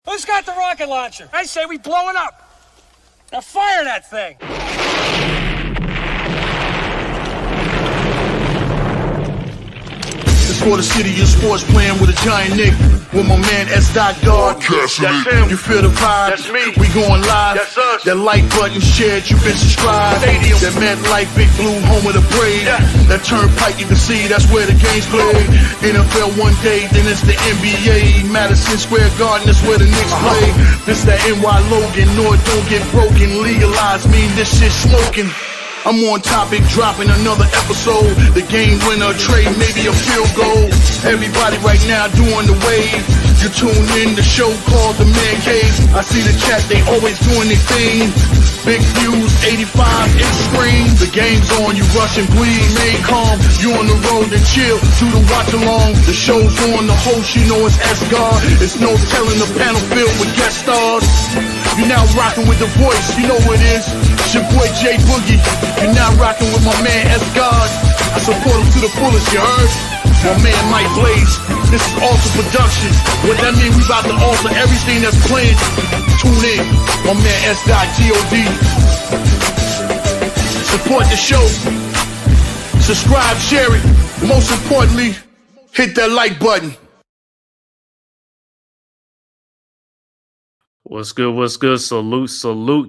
Who's got the rocket launcher? I say we blow it up. Now fire that thing. It's for the city of sports, playing with a giant Nick. With my man S. Dot Dog. That's him. You feel the vibe? That's me. We going live. That's us. That like button shared, you been subscribed. Stadium. That MetLife, Big Blue, home of the Braves. Yeah. That turnpike you can see, that's where the games play. NFL one day, then it's the NBA. Madison Square Garden, that's where the Knicks play. This that NY Logan, North don't get broken. Legalized mean this shit smoking. I'm on topic, dropping another episode. The game winner, trade, maybe a field goal. Everybody right now doing the wave. You tune in, the show called The Man Cave. I see the chat, they always doing their thing. Big views, 85 inch screen. The game's on, you rush and bleed, made calm. You on the road and chill, do the watch along. The show's on, the host, you know it's S-God. It's no telling, the panel filled with guest stars. You now rocking with the voice, you know what it is. It's your boy J Boogie. You now rocking with my man S-God. I support him to the fullest, you heard? My man Mike Blaze. This is Alter Productions. What that mean? We about to alter everything that's playing. Tune in. My man S.God. Support the show. Subscribe, share it. Most importantly, hit that like button. What's good? What's good? Salute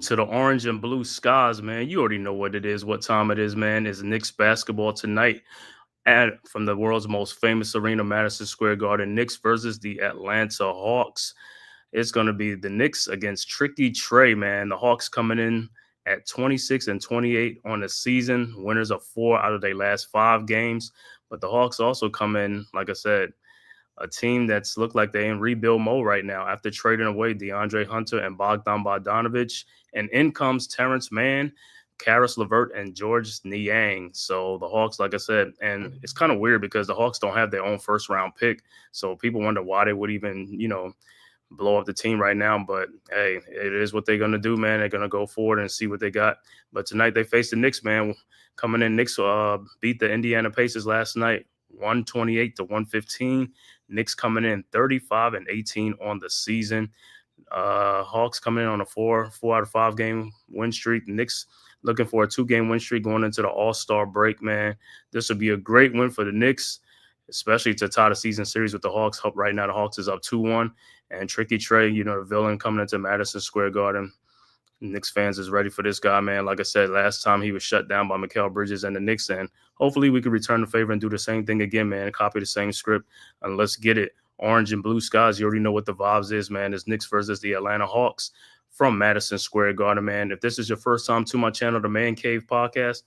to the orange and blue skies, man. You already know what it is, what time it is, man. It's Knicks basketball tonight from the world's most famous arena, Madison Square Garden. Knicks versus the Atlanta Hawks. It's going to be the Knicks against Tricky Trey, man. The Hawks coming in at 26-28 on the season. Winners of 4 out of their last 5 games. But the Hawks also come in, like I said, a team that's looked like they're in rebuild mode right now after trading away DeAndre Hunter and Bogdan Bogdanovic. And in comes Terrence Mann, Karis LeVert, and George Niang. So the Hawks, like I said, and it's kind of weird because the Hawks don't have their own first-round pick. So people wonder why they would even, blow up the team right now. But, hey, it is what they're going to do, man. They're going to go forward and see what they got. But tonight they face the Knicks, man. Coming in, Knicks beat the Indiana Pacers last night, 128-115. Knicks coming in 35-18 on the season. Hawks coming in on a 4 out of 5 game win streak. Knicks looking for a 2-game win streak going into the All-Star break, man. This would be a great win for the Knicks, especially to tie the season series with the Hawks. Right now the Hawks is up 2-1. And Tricky Trey, the villain coming into Madison Square Garden. Knicks fans is ready for this guy, man. Like I said, last time he was shut down by Mikal Bridges and the Knicks, and hopefully we can return the favor and do the same thing again, man. Copy the same script, and let's get it. Orange and blue skies, you already know what the vibes is, man. It's Knicks versus the Atlanta Hawks from Madison Square Garden, man. If this is your first time to my channel, the Man Cave Podcast,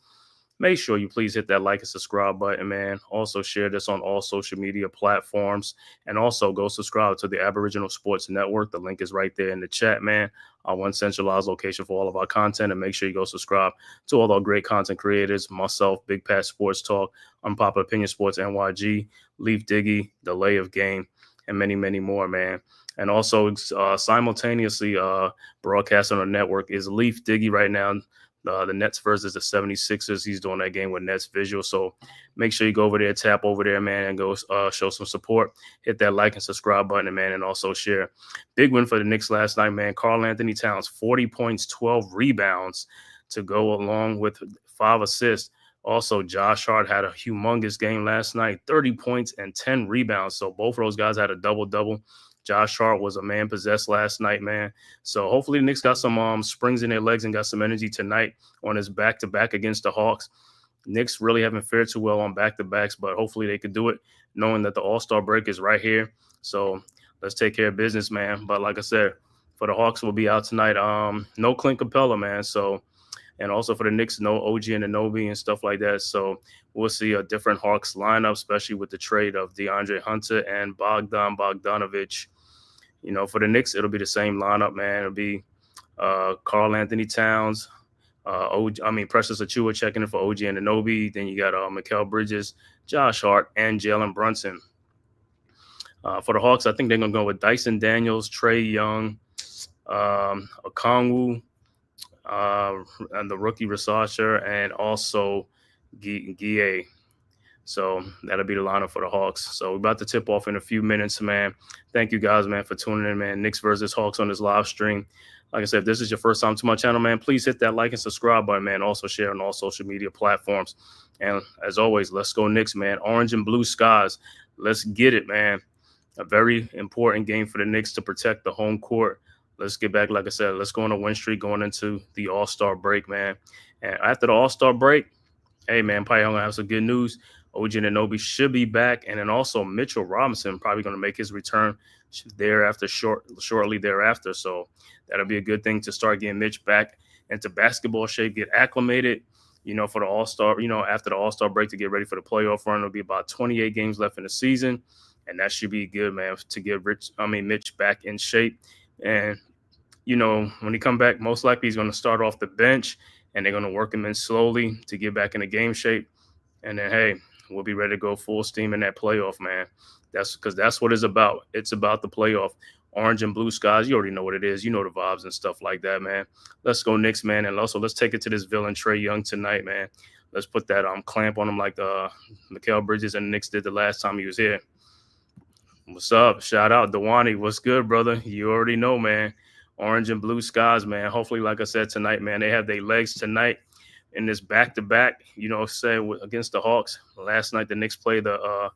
make sure you please hit that like and subscribe button, man. Also share this on all social media platforms. And also go subscribe to the Aboriginal Sports Network. The link is right there in the chat, man. Our one centralized location for all of our content. And make sure you go subscribe to all our great content creators, myself, Big Pat Sports Talk, Unpopular Opinion Sports NYG, Leaf Diggy, Delay of Game, and many, many more, man. And also simultaneously broadcast on the network is Leaf Diggy right now. The Nets versus the 76ers. He's doing that game with Nets Visual. So make sure you go over there, tap over there, man, and go show some support. Hit that like and subscribe button, man, and also share. Big win for the Knicks last night, man. Karl Anthony Towns, 40 points, 12 rebounds to go along with 5 assists. Also, Josh Hart had a humongous game last night, 30 points and 10 rebounds. So both of those guys had a double-double. Josh Hart was a man possessed last night, man. So hopefully the Knicks got some springs in their legs and got some energy tonight on his back-to-back against the Hawks. Knicks really haven't fared too well on back-to-backs, but hopefully they could do it knowing that the All-Star break is right here. So let's take care of business, man. But like I said, for the Hawks, will be out tonight. No Clint Capella, man. So, and also for the Knicks, no OG Anunoby and stuff like that. So we'll see a different Hawks lineup, especially with the trade of DeAndre Hunter and Bogdan Bogdanovic. For the Knicks, it'll be the same lineup, man. It'll be Karl Anthony Towns, Precious Achiuwa checking in for OG Anunoby. Then you got Mikal Bridges, Josh Hart, and Jalen Brunson. For the Hawks, I think they're going to go with Dyson Daniels, Trae Young, Okongwu, and the rookie Rasasha, and also Guille. So that'll be the lineup for the Hawks. So we're about to tip off in a few minutes, man. Thank you guys, man, for tuning in, man. Knicks versus Hawks on this live stream. Like I said, if this is your first time to my channel, man, please hit that like and subscribe button, man. Also share on all social media platforms. And as always, let's go Knicks, man. Orange and blue skies. Let's get it, man. A very important game for the Knicks to protect the home court. Let's get back, like I said, let's go on a win streak going into the All-Star break, man. And after the All-Star break, hey, man, probably going to have some good news. OG Anunoby should be back. And then also Mitchell Robinson probably going to make his return shortly thereafter. So that'll be a good thing to start getting Mitch back into basketball shape, get acclimated, for the All-Star, after the All-Star break to get ready for the playoff run. It'll be about 28 games left in the season. And that should be good, man, to get Mitch back in shape. And, when he come back, most likely he's going to start off the bench and they're going to work him in slowly to get back into game shape. And then, hey, we'll be ready to go full steam in that playoff, man. That's because that's what it's about. It's about the playoff. Orange and blue skies. You already know what it is. You know the vibes and stuff like that, man. Let's go Knicks, man. And also let's take it to this villain Trae Young tonight, man. Let's put that clamp on him like Mikal Bridges and the Knicks did the last time he was here. What's up? Shout out, Dewani. What's good, brother? You already know, man. Orange and blue skies, man. Hopefully, like I said tonight, man, they have their legs tonight in this back-to-back, against the Hawks. Last night, the Knicks played the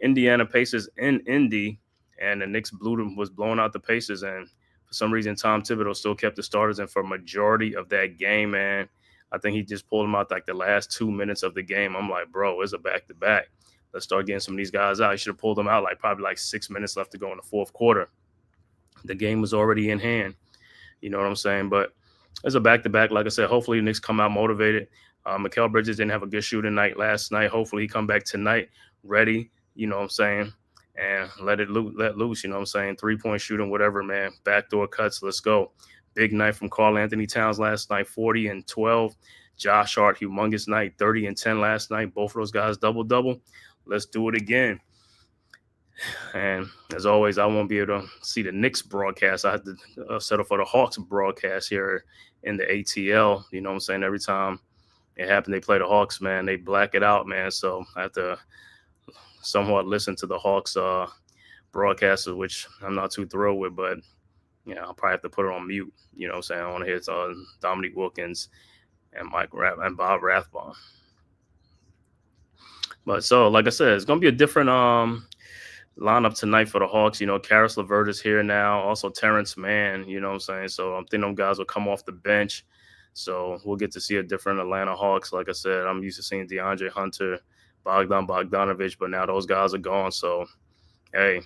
Indiana Pacers in Indy, and the Knicks was blowing out the Pacers. And for some reason, Tom Thibodeau still kept the starters in for a majority of that game, man. I think he just pulled them out like the last 2 minutes of the game. I'm like, bro, it's a back-to-back. Let's start getting some of these guys out. He should have pulled them out probably 6 minutes left to go in the fourth quarter. The game was already in hand. You know what I'm saying? But it's a back-to-back. Like I said, hopefully the Knicks come out motivated. Mikal Bridges didn't have a good shooting night last night. Hopefully he come back tonight ready, you know what I'm saying, and let loose, you know what I'm saying, three-point shooting, whatever, man. Backdoor cuts, let's go. Big night from Karl Anthony Towns last night, 40 and 12. Josh Hart, humongous night, 30 and 10 last night. Both of those guys double-double. Let's do it again. And as always, I won't be able to see the Knicks broadcast. I had to settle for the Hawks broadcast here in the ATL. You know what I'm saying? Every time it happened, they play the Hawks, man. They black it out, man. So I have to somewhat listen to the Hawks broadcasters, which I'm not too thrilled with. But, I'll probably have to put it on mute. You know what I'm saying? I want to hear Dominique Wilkins and Bob Rathbone. But so, like I said, it's going to be a different lineup tonight for the Hawks. Karis LeVert is here now. Also, Terrence Mann, you know what I'm saying? So I'm thinking them guys will come off the bench. So we'll get to see a different Atlanta Hawks. Like I said, I'm used to seeing DeAndre Hunter, Bogdanovich, but now those guys are gone. So, hey,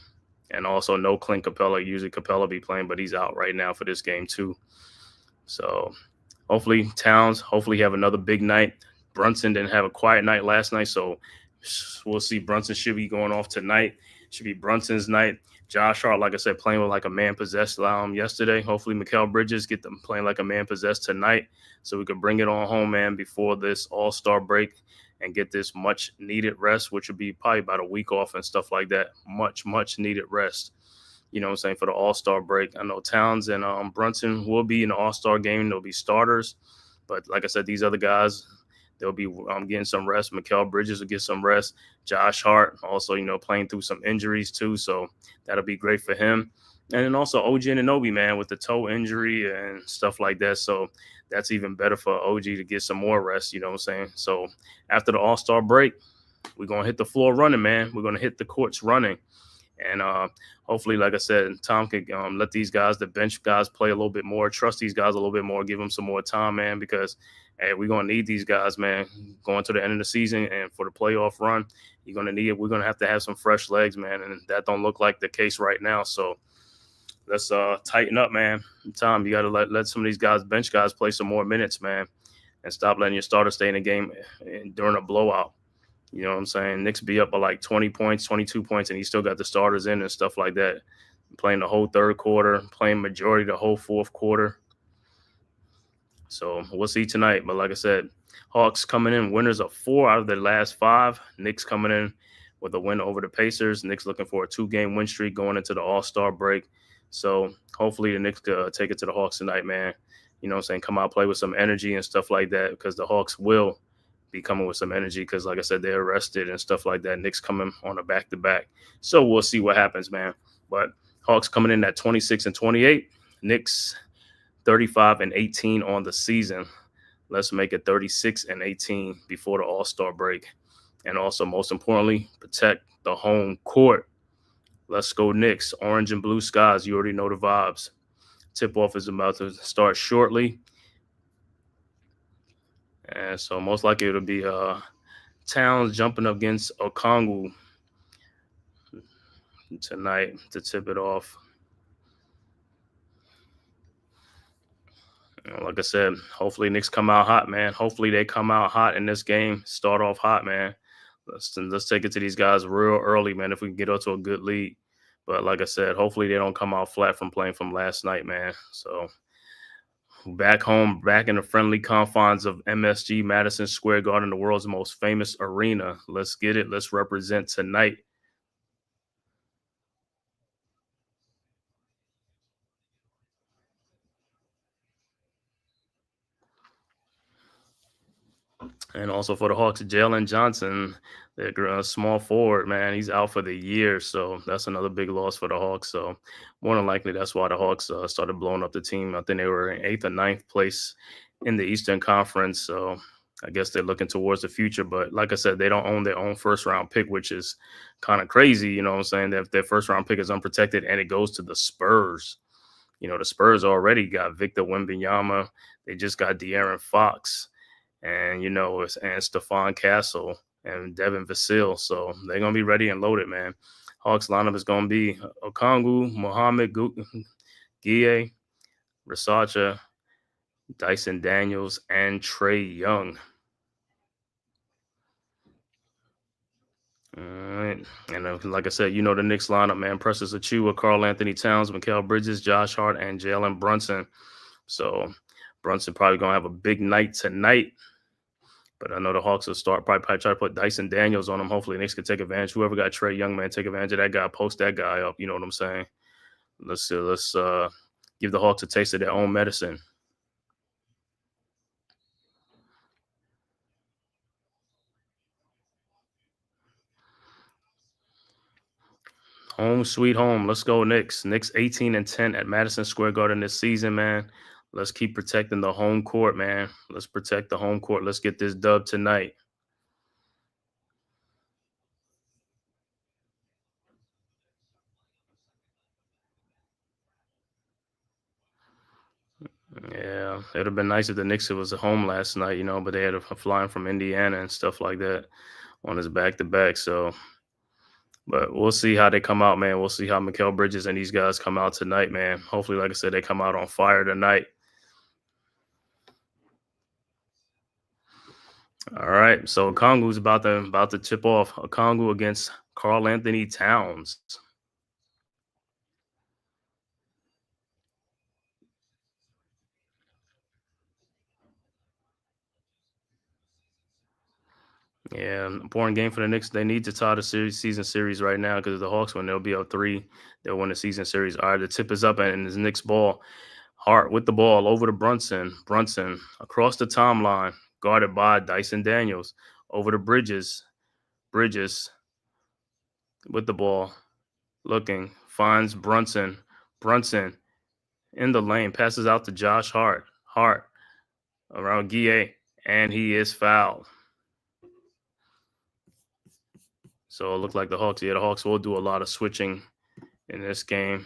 and also no Clint Capella. Usually Capella be playing, but he's out right now for this game too. So hopefully Towns, have another big night. Brunson didn't have a quiet night last night, so we'll see. Brunson should be going off tonight. Should be Brunson's night. Josh Hart, like I said, playing with like a man possessed yesterday. Hopefully Mikal Bridges get them playing like a man possessed tonight so we can bring it on home, man, before this All-Star break and get this much needed rest, which would be probably about a week off and stuff like that. Much needed rest. You know what I'm saying, for the All-Star break. I know Towns and Brunson will be in the All-Star game. They'll be starters. But like I said, these other guys, they'll be getting some rest. Mikal Bridges will get some rest. Josh Hart also, playing through some injuries too. So that'll be great for him. And then also OG Anunoby, man, with the toe injury and stuff like that. So that's even better for OG to get some more rest, you know what I'm saying? So after the All-Star break, we're going to hit the floor running, man. We're going to hit the courts running. And hopefully, like I said, Tom can let these guys, the bench guys, play a little bit more, trust these guys a little bit more, give them some more time, man, because, hey, we're going to need these guys, man, going to the end of the season and for the playoff run. You're going to need it. We're going to have some fresh legs, man, and that don't look like the case right now. So let's tighten up, man. Tom, you got to let some of these guys, bench guys, play some more minutes, man, and stop letting your starter stay in the game during a blowout. You know what I'm saying? Knicks be up by like 20 points, 22 points, and he still got the starters in and stuff like that. Playing the whole third quarter, playing majority of the whole fourth quarter. So we'll see tonight. But like I said, Hawks coming in winners of 4 out of their last 5. Knicks coming in with a win over the Pacers. Knicks looking for a 2-game win streak going into the All-Star break. So hopefully the Knicks take it to the Hawks tonight, man. You know what I'm saying? Come out, play with some energy and stuff like that, because the Hawks will be coming with some energy because, like I said, they're arrested and stuff like that. Knicks coming on a back-to-back. So we'll see what happens, man. But Hawks coming in at 26-28. Knicks 35-18 on the season. Let's make it 36-18 before the All-Star break. And also, most importantly, protect the home court. Let's go Knicks. Orange and blue skies. You already know the vibes. Tip-off is about to start shortly. And so most likely it'll be Towns jumping up against Okongwu tonight to tip it off. Like I said, hopefully Knicks come out hot, man. Hopefully they come out hot in this game. Start off hot, man. Let's take it to these guys real early, man, if we can get up to a good lead. But like I said, hopefully they don't come out flat from playing from last night, man. So back home, back in the friendly confines of MSG, Madison Square Garden, the world's most famous arena. Let's get it. Let's represent tonight. And also for the Hawks, Jalen Johnson, their small forward, man, he's out for the year. So that's another big loss for the Hawks. So more than likely, that's why the Hawks started blowing up the team. I think they were in 8th or 9th place in the Eastern Conference. So I guess they're looking towards the future. But like I said, they don't own their own first-round pick, which is kind of crazy. You know what I'm saying? That their first-round pick is unprotected and it goes to the Spurs. You know, the Spurs already got Victor Wembanyama. They just got De'Aaron Fox. And, you know, and Stephon Castle and Devin Vassell. So they're going to be ready and loaded, man. Hawks lineup is going to be Okongwu, Mohamed Gueye, Rasacha, Dyson Daniels, and Trae Young. All right. And like I said, you know the Knicks lineup, man. Precious Achiuwa, Karl Anthony Towns, Mikal Bridges, Josh Hart, and Jalen Brunson. So Brunson probably going to have a big night tonight. But I know the Hawks will probably try to put Dyson Daniels on him. Hopefully, Knicks can take advantage. Whoever got Trae Young, man, take advantage of that guy. Post that guy up. You know what I'm saying? Let's give the Hawks a taste of their own medicine. Home sweet home. Let's go Knicks. Knicks 18-10 at Madison Square Garden this season, man. Let's keep protecting the home court, man. Let's protect the home court. Let's get this dub tonight. Yeah, it would have been nice if the Knicks was at home last night, you know, but they had a flying from Indiana and stuff like that on his back-to-back. So, but we'll see how they come out, man. We'll see how Mikal Bridges and these guys come out tonight, man. Hopefully, like I said, they come out on fire tonight. All right, so Okongwu's about to tip off. Okongwu against Karl Anthony Towns. Yeah, important game for the Knicks. They need to tie the season series right now because the Hawks, when they'll be up 3, they'll win the season series. All right, the tip is up and it's Knicks ball. Hart with the ball over to Brunson. Brunson across the timeline, guarded by Dyson Daniels. Over to Bridges. Bridges with the ball, looking, finds Brunson. Brunson in the lane, passes out to Josh Hart. Hart around Gueye, and he is fouled. So it looked like the Hawks will do a lot of switching in this game.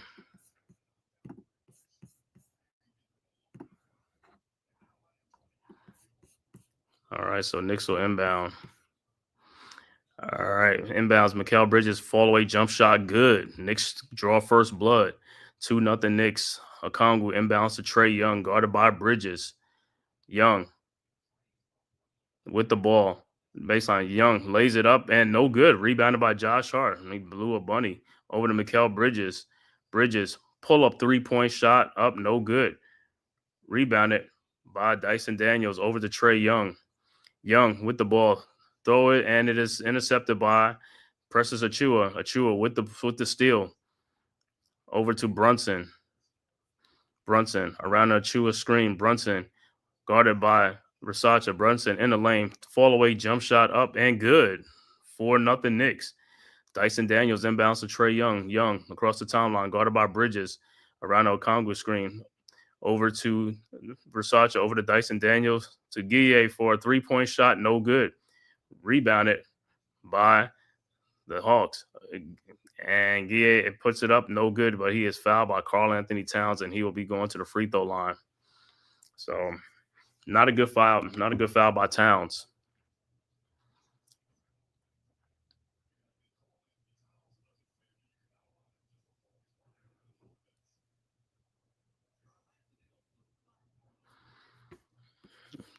All right, so Knicks will inbound. All right, inbounds. Mikal Bridges, fall away jump shot, good. Knicks draw first blood. 2-0 Knicks. Okongwu inbounds to Trae Young, guarded by Bridges. Young with the ball. Baseline, Young lays it up and no good. Rebounded by Josh Hart. And he blew a bunny over to Mikal Bridges. Bridges, pull up 3-point shot, up, no good. Rebounded by Dyson Daniels over to Trae Young. Young with the ball. Throw it, and it is intercepted by Precious Achiuwa. Achiuwa with the steal. Over to Brunson. Brunson around the Achiuwa screen. Brunson guarded by Versace, Brunson in the lane, fall away jump shot up and good. 4-0 Knicks. Dyson Daniels inbounds to Trae Young. Young across the timeline, guarded by Bridges. Around Okongwu screen. Over to Versace, over to Dyson Daniels, to Guille for a 3-point shot, no good. Rebounded by the Hawks. And Guille puts it up, no good, but he is fouled by Karl Anthony Towns, and he will be going to the free throw line. So not a good foul by Towns.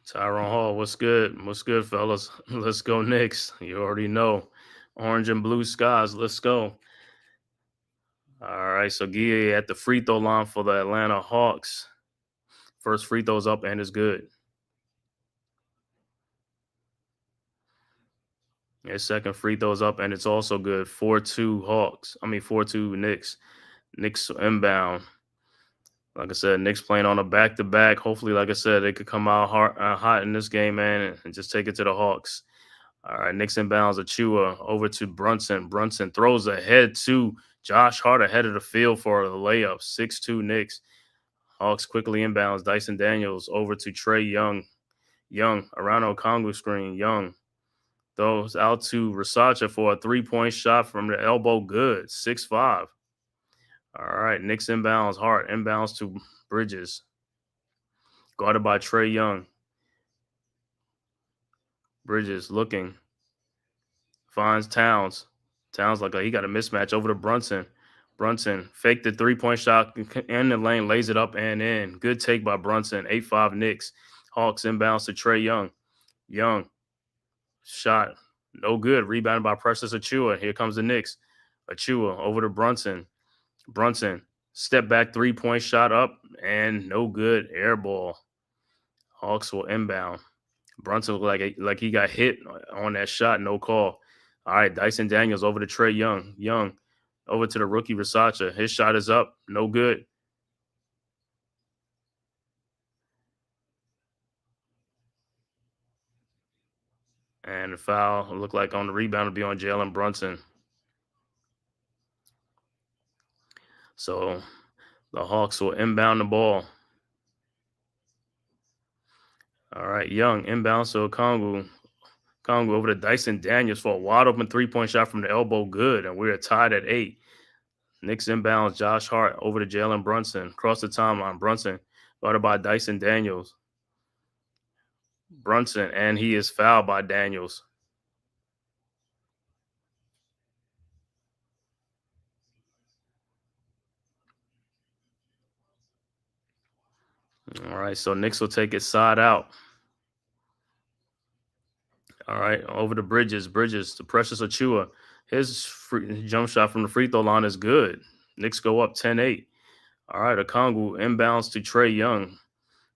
Tyrone Hall, what's good? What's good, fellas? Let's go Knicks. You already know. Orange and blue skies. Let's go. All right, so Guille at the free throw line for the Atlanta Hawks. First free throw's up and is good. His second free throw's up and it's also good. 4-2 Hawks. 4-2 Knicks. Knicks inbound. Like I said, Knicks playing on a back-to-back. Hopefully, like I said, they could come out hot in this game, man, and just take it to the Hawks. All right, Knicks inbounds Achua over to Brunson. Brunson throws ahead to Josh Hart ahead of the field for the layup. 6-2 Knicks. Hawks quickly inbounds Dyson Daniels over to Trae Young. Young around Okongwu screen. Young throws out to Versace for a 3-point shot from the elbow. Good. 6-5. All right, Knicks inbounds. Hart inbounds to Bridges. Guarded by Trae Young. Bridges looking. Finds Towns. Towns he got a mismatch over to Brunson. Brunson faked the 3-point shot in the lane, lays it up and in. Good take by Brunson. 8-5 Knicks. Hawks inbounds to Trae Young. Young. Shot. No good. Rebounded by Precious Achua. Here comes the Knicks. Achua over to Brunson. Brunson, step back 3-point shot up and no good. Air ball. Hawks will inbound. Brunson looked like he got hit on that shot. No call. All right, Dyson Daniels over to Trae Young. Young over to the rookie Versace. His shot is up. No good. And the foul looked like on the rebound to be on Jalen Brunson. So the Hawks will inbound the ball. All right, Young inbounds to Okongwu. Okongwu over to Dyson Daniels for a wide open 3-point shot from the elbow. Good, and we're tied at 8. Knicks inbounds Josh Hart over to Jalen Brunson. Across the timeline, Brunson guarded by Dyson Daniels. Brunson, and he is fouled by Daniels. All right, so Knicks will take it side out. All right, over to Bridges. Bridges to Precious Achua. His jump shot from the free throw line is good. Knicks go up 10-8. All right, Okongwu inbounds to Trae Young.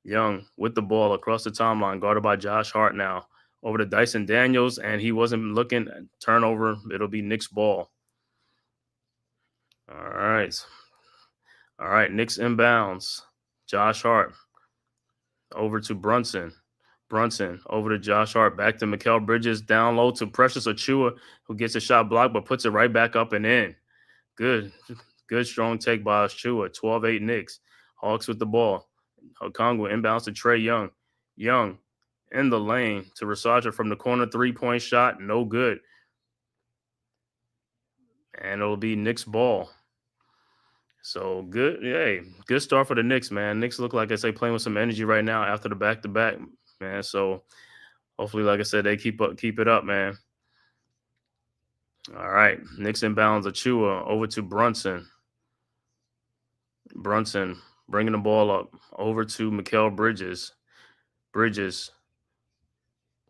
Young with the ball across the timeline, guarded by Josh Hart now. Over to Dyson Daniels, and he wasn't looking. Turnover. It'll be Knicks ball. All right. All right, Knicks inbounds. Josh Hart over to Brunson. Brunson over to Josh Hart. Back to Mikal Bridges. Down low to Precious Achua, who gets a shot blocked but puts it right back up and in. Good strong take by Achua. 12-8 Knicks. Hawks with the ball. Okongwu inbounds to Trae Young. Young in the lane to Versace from the corner. 3-point shot. No good. And it'll be Knicks ball. So good. Hey, good start for the Knicks, man. Knicks look like I say playing with some energy right now after the back-to-back, man. So hopefully, like I said, they keep it up, man. All right. Knicks inbounds Achua over to Brunson. Brunson bringing the ball up over to Mikal Bridges. Bridges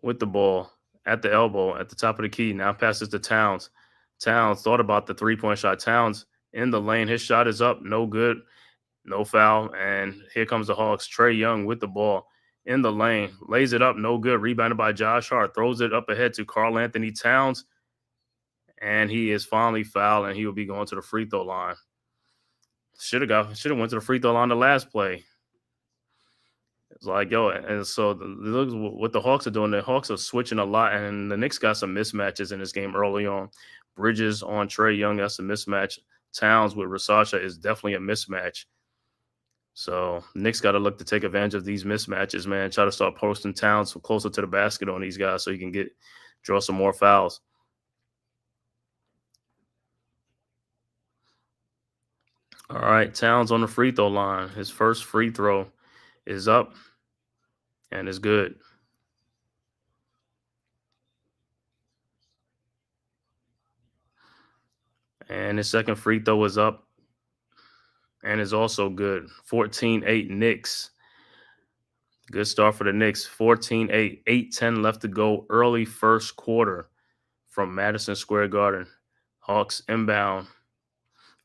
with the ball at the elbow, at the top of the key. Now passes to Towns. Towns thought about the 3-point shot. Towns in the lane. His shot is up. No good. No foul. And here comes the Hawks. Trae Young with the ball in the lane. Lays it up. No good. Rebounded by Josh Hart. Throws it up ahead to Karl Anthony Towns. And he is finally fouled, and he will be going to the free throw line. Should have went to the free throw line the last play. It's like, yo, and so look what the Hawks are doing. The Hawks are switching a lot, and the Knicks got some mismatches in this game early on. Bridges on Trey Young, that's a mismatch. Towns with Rasacha is definitely a mismatch. So Knicks got to look to take advantage of these mismatches, man. Try to start posting Towns closer to the basket on these guys so you can draw some more fouls. All right, Towns on the free throw line. His first free throw is up and is good. And his second free throw is up and is also good. 14-8 Knicks. Good start for the Knicks. 14-8, 8-10 left to go. Early first quarter from Madison Square Garden. Hawks inbound.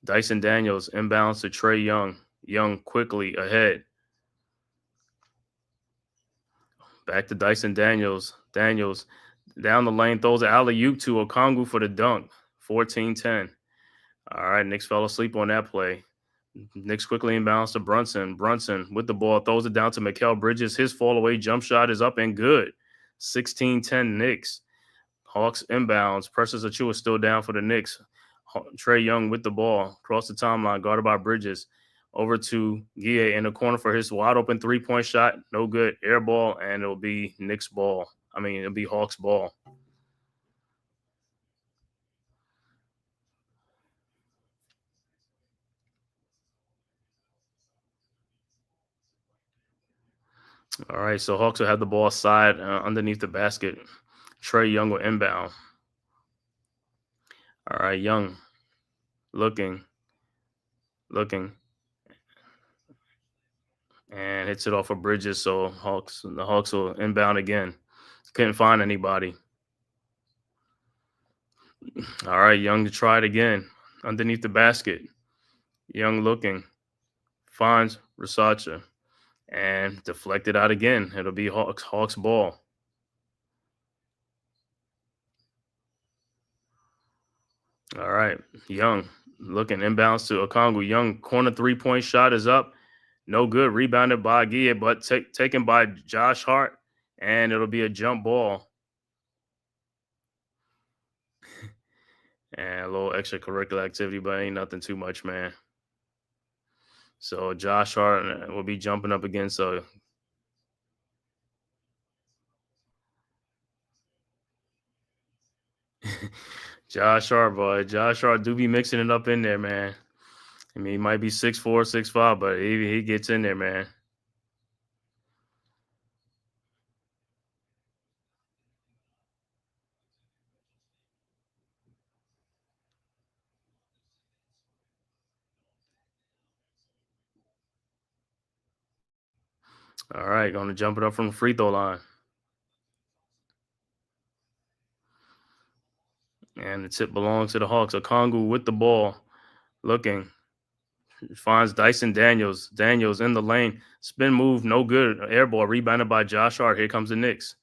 Dyson Daniels inbounds to Trey Young. Young quickly ahead. Back to Dyson Daniels. Daniels down the lane, throws an alley-oop to Okongwu for the dunk. 14-10. All right, Knicks fell asleep on that play. Knicks quickly inbounds to Brunson. Brunson with the ball, throws it down to Mikal Bridges. His fall-away jump shot is up and good. 16-10 Knicks. Hawks inbounds. Precious Achiuwa still down for the Knicks. Trey Young with the ball. Across the timeline, guarded by Bridges. Over to Guille in the corner for his wide-open three-point shot. No good. Air ball, and it'll be Knicks ball. It'll be Hawks ball. All right, so Hawks will have the ball side underneath the basket. Trey Young will inbound. All right, Young looking, and hits it off of Bridges. So the Hawks will inbound again. Couldn't find anybody. All right, Young to try it again underneath the basket. Young looking, finds Rasacha, and deflected out again. It'll be Hawks ball. All right, Young looking, inbounds to Okongwu. Young corner three-point shot is up. No good. Rebounded by Guille, but taken by Josh Hart, and it'll be a jump ball. And a little extracurricular activity, but ain't nothing too much, man. So Josh Hart will be jumping up against Josh Hart, boy. Josh Hart do be mixing it up in there, man. He might be 6'4", 6'5", but he gets in there, man. All right, going to jump it up from the free throw line. And the tip belongs to the Hawks. Okongwu with the ball, looking. Finds Dyson Daniels. Daniels in the lane. Spin move, no good. Air ball rebounded by Josh Hart. Here comes the Knicks.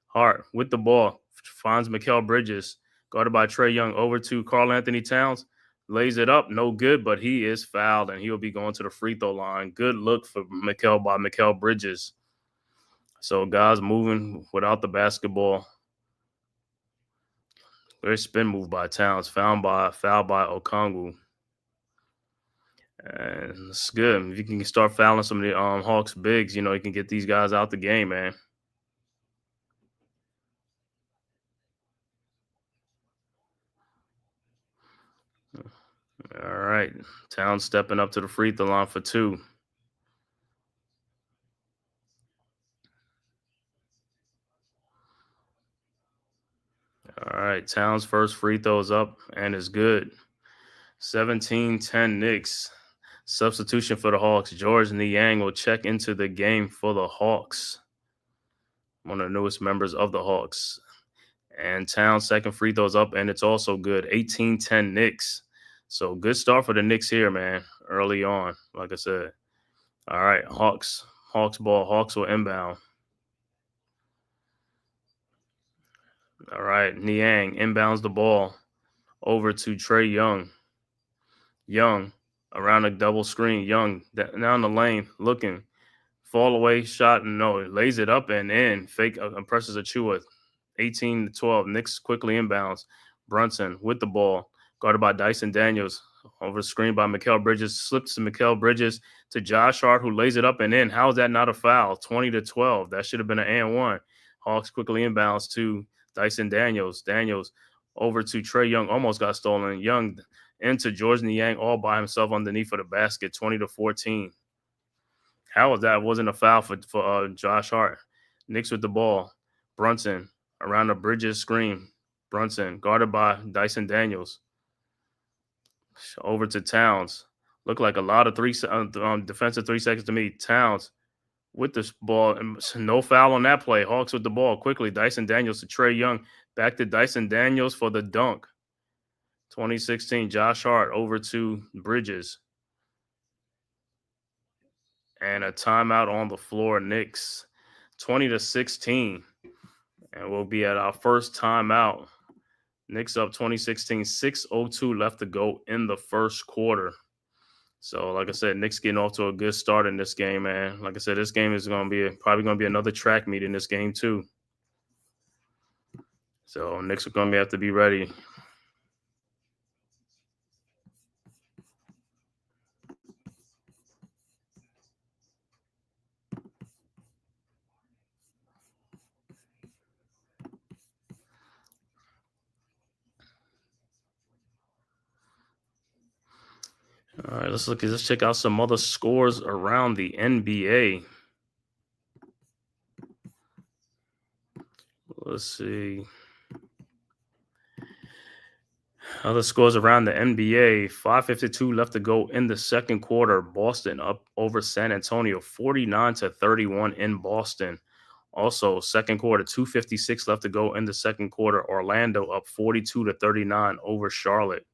Hart with the ball. Finds Mikal Bridges. Guarded by Trey Young. Over to Karl Anthony Towns. Lays it up. No good, but he is fouled, and he'll be going to the free throw line. Good look for Mikal Bridges. So guys moving without the basketball. Great spin move by Towns. Foul by Okongwu. And it's good. If you can start fouling some of the Hawks bigs, you can get these guys out the game, man. All right. Towns stepping up to the free throw line for two. All right. Towns' first free throw is up and is good. 17-10 Knicks. Substitution for the Hawks. George Niang will check into the game for the Hawks. One of the newest members of the Hawks. And Towns' second free throw's up, and it's also good. 18-10 Knicks. So good start for the Knicks here, man, early on, like I said. All right, Hawks ball. Hawks will inbound. All right, Niang inbounds the ball over to Trey Young. Young around a double screen. Young down the lane looking. fall away shot. No, it lays it up and in. Fake impresses Achua. 18-12. Knicks quickly inbounds. Brunson with the ball. Guarded by Dyson Daniels. Over screen by Mikal Bridges. Slips to Mikal Bridges to Josh Hart, who lays it up and in. How is that not a foul? 20-12. That should have been an and one. Hawks quickly inbounds to Dyson Daniels. Daniels over to Trae Young. Almost got stolen. Young into George Niang all by himself underneath of the basket. 20-14. How is that? Wasn't a foul for Josh Hart. Knicks with the ball. Brunson around the Bridges screen. Brunson guarded by Dyson Daniels. Over to Towns. Looked like a lot of defensive 3 seconds to me. Towns with this ball. And no foul on that play. Hawks with the ball quickly. Dyson Daniels to Trae Young. Back to Dyson Daniels for the dunk. 2016. Josh Hart over to Bridges. And a timeout on the floor. Knicks 20-16. And we'll be at our first timeout. Knicks up 2016, 6:02 left to go in the first quarter. So, like I said, Knicks getting off to a good start in this game, man. Like I said, this game is probably going to be another track meet in this game, too. So, Knicks are going to have to be ready. All right, let's check out some other scores around the NBA. Let's see. Other scores around the NBA. 5:52 left to go in the second quarter. Boston up over San Antonio, 49-31 in Boston. Also, second quarter, 2:56 left to go in the second quarter. Orlando up 42-39 over Charlotte.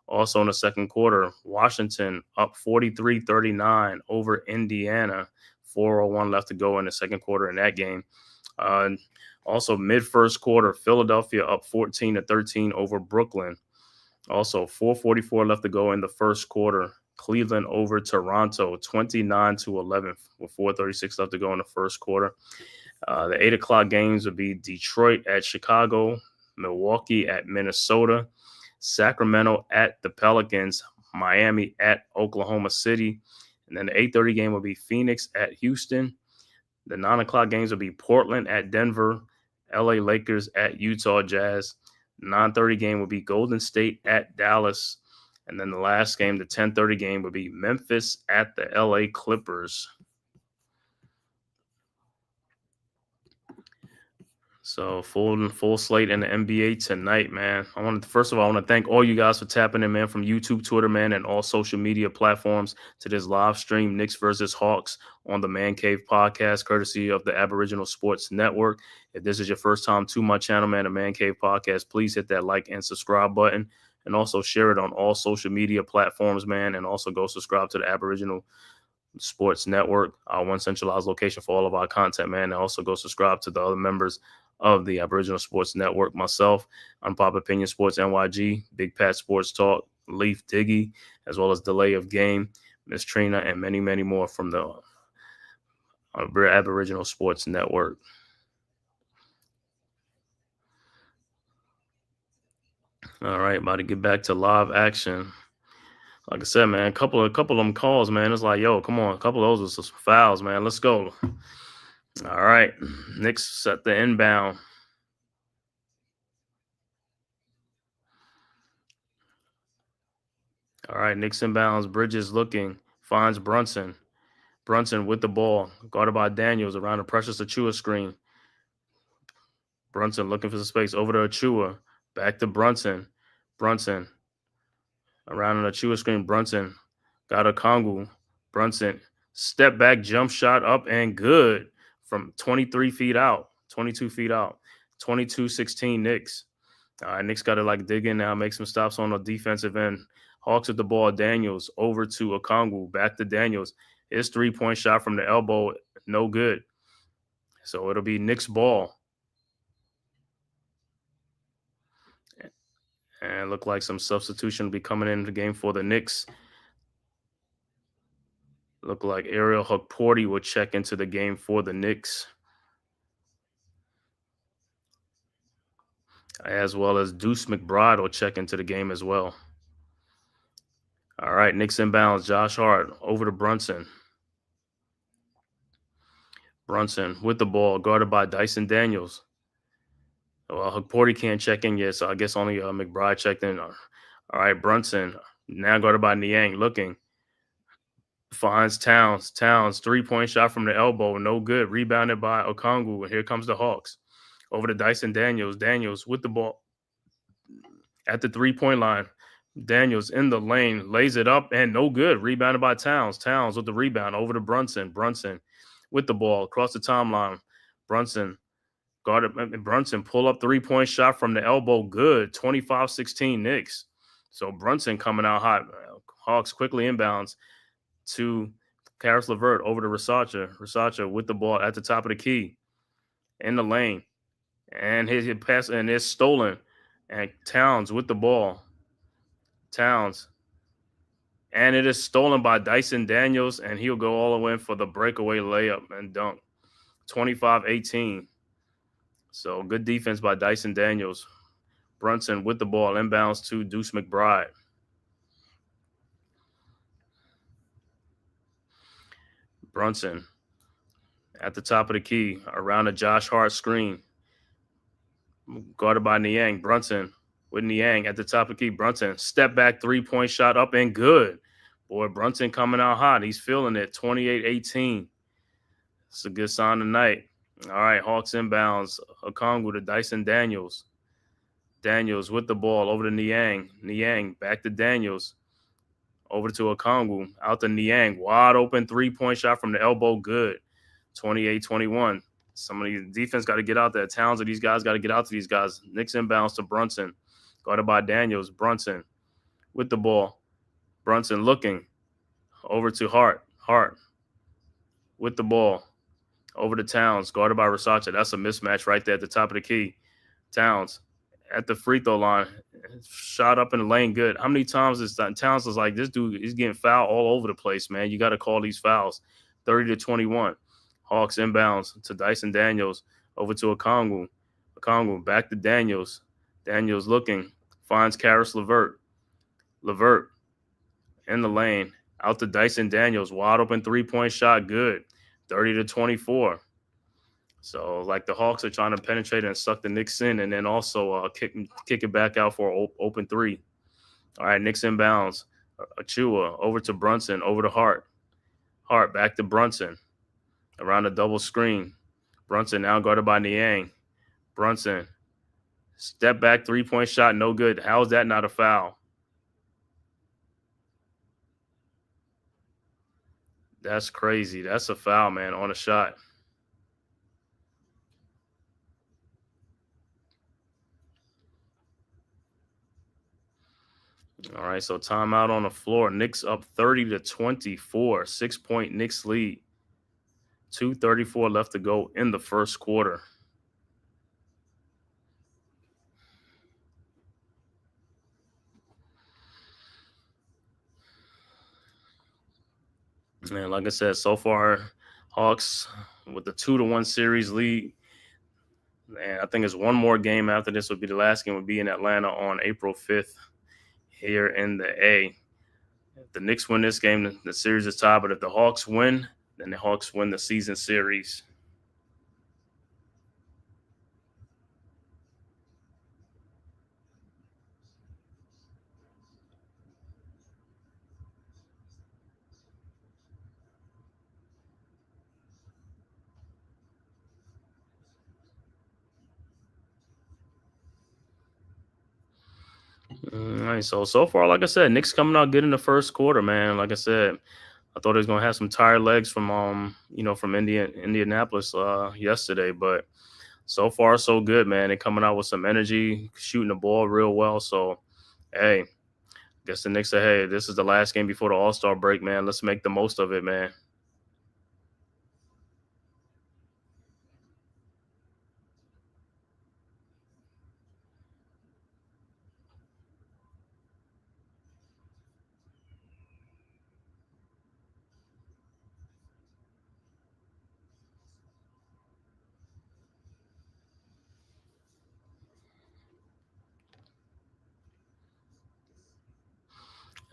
Also in the second quarter, Washington up 43-39 over Indiana. 4:01 left to go in the second quarter in that game. Also, mid-first quarter, Philadelphia up 14-13 over Brooklyn. Also, 4:44 left to go in the first quarter. Cleveland over Toronto, 29-11 with 4:36 left to go in the first quarter. The 8 o'clock games would be Detroit at Chicago, Milwaukee at Minnesota, Sacramento at the Pelicans, Miami at Oklahoma City. And then the 8:30 game will be Phoenix at Houston. The 9 o'clock games will be Portland at Denver, LA Lakers at Utah Jazz. 9:30 game will be Golden State at Dallas. And then the last game, the 10:30 game, will be Memphis at the LA Clippers. So full slate in the NBA tonight, man. First of all, I want to thank all you guys for tapping in, man, from YouTube, Twitter, man, and all social media platforms to this live stream, Knicks versus Hawks on the Man Cave podcast, courtesy of the Aboriginal Sports Network. If this is your first time to my channel, man, the Man Cave podcast, please hit that like and subscribe button, and also share it on all social media platforms, man, and also go subscribe to the Aboriginal Sports Network, our one centralized location for all of our content, man. And also go subscribe to the other members of the Aboriginal Sports Network, myself, Unpopular Opinion Sports NYG, Big Pat Sports Talk, Leaf Diggy, as well as Delay of Game, Miss Trina, and many, many more from the Aboriginal Sports Network. All right, about to get back to live action. Like I said, man, a couple of them calls, man. It's like, yo, come on, a couple of those are some fouls, man. Let's go. All right, Knicks set the inbound. All right, Knicks inbounds. Bridges looking, finds Brunson. Brunson with the ball, guarded by Daniels around the Precious Achua screen. Brunson looking for the space over to Achua. Back to Brunson. Brunson around an Achua screen. Brunson got a Kongu. Brunson step back, jump shot up and good from 23 feet out, 22 feet out. 22-16 Knicks. Knicks got to dig in now, make some stops on the defensive end. Hawks with the ball. Daniels over to Okongwu. Back to Daniels. His 3-point shot from the elbow, no good. So it'll be Knicks ball. And look like some substitution will be coming in the game for the Knicks. Look like Ariel Hukporty will check into the game for the Knicks, as well as Deuce McBride will check into the game as well. All right, Knicks inbounds. Josh Hart over to Brunson. Brunson with the ball, guarded by Dyson Daniels. Well, Hukporty can't check in yet, so I guess only McBride checked in. All right, Brunson now guarded by Niang, looking. Finds Towns. Towns, 3-point shot from the elbow. No good. Rebounded by Okongwu. And here comes the Hawks. Over to Dyson Daniels. Daniels with the ball at the 3-point line. Daniels in the lane. Lays it up and no good. Rebounded by Towns. Towns with the rebound. Over to Brunson. Brunson with the ball across the timeline. Brunson guarded. Brunson pull up 3-point shot from the elbow. Good. 25-16 Knicks. So Brunson coming out hot. Hawks quickly inbounds to Karis LeVert over to Rasacha. Rasacha with the ball at the top of the key in the lane. And his pass and it's stolen. And Towns with the ball. Towns. And it is stolen by Dyson Daniels, and he'll go all the way in for the breakaway layup and dunk. 25-18. So good defense by Dyson Daniels. Brunson with the ball, inbounds to Deuce McBride. Brunson at the top of the key, around a Josh Hart screen. Guarded by Niang. Brunson with Niang at the top of the key. Brunson, step back, 3-point shot up and good. Boy, Brunson coming out hot. He's feeling it. 28-18. It's a good sign tonight. All right, Hawks inbounds. Okongwu to Dyson Daniels. Daniels with the ball over to Niang. Niang back to Daniels. Over to Okongwu. Out to Niang. Wide open 3-point shot from the elbow. Good. 28-21. Somebody defense got to get out there. Towns of these guys got to get out to these guys. Knicks inbounds to Brunson. Guarded by Daniels. Brunson with the ball. Brunson looking. Over to Hart. Hart with the ball. Over to Towns. Guarded by Rasacha. That's a mismatch right there at the top of the key. Towns at the free throw line. Shot up in the lane. Good. How many times is that? Towns is like, this dude is getting fouled all over the place, man. You got to call these fouls. 30-21. Hawks inbounds to Dyson Daniels. Over to Okongwu. Okongwu back to Daniels. Daniels looking. Finds Karis LeVert. LeVert in the lane. Out to Dyson Daniels. Wide open 3-point shot. Good. 30-24. So, like, the Hawks are trying to penetrate and suck the Knicks in, and then also kick it back out for an open three. All right, Knicks inbounds. Achua over to Brunson, over to Hart. Hart back to Brunson. Around a double screen. Brunson now guarded by Niang. Brunson, step back, 3-point shot, no good. How is that not a foul? That's crazy. That's a foul, man, on a shot. All right, so timeout on the floor. Knicks up 30-24. 6-point Knicks lead. 2:34 left to go in the first quarter. And like I said, so far, Hawks with the 2-1 series lead. And I think it's one more game after this would be the last game would be in Atlanta on April 5th here in the A. If the Knicks win this game, the series is tied. But if the Hawks win, then the Hawks win the season series. All right, so far, like I said, Knicks coming out good in the first quarter, man. Like I said, I thought he was gonna have some tired legs from from Indianapolis yesterday, but so far so good, man. They're coming out with some energy, shooting the ball real well. So, hey, I guess the Knicks say, hey, this is the last game before the All-Star break, man. Let's make the most of it, man.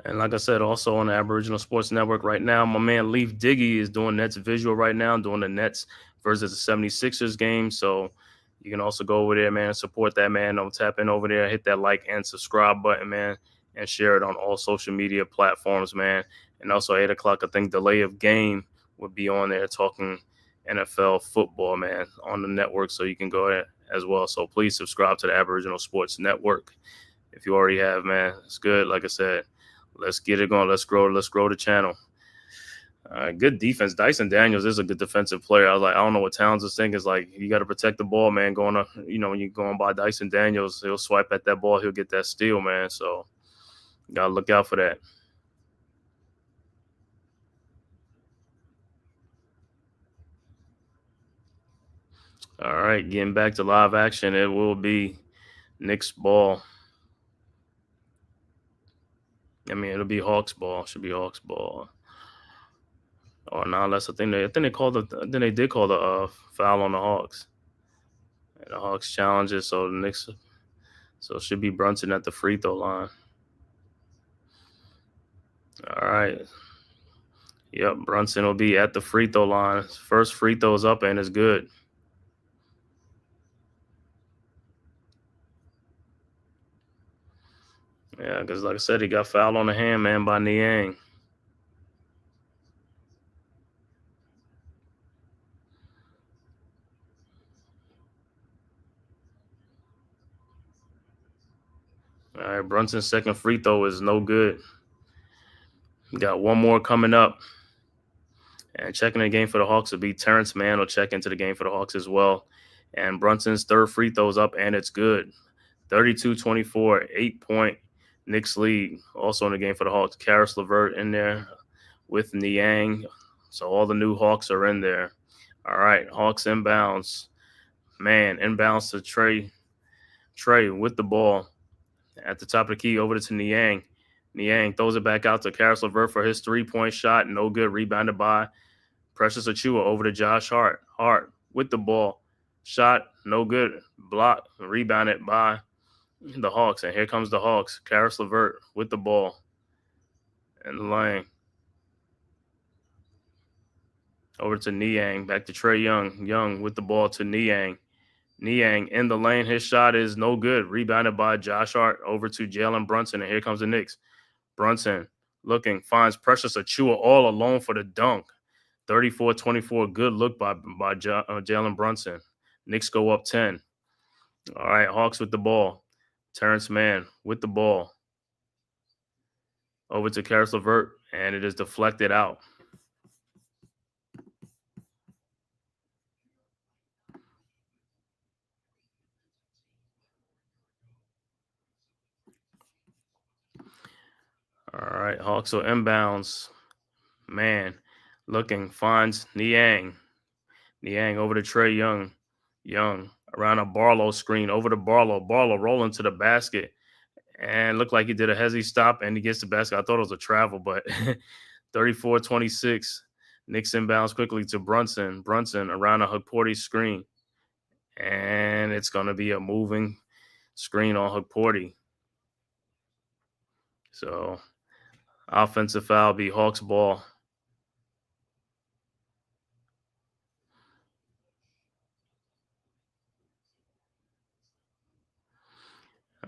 And like I said, also on the Aboriginal Sports Network right now, my man Leaf Diggy is doing Nets visual right now, doing the Nets versus the 76ers game. So you can also go over there, man, and support that, man. Don't tap in over there, hit that like and subscribe button, man, and share it on all social media platforms, man. And also 8 o'clock, I think Delay of Game would be on there talking NFL football, man, on the network. So you can go there as well. So please subscribe to the Aboriginal Sports Network. If you already have, man, it's good. Like I said, let's get it going. Let's grow the channel. Good defense. Dyson Daniels is a good defensive player. I don't know what Towns is thinking. Is like, you got to protect the ball, man. When you're going by Dyson Daniels, he'll swipe at that ball. He'll get that steal, man. So got to look out for that. All right, getting back to live action. It will be Knicks ball. I mean, it'll be Hawks ball. Should be Hawks ball. Oh no, that's the thing. They did call the foul on the Hawks. And the Hawks challenge it, so the Knicks. So it should be Brunson at the free throw line. All right. Yep, Brunson will be at the free throw line. First free throw is up and it's good. Yeah, because like I said, he got fouled on the hand, man, by Niang. All right, Brunson's second free throw is no good. Got one more coming up. And checking the game for the Hawks will be Terrence Mann will check into the game for the Hawks as well. And Brunson's third free throw is up and it's good. 32-24, 8-point Knicks lead. Also in the game for the Hawks, Karis LeVert in there with Niang. So all the new Hawks are in there. All right, Hawks inbounds. Man, inbounds to Trey. Trey with the ball at the top of the key over to Niang. Niang throws it back out to Karis LeVert for his three-point shot. No good. Rebounded by Precious Achiuwa over to Josh Hart. Hart with the ball. Shot, no good. Block, rebounded by the Hawks. And here comes the Hawks. Karis LeVert with the ball in the lane. Over to Niang. Back to Trae Young. Young with the ball to Niang. Niang in the lane. His shot is no good. Rebounded by Josh Hart over to Jalen Brunson. And here comes the Knicks. Brunson looking, finds Precious Achiuwa all alone for the dunk. 34-24. Good look by Jalen Brunson. Knicks go up 10. All right, Hawks with the ball. Terrence Mann with the ball. Over to Karis LeVert, and it is deflected out. All right, Hawks will inbounds. Man, looking, finds Niang. Niang over to Trae Young. Young around a Barlow screen, over to Barlow. Barlow rolling to the basket. And looked like he did a hezzy stop, and he gets the basket. I thought it was a travel, but 34-26. Knicks inbounds quickly to Brunson. Brunson around a Hukporti screen. And it's going to be a moving screen on Hukporti. So offensive foul be Hawks ball.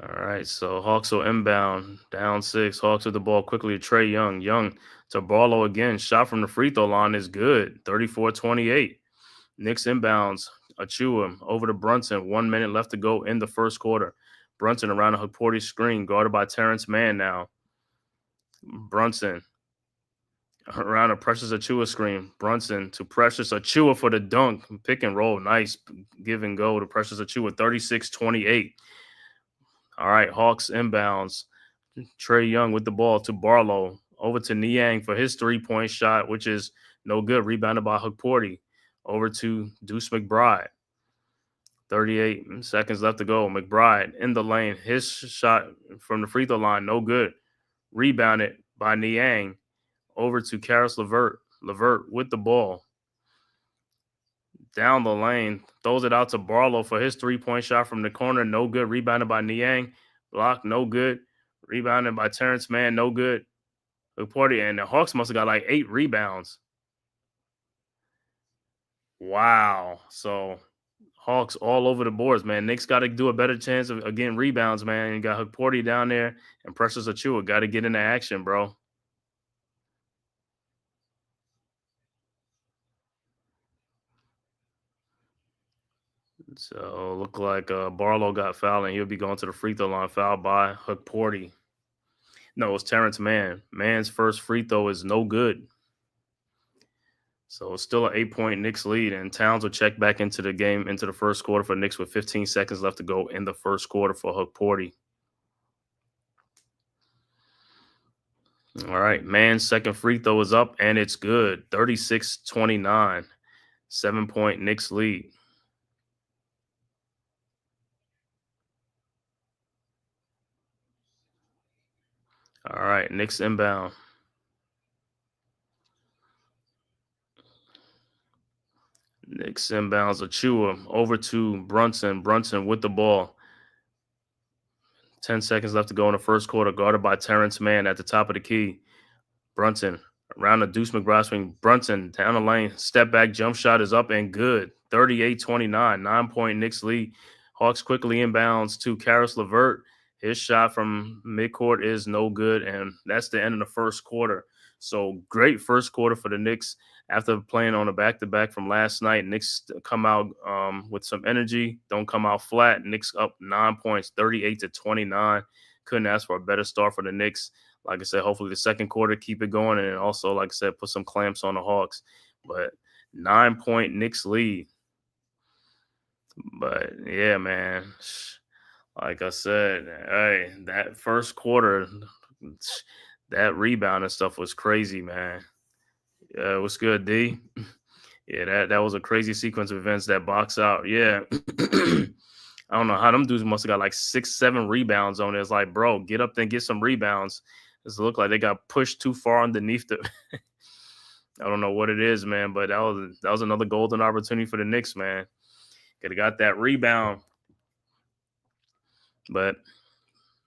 All right, so Hawks will inbound, down 6. Hawks with the ball quickly to Trae Young. Young to Barlow again. Shot from the free throw line is good. 34-28. Knicks inbounds. Achiuwa over to Brunson. 1 minute left to go in the first quarter. Brunson around a Hukporti screen, guarded by Terrence Mann now. Brunson around a Precious Achiuwa screen. Brunson to Precious Achiuwa for the dunk. Pick and roll. Nice give and go to Precious Achiuwa. 36-28. All right, Hawks inbounds. Trae Young with the ball to Barlow. Over to Niang for his three-point shot, which is no good. Rebounded by Hukporti. Over to Deuce McBride. 38 seconds left to go. McBride in the lane. His shot from the free throw line, no good. Rebounded by Niang. Over to Karis LeVert. LeVert with the ball. Down the lane. Throws it out to Barlow for his three-point shot from the corner. No good. Rebounded by Niang. Block, no good. Rebounded by Terrence Mann, no good. Hook Porty, and the Hawks must have got like 8 rebounds. Wow. So Hawks all over the boards, man. Knicks got to do a better chance of getting rebounds, man. You got Hook Porty down there and Precious Achua. Got to get into action, bro. So look like Barlow got fouled, and he'll be going to the free throw line, fouled by Hook Porty. No, it's Terrence Mann. Mann's first free throw is no good. So it's still an 8-point Knicks lead, and Towns will check back into the game, into the first quarter for Knicks with 15 seconds left to go in the first quarter for Hook Porty. All right, Mann's second free throw is up, and it's good. 36-29, 7-point Knicks lead. All right, Knicks inbound. Knicks inbounds Achua over to Brunson. Brunson with the ball. 10 seconds left to go in the first quarter, guarded by Terrence Mann at the top of the key. Brunson around the Deuce McBride swing. Brunson down the lane. Step back jump shot is up and good. 38-29, 9-point Knicks lead. Hawks quickly inbounds to Karis LeVert. His shot from midcourt is no good, and that's the end of the first quarter. So great first quarter for the Knicks after playing on a back-to-back from last night. Knicks come out with some energy, don't come out flat. Knicks up 9 points, 38-29. Couldn't ask for a better start for the Knicks. Like I said, hopefully the second quarter keep it going, and also, like I said, put some clamps on the Hawks. But 9-point Knicks lead. But yeah, man. Like I said, hey, that first quarter, that rebound and stuff was crazy, man. Yeah, what's good, D? Yeah, that was a crazy sequence of events, that box out. Yeah. I don't know how them dudes must have got like 6-7 rebounds on it. It's like, bro, get up there and get some rebounds. It looked like they got pushed too far underneath the I don't know what it is, man, but that was another golden opportunity for the Knicks, man. Could have got that rebound. But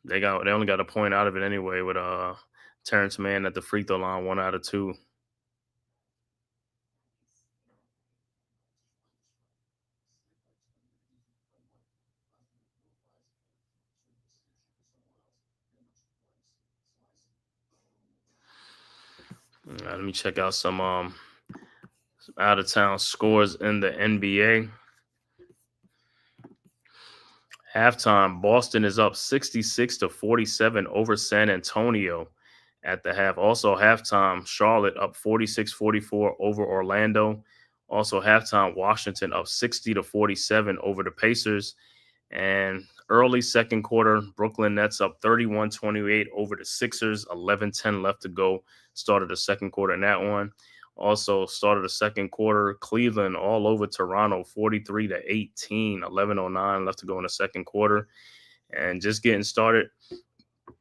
they only got a point out of it anyway with Terrence Mann at the free throw line, 1 out of 2. Let me check out some out of town scores in the NBA. Halftime, Boston is up 66-47 over San Antonio at the half. Also, halftime, Charlotte up 46-44 over Orlando. Also, halftime, Washington up 60-47 over the Pacers. And early second quarter, Brooklyn Nets up 31-28 over the Sixers. 11-10 left to go. Started the second quarter in that one. Also started the second quarter, Cleveland all over Toronto, 43-18, 11:09 left to go in the second quarter. And just getting started,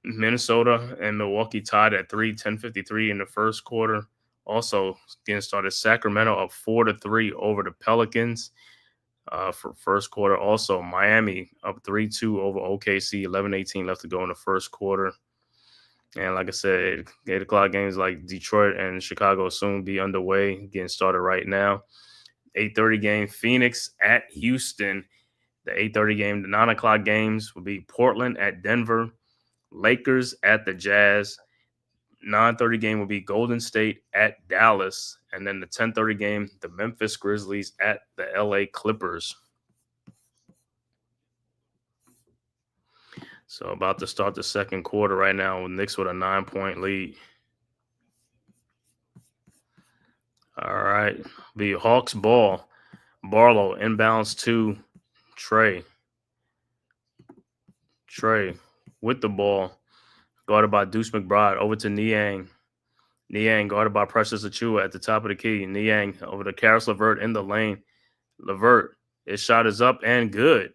Minnesota and Milwaukee tied at 3, 10:53 in the first quarter. Also getting started, Sacramento up 4-3 over the Pelicans for first quarter. Also, Miami up 3-2 over OKC, 11:18 left to go in the first quarter. And like I said, 8 o'clock games like Detroit and Chicago soon be underway, getting started right now. 8:30 game, Phoenix at Houston. The 8:30 game, the 9 o'clock games will be Portland at Denver, Lakers at the Jazz. 9:30 game will be Golden State at Dallas. And then the 10:30 game, the Memphis Grizzlies at the LA Clippers. So about to start the second quarter right now with Knicks with a 9-point lead. All right. The Hawks ball. Barlow inbounds to Trey. Trey with the ball. Guarded by Deuce McBride. Over to Niang. Niang guarded by Precious Achua at the top of the key. Niang over to Karis LeVert in the lane. LeVert, his shot is up and good.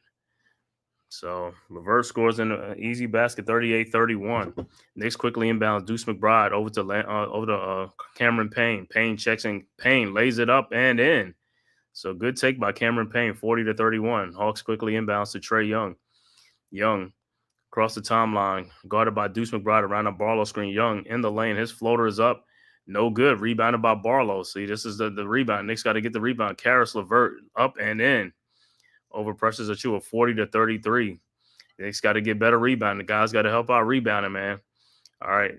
So LeVert scores in an easy basket, 38-31. Knicks quickly inbounds Deuce McBride over to Cameron Payne. Payne checks in. Payne lays it up and in. So good take by Cameron Payne, 40-31. Hawks quickly inbounds to Trae Young. Young across the timeline, guarded by Deuce McBride around a Barlow screen. Young in the lane. His floater is up. No good. Rebounded by Barlow. See, this is the rebound. Knicks got to get the rebound. Karis LeVert up and in. Over pressures Achua 40-33. Knicks got to get better rebounding. The guys got to help out rebounding, man. All right.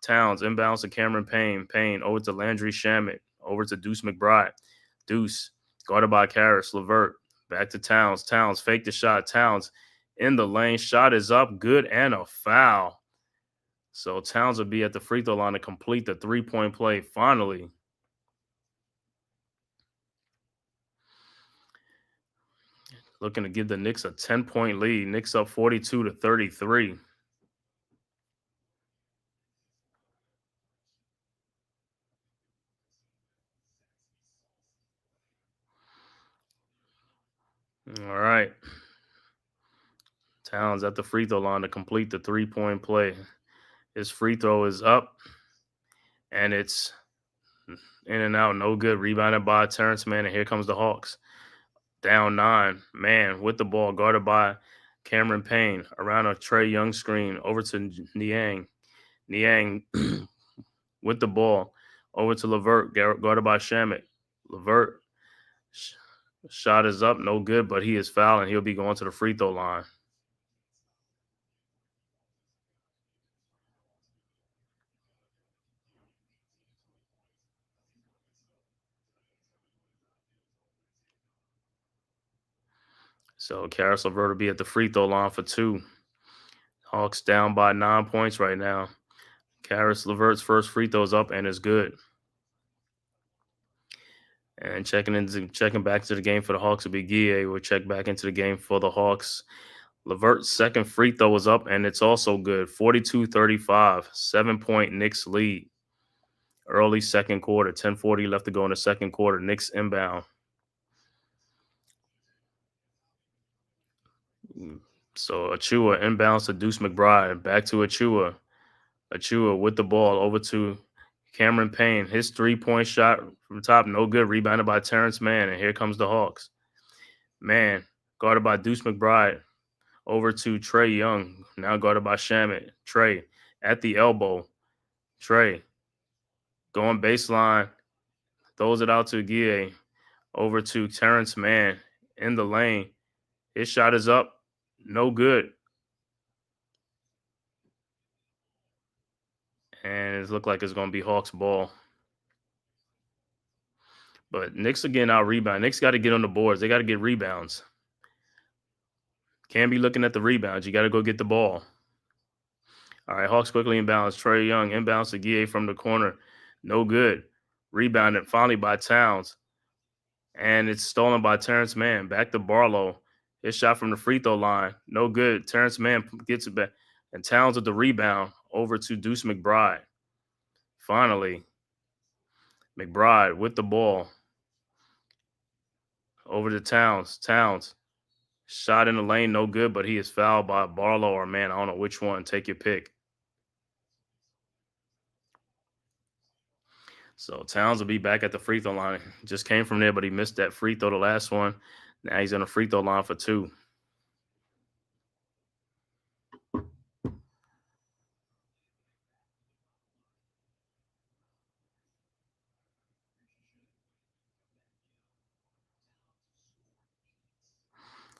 Towns inbounds to Cameron Payne. Payne over to Landry Shamet. Over to Deuce McBride. Deuce guarded by Karis LeVert. Back to Towns. Towns fake the shot. Towns in the lane. Shot is up. Good and a foul. So Towns will be at the free throw line to complete the three-point play finally. Looking to give the Knicks a 10-point lead. Knicks up 42-33. All right. Towns at the free throw line to complete the three-point play. His free throw is up, and it's in and out. No good. Rebounded by Terrence Mann, and here comes the Hawks. Down 9. Man with the ball, guarded by Cameron Payne. Around a Trae Young screen. Over to Niang. Niang with the ball. Over to LeVert, guarded by Shamet. LeVert. Shot is up. No good, but he is fouled, and he'll be going to the free throw line. So Karis LeVert will be at the free throw line for 2. Hawks down by 9 points right now. Karis LeVert's first free throw is up and is good. And checking back to the game for the Hawks will be Guille. We'll check back into the game for the Hawks. LeVert's second free throw was up and it's also good. 42-35, 7-point Knicks lead. Early second quarter, 10:40 left to go in the second quarter. Knicks inbound. So Achua inbounds to Deuce McBride. Back to Achua. Achua with the ball over to Cameron Payne. His three-point shot from top, no good. Rebounded by Terrence Mann. And here comes the Hawks. Mann guarded by Deuce McBride. Over to Trae Young. Now guarded by Shamet. Trae at the elbow. Trae going baseline. Throws it out to Guille. Over to Terrence Mann in the lane. His shot is up. No good. And it looks like it's going to be Hawks ball. But Knicks again out rebound. Knicks got to get on the boards. They got to get rebounds. Can't be looking at the rebounds. You got to go get the ball. All right, Hawks quickly inbounds. Trae Young inbounds to Guille from the corner. No good. Rebounded finally by Towns. And it's stolen by Terrence Mann. Back to Barlow. His shot from the free throw line. No good. Terrence Mann gets it back. And Towns with the rebound over to Deuce McBride. Finally, McBride with the ball. Over to Towns. Towns. Shot in the lane, no good, but he is fouled by Barlow or Mann. I don't know which one. Take your pick. So Towns will be back at the free throw line. Just came from there, but he missed that free throw, the last one. Now he's on the free throw line for 2.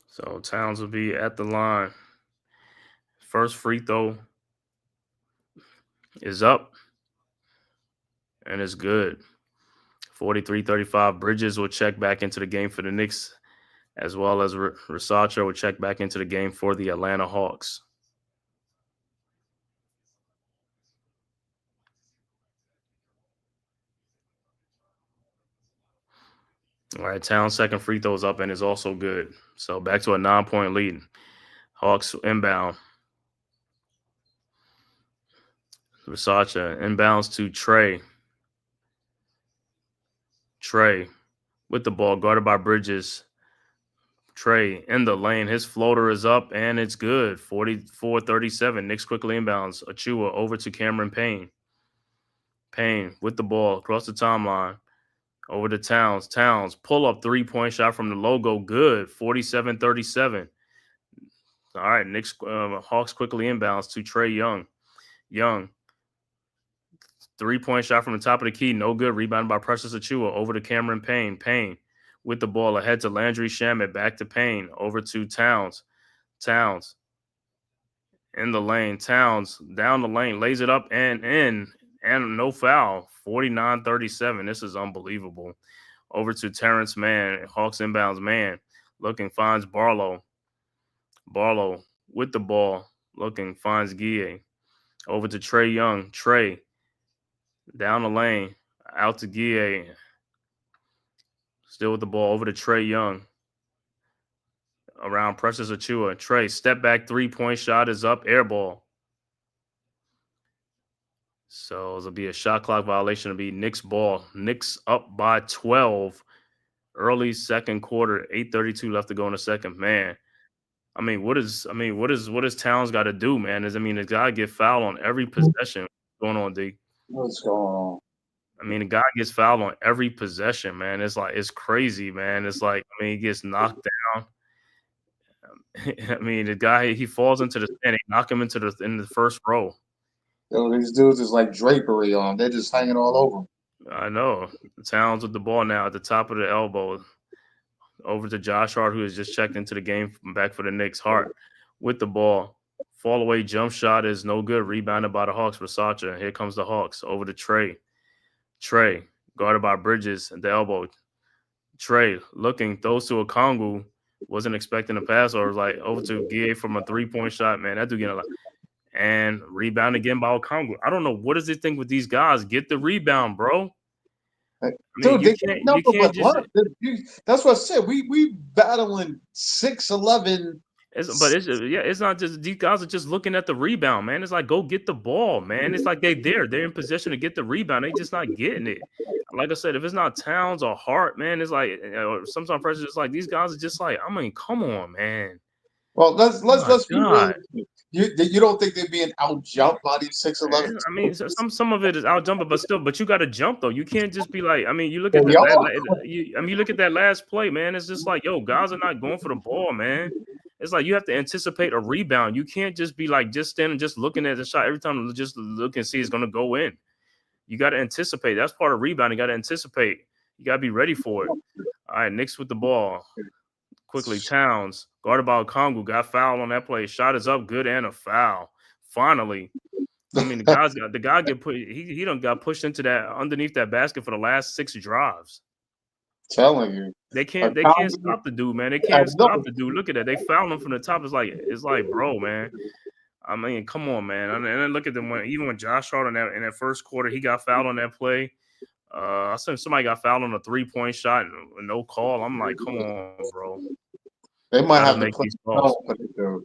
So Towns will be at the line. First free throw is up and it's good. 43-35. Bridges will check back into the game for the Knicks, as well as Rasacha will check back into the game for the Atlanta Hawks. All right, Towns' second free throw is up and is also good. So back to a 9-point lead. Hawks inbound. Rasacha inbounds to Trae. Trae with the ball, guarded by Bridges. Trae in the lane. His floater is up, and it's good. 44-37. Knicks quickly inbounds. Achua over to Cameron Payne. Payne with the ball across the timeline. Over to Towns. Towns, pull-up three-point shot from the logo. Good. 47-37. All right, Knicks Hawks quickly inbounds to Trey Young. Young, 3-point shot from the top of the key, no good. Rebounded by Precious Achua over to Cameron Payne. Payne with the ball ahead to Landry Shamet. Back to Payne. Over to Towns. Towns in the lane. Towns down the lane, lays it up and in, and no foul. 49-37. This is unbelievable. Over to Terrence Mann. Hawks inbounds. Mann looking, finds Barlow. Barlow with the ball, looking, finds Guille. Over to Trey Young. Trey down the lane, out to Guille. Still with the ball, over to Trey Young. Around Precious Achua. Trey, step back, 3-point shot is up, air ball. So it'll be a shot clock violation. It'll be Knicks ball. Knicks up by 12. Early second quarter, 8:32 left to go in the second. Man, what does Towns got to do, man? The guy get fouled on every possession. What's going on, D? What's going on? The guy gets fouled on every possession, man. It's crazy, man. He gets knocked down. The guy, he falls into the stand, they knock him in the first row. Yo, these dudes is like drapery on. They're just hanging all over. I know. Towns with the ball now at the top of the elbow. Over to Josh Hart, who has just checked into the game back for the Knicks. Hart with the ball. Fall away jump shot is no good. Rebounded by the Hawks for Sacha. Here comes the Hawks. Over to Trey. Trey, guarded by Bridges at the elbow. Trey looking, throws to Okongwu. Wasn't expecting a pass, or over to Guille from a 3-point shot. Man, that dude getting a lot. And rebound again by Okongwu. I don't know. What does it think with these guys? Get the rebound, bro. Dude, that's what I said. We battling 6'11". It's not just these guys are just looking at the rebound, man. It's like, go get the ball, man. It's like they're in position to get the rebound. They just not getting it. Like I said, if it's not Towns or Hart, man, it's like sometimes pressure. It's like these guys are just like, come on, man. Well, let's be real. You don't think they're being out jumped by these 6'11"? Some of it is out jumping, but you got to jump though. You can't just be like, you look at you look at that last play, man. It's just like, yo, guys are not going for the ball, man. It's like you have to anticipate a rebound. You can't just be like just standing, just looking at the shot every time. Just look and see it's going to go in. You got to anticipate. That's part of rebounding. You got to anticipate. You got to be ready for it. All right, Knicks with the ball. Quickly, Towns, guarded by Okongwu, got fouled on that play. Shot is up, good, and a foul. Finally. The guy get put. He done got pushed into that underneath that basket for the last 6 drives. Telling you, they can't stop the dude, man. They can't stop the dude. Look at that. They fouled him from the top. It's like, bro, man. Come on, man. And then look at them even when Josh Hart in that first quarter, he got fouled on that play. I said somebody got fouled on a 3-point shot and no call. I'm like, come on, bro. They might have to play a zone for this dude.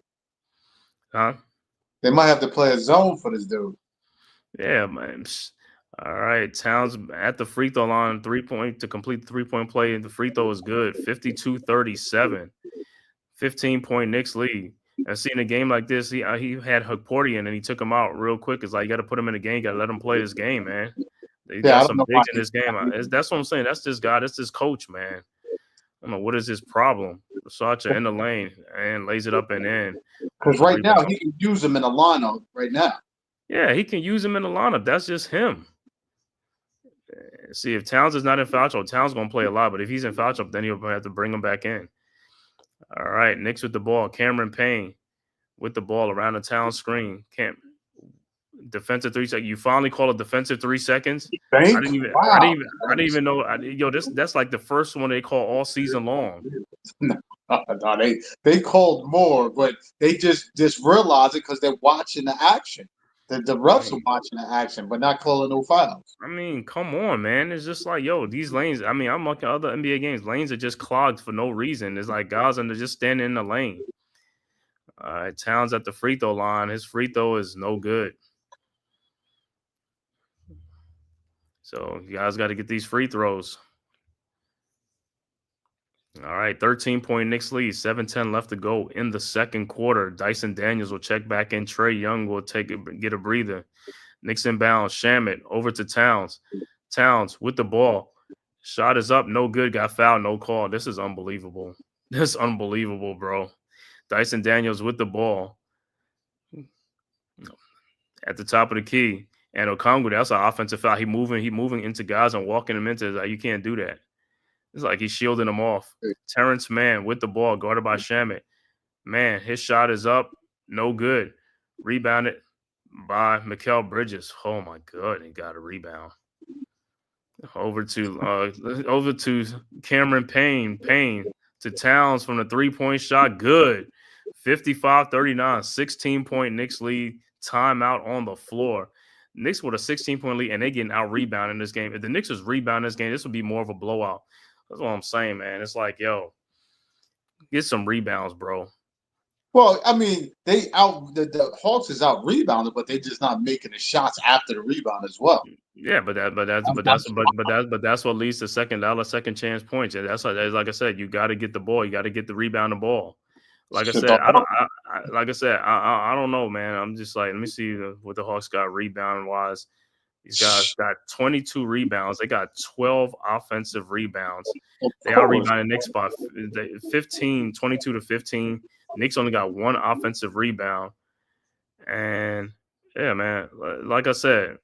Huh? They might have to play a zone for this dude. Yeah, man. All right. Towns at the free throw line, 3-point to complete the 3-point play. The free throw is good. 52-37. 15-point Knicks lead. And seeing a game like this, he had Hukportian and he took him out real quick. It's like, you got to put him in the game. You got to let him play this game, man. They got some bigs in this game. That's what I'm saying. That's this guy. That's this coach, man. I don't know what is his problem. Sacha in the lane and lays it up and in. Because right now he can use him in the lineup right now. Yeah, he can use him in the lineup. That's just him. See, if Towns is not in foul trouble, Towns going to play a lot. But if he's in foul trouble, then he'll have to bring him back in. All right, Knicks with the ball. Cameron Payne with the ball around the Towns screen. Defensive 3 seconds. You finally call a defensive 3 seconds. I didn't even know. That's like the first one they call all season long. No, they called more, but they just realized it because they're watching the action. The refs are watching the action, but not calling no fouls. Come on, man. It's just like, yo, these lanes. I'm looking at other NBA games. Lanes are just clogged for no reason. It's like guys and they're just standing in the lane. All right, Towns at the free throw line. His free throw is no good. So you guys got to get these free throws. All right, 13-point Knicks lead, 7:10 left to go in the second quarter. Dyson Daniels will check back in. Trey Young will get a breather. Knicks inbound. Shamet over to Towns. Towns with the ball. Shot is up, no good. Got fouled, no call. This is unbelievable. This is unbelievable, bro. Dyson Daniels with the ball at the top of the key. And Okongwu, that's an offensive foul. He moving into guys and walking them into. Like, you can't do that. It's like he's shielding them off. Terrence Mann with the ball, guarded by Shamet. Man, his shot is up. No good. Rebounded by Mikal Bridges. Oh my God, he got a rebound. Over to Cameron Payne. Payne to Towns from the three-point shot. Good. 55-39, 16-point Knicks lead. Timeout on the floor. Knicks with a 16-point lead, and they getting out-rebounded in this game. If the Knicks was rebounding this game, this would be more of a blowout. That's what I'm saying, man. It's like, yo, get some rebounds, bro. Well, I mean, the Hawks is out rebounded, but they're just not making the shots after the rebound as well. Yeah, but that's what leads to second chance points. And that's like I said, you got to get the ball, you got to get the rebound the ball. Like I said, I don't know, man. I'm just like, let me see what the Hawks got rebound wise. These guys got 22 rebounds. They got 12 offensive rebounds. They out rebounded Knicks by 15, 22 to 15. Knicks only got one offensive rebound. And yeah, man, like I said,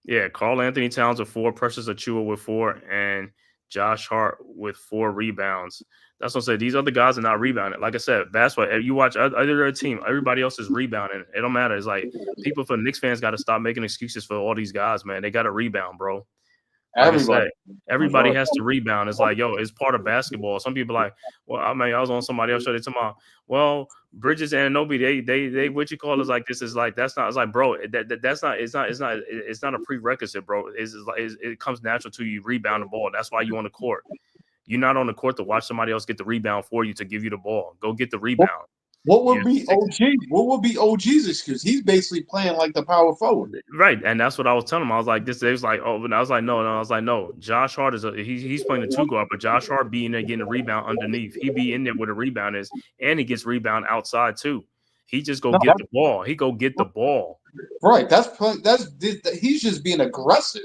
yeah, Karl Anthony Towns with 4, Precious Achiuwa with 4, and Josh Hart with 4 rebounds. That's what I'm saying. These other guys are not rebounding. Like I said, basketball, you watch other team, everybody else is rebounding. It don't matter. It's like people for Knicks fans got to stop making excuses for all these guys, man. They got to rebound, bro. Like everybody has to rebound. It's like, yo, it's part of basketball. Some people are like, well, I mean, I was on somebody else show. They talking about, well, Bridges and Anunoby, they what you call is like this is like that's not. It's like, bro, that's not. It's not a prerequisite, bro. It comes natural to you. Rebound the ball. That's why you on the court. You're not on the court to watch somebody else get the rebound for you to give you the ball. Go get the rebound. What would be OG? What would be OG's excuse? He's basically playing like the power forward, right? And that's what I was telling him. I was like, this. They was like, oh, and I was like, no. And I was like, no. Josh Hart he's playing the 2 guard, but Josh Hart be in there getting a rebound underneath. He be in there where the rebound is, and he gets rebound outside too. He just get the ball. He go get the ball. Right. He's just being aggressive.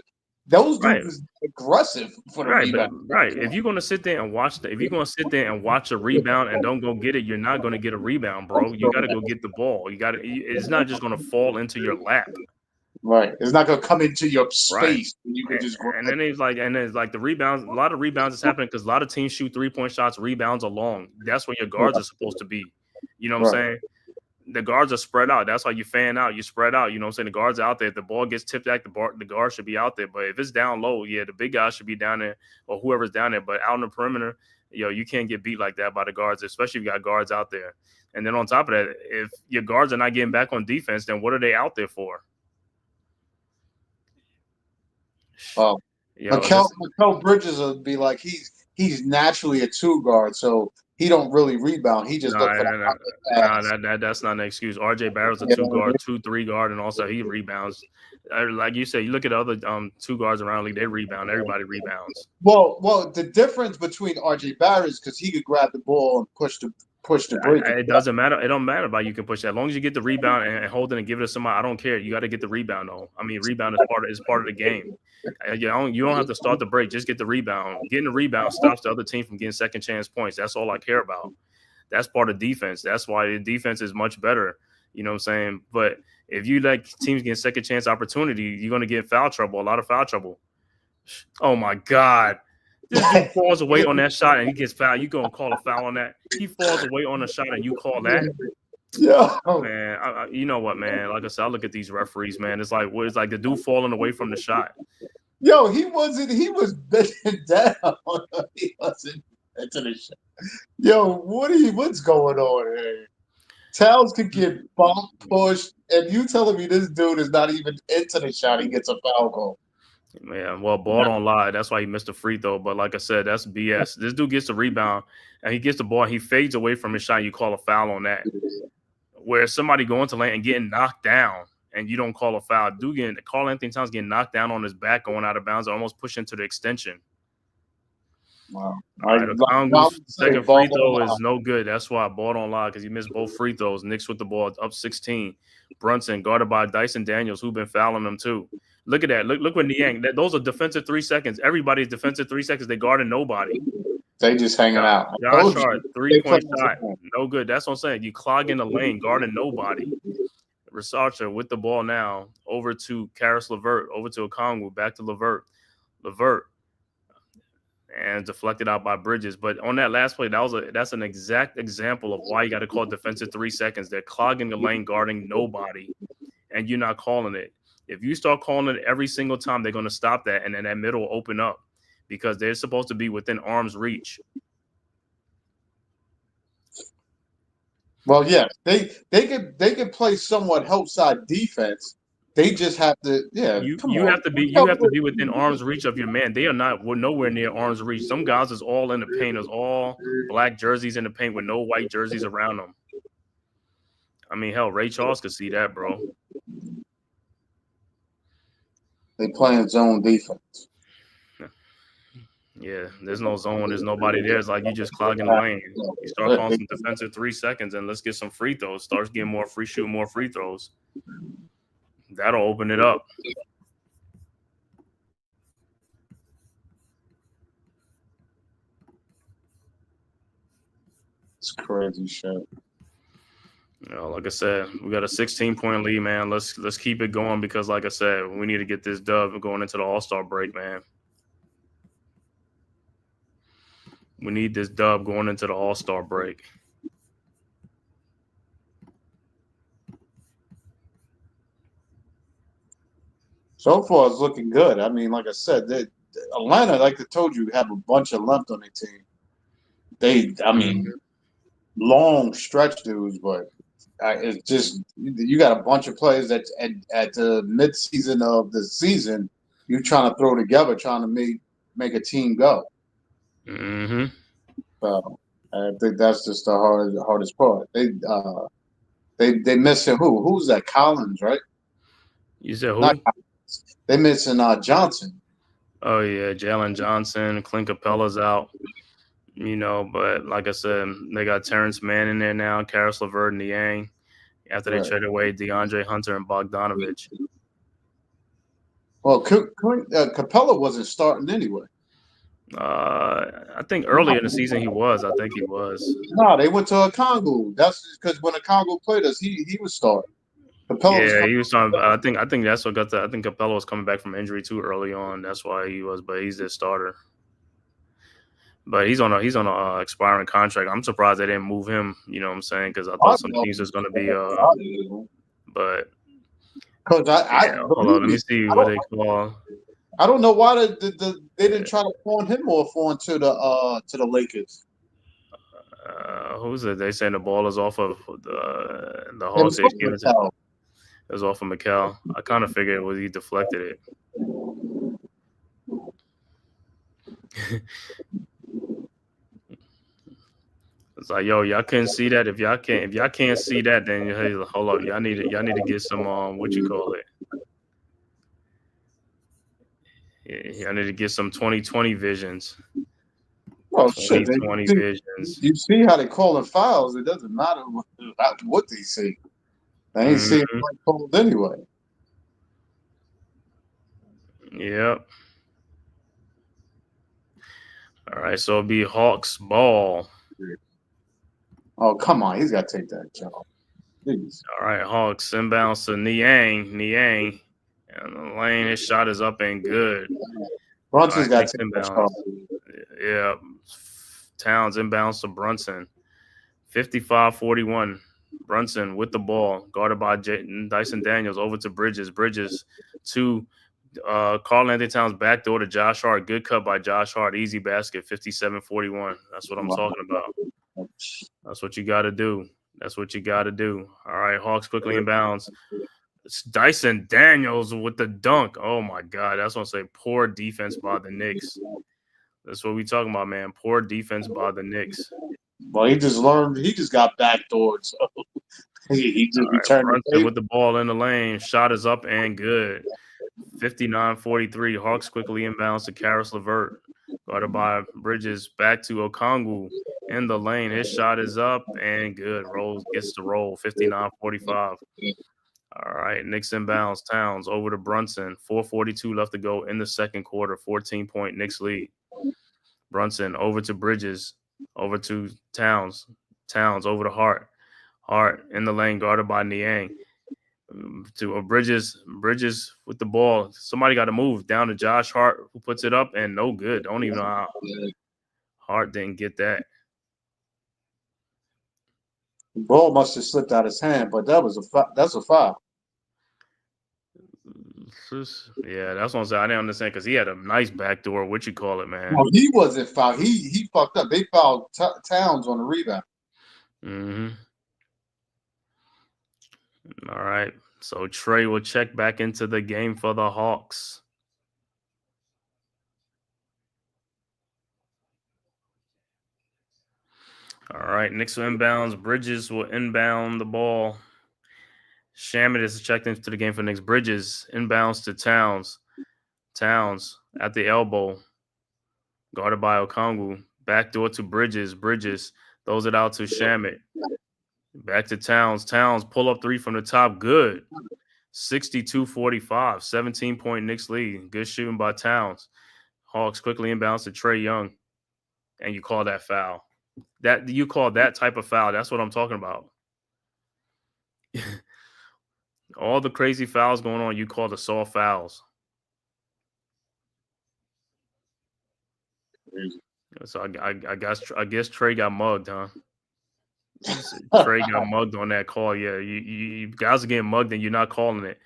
Those dudes aggressive for the rebound. Right. If you're gonna sit there and watch a rebound and don't go get it, you're not gonna get a rebound, bro. You gotta go get the ball. It's not just gonna fall into your lap. Right. It's not gonna come into your space. Right. You can just go. And then it's like the rebounds. A lot of rebounds is happening because a lot of teams shoot 3-point shots. Rebounds are long. That's where your guards are supposed to be. You know what I'm saying? The guards are spread out. That's why you fan out. You spread out. You know what I'm saying? The guards are out there. If the ball gets tipped back, the guard should be out there. But if it's down low, yeah, the big guys should be down there or whoever's down there. But out on the perimeter, you can't get beat like that by the guards, especially if you got guards out there. And then on top of that, if your guards are not getting back on defense, then what are they out there for? Mikal Bridges would be like he's naturally a 2 guard, so he don't really rebound. He just that's not an excuse. RJ Barrett's a 2 guard, 2-3 guard, and also he rebounds. Like you said, you look at other 2 guards around the league, they rebound. Everybody rebounds. Well, the difference between RJ Barrett is because he could grab the ball and push the bridge. It doesn't matter. It don't matter about you can push that. As long as you get the rebound and hold it and give it to somebody, I don't care. You got to get the rebound though. I mean, rebound is part of the game. You don't have to start the break. Just get the rebound. Getting the rebound stops the other team from getting second chance points. That's all I care about. That's part of defense. That's why the defense is much better. You know what I'm saying? But if you let teams get second chance opportunity, you're going to get foul trouble, a lot of foul trouble. Oh my God. This dude falls away on that shot and he gets fouled. You gonna call a foul on that? He falls away on a shot and you call that? Yeah, man. You know what, man? Like I said, I look at these referees, man. It's like the dude falling away from the shot. Yo, he wasn't. He was bending down. He wasn't into the shot. Yo, what's going on here? Towns could get bumped, pushed, and you telling me this dude is not even into the shot? He gets a foul call. Yeah, well, ball don't lie. That's why he missed a free throw. But like I said, that's BS. This dude gets the rebound, and he gets the ball. And he fades away from his shot. You call a foul on that. Where somebody going to lane and getting knocked down, and you don't call a foul. Karl Anthony Towns getting knocked down on his back, going out of bounds, almost pushed into the extension. Wow. All right, second free throw is no good. That's why ball don't lie because he missed both free throws. Knicks with the ball up 16. Brunson guarded by Dyson Daniels, who've been fouling them too. Look at that. Look with Niang. Those are defensive 3 seconds. Everybody's defensive 3 seconds. They guarded nobody. They just hanging out. I Josh told Hart, you. They play 3-point shot. No good. That's what I'm saying. You clogging the lane, guarding nobody. Rasarcha with the ball now. Over to Karis LeVert. Over to Okongwu. Back to LeVert. LeVert. And deflected out by Bridges. But on that last play, that's an exact example of why you got to call defensive 3 seconds. They're clogging the lane, guarding nobody, and you're not calling it. If you start calling it every single time, they're going to stop that, and then that middle will open up because they're supposed to be within arm's reach. Well, yeah, they could play somewhat help side defense. They just have to, You have to be within arm's reach of your man. They are not. We're nowhere near arm's reach. Some guys is all in the paint. Is all black jerseys in the paint with no white jerseys around them. I mean, hell, Ray Charles could see that, bro. They playing zone defense. Yeah, there's no zone. There's nobody there. It's like you just clogging the lane. You start calling some defensive 3 seconds and let's get some free throws. Starts getting shooting more free throws. That'll open it up. It's crazy shit. Like I said, we got a 16-point lead, man. Let's keep it going because, like I said, we need to get this dub going into the All-Star break, man. We need this dub going into the All-Star break. So far, it's looking good. I mean, like I said, Atlanta, like I told you, have a bunch of length on their team. Long stretch dudes, but it's just you got a bunch of players that at the mid-season of the season, you're trying to throw together, trying to make a team go. Mm-hmm. So I think that's just the hardest part. They missing who? Who's that? Collins, right? You said who? Not Collins. They missing Johnson. Oh yeah, Jalen Johnson, Clint Capella's out. But like I said, they got Terrence Mann in there now, Karis LeVert and Niang. After they traded away DeAndre Hunter and Bogdanovich. Well, Capella wasn't starting anyway. I think early in the season he was. I think he was. No, they went to Okongwu. That's because when Okongwu played us, he was starting. Capella he was starting. I think that's what got I think Capella was coming back from injury too early on. That's why he was. But he's the starter. But he's on a expiring contract. I'm surprised they didn't move him. You know what I'm saying? Because I thought some teams was going to be. But because hold on, let me see what they call. I don't know why they didn't try to pawn him off onto the Lakers. Who's it? They saying the ball is off of the Hawks. It was off of McCall. I kind of figured he deflected it. It's like, yo, y'all couldn't see that. If y'all can't see that, then hey, hold up, y'all need to get some what you call it. Yeah, y'all need to get some 2020 visions. Well, 2020 visions. You see how they calling fouls? It doesn't matter what they see. They ain't seeing called anyway. Yep. All right, so it'll be Hawks ball. Oh, come on. He's got to take that job. Please. All right, Hawks inbounds to Niang. And the lane, his shot is up and good. Brunson's got to take inbounds. Yeah. Towns inbounds to Brunson. 55-41. Brunson with the ball. Guarded by Dyson Daniels. Over to Bridges. Bridges to Karl-Anthony Towns backdoor to Josh Hart. Good cut by Josh Hart. Easy basket. 57-41. That's what I'm talking about. That's what you got to do. All right, Hawks quickly inbounds. It's Dyson Daniels with the dunk. Oh, my God. That's what I say. Poor defense by the Knicks. That's what we talking about, man. Poor defense by the Knicks. Well, he just learned. He just got backdoored, so he just returned with the ball in the lane. Shot is up and good. 59-43. Hawks quickly inbounds to Karis LeVert. Guarded by Bridges. Back to Okongwu in the lane. His shot is up and good. Gets the roll. 59-45. All right, Knicks inbounds. Towns over to Brunson. 4:42 left to go in the second quarter. 14-point Knicks lead. Brunson over to Bridges, over to Towns. Towns over to Hart. Hart in the lane, guarded by Niang. To Bridges with the ball. Somebody got to move down to Josh Hart, who puts it up, and no good. Don't even know how Hart didn't get that. The ball must have slipped out his hand, but that's a foul. Yeah, that's what I'm saying. I didn't understand because he had a nice backdoor. What you call it, man? Well, he wasn't fouled. He fucked up. They fouled Towns on the rebound. Mm-hmm. All right. So Trey will check back into the game for the Hawks. All right. Knicks will inbounds. Bridges will inbound the ball. Shamet is checked into the game for Knicks. Bridges inbounds to Towns. Towns at the elbow. Guarded by Okongwu. Backdoor to Bridges. Bridges throws it out to Shamet. Back to Towns. Towns pull up three from the top. Good. 62-45. 17-point Knicks lead. Good shooting by Towns. Hawks quickly inbounds to Trae Young. And you call that foul. You call that type of foul. That's what I'm talking about. All the crazy fouls going on, you call the soft fouls. So I guess Trey got mugged, huh? Trey got mugged on that call. Yeah, you guys are getting mugged and you're not calling it.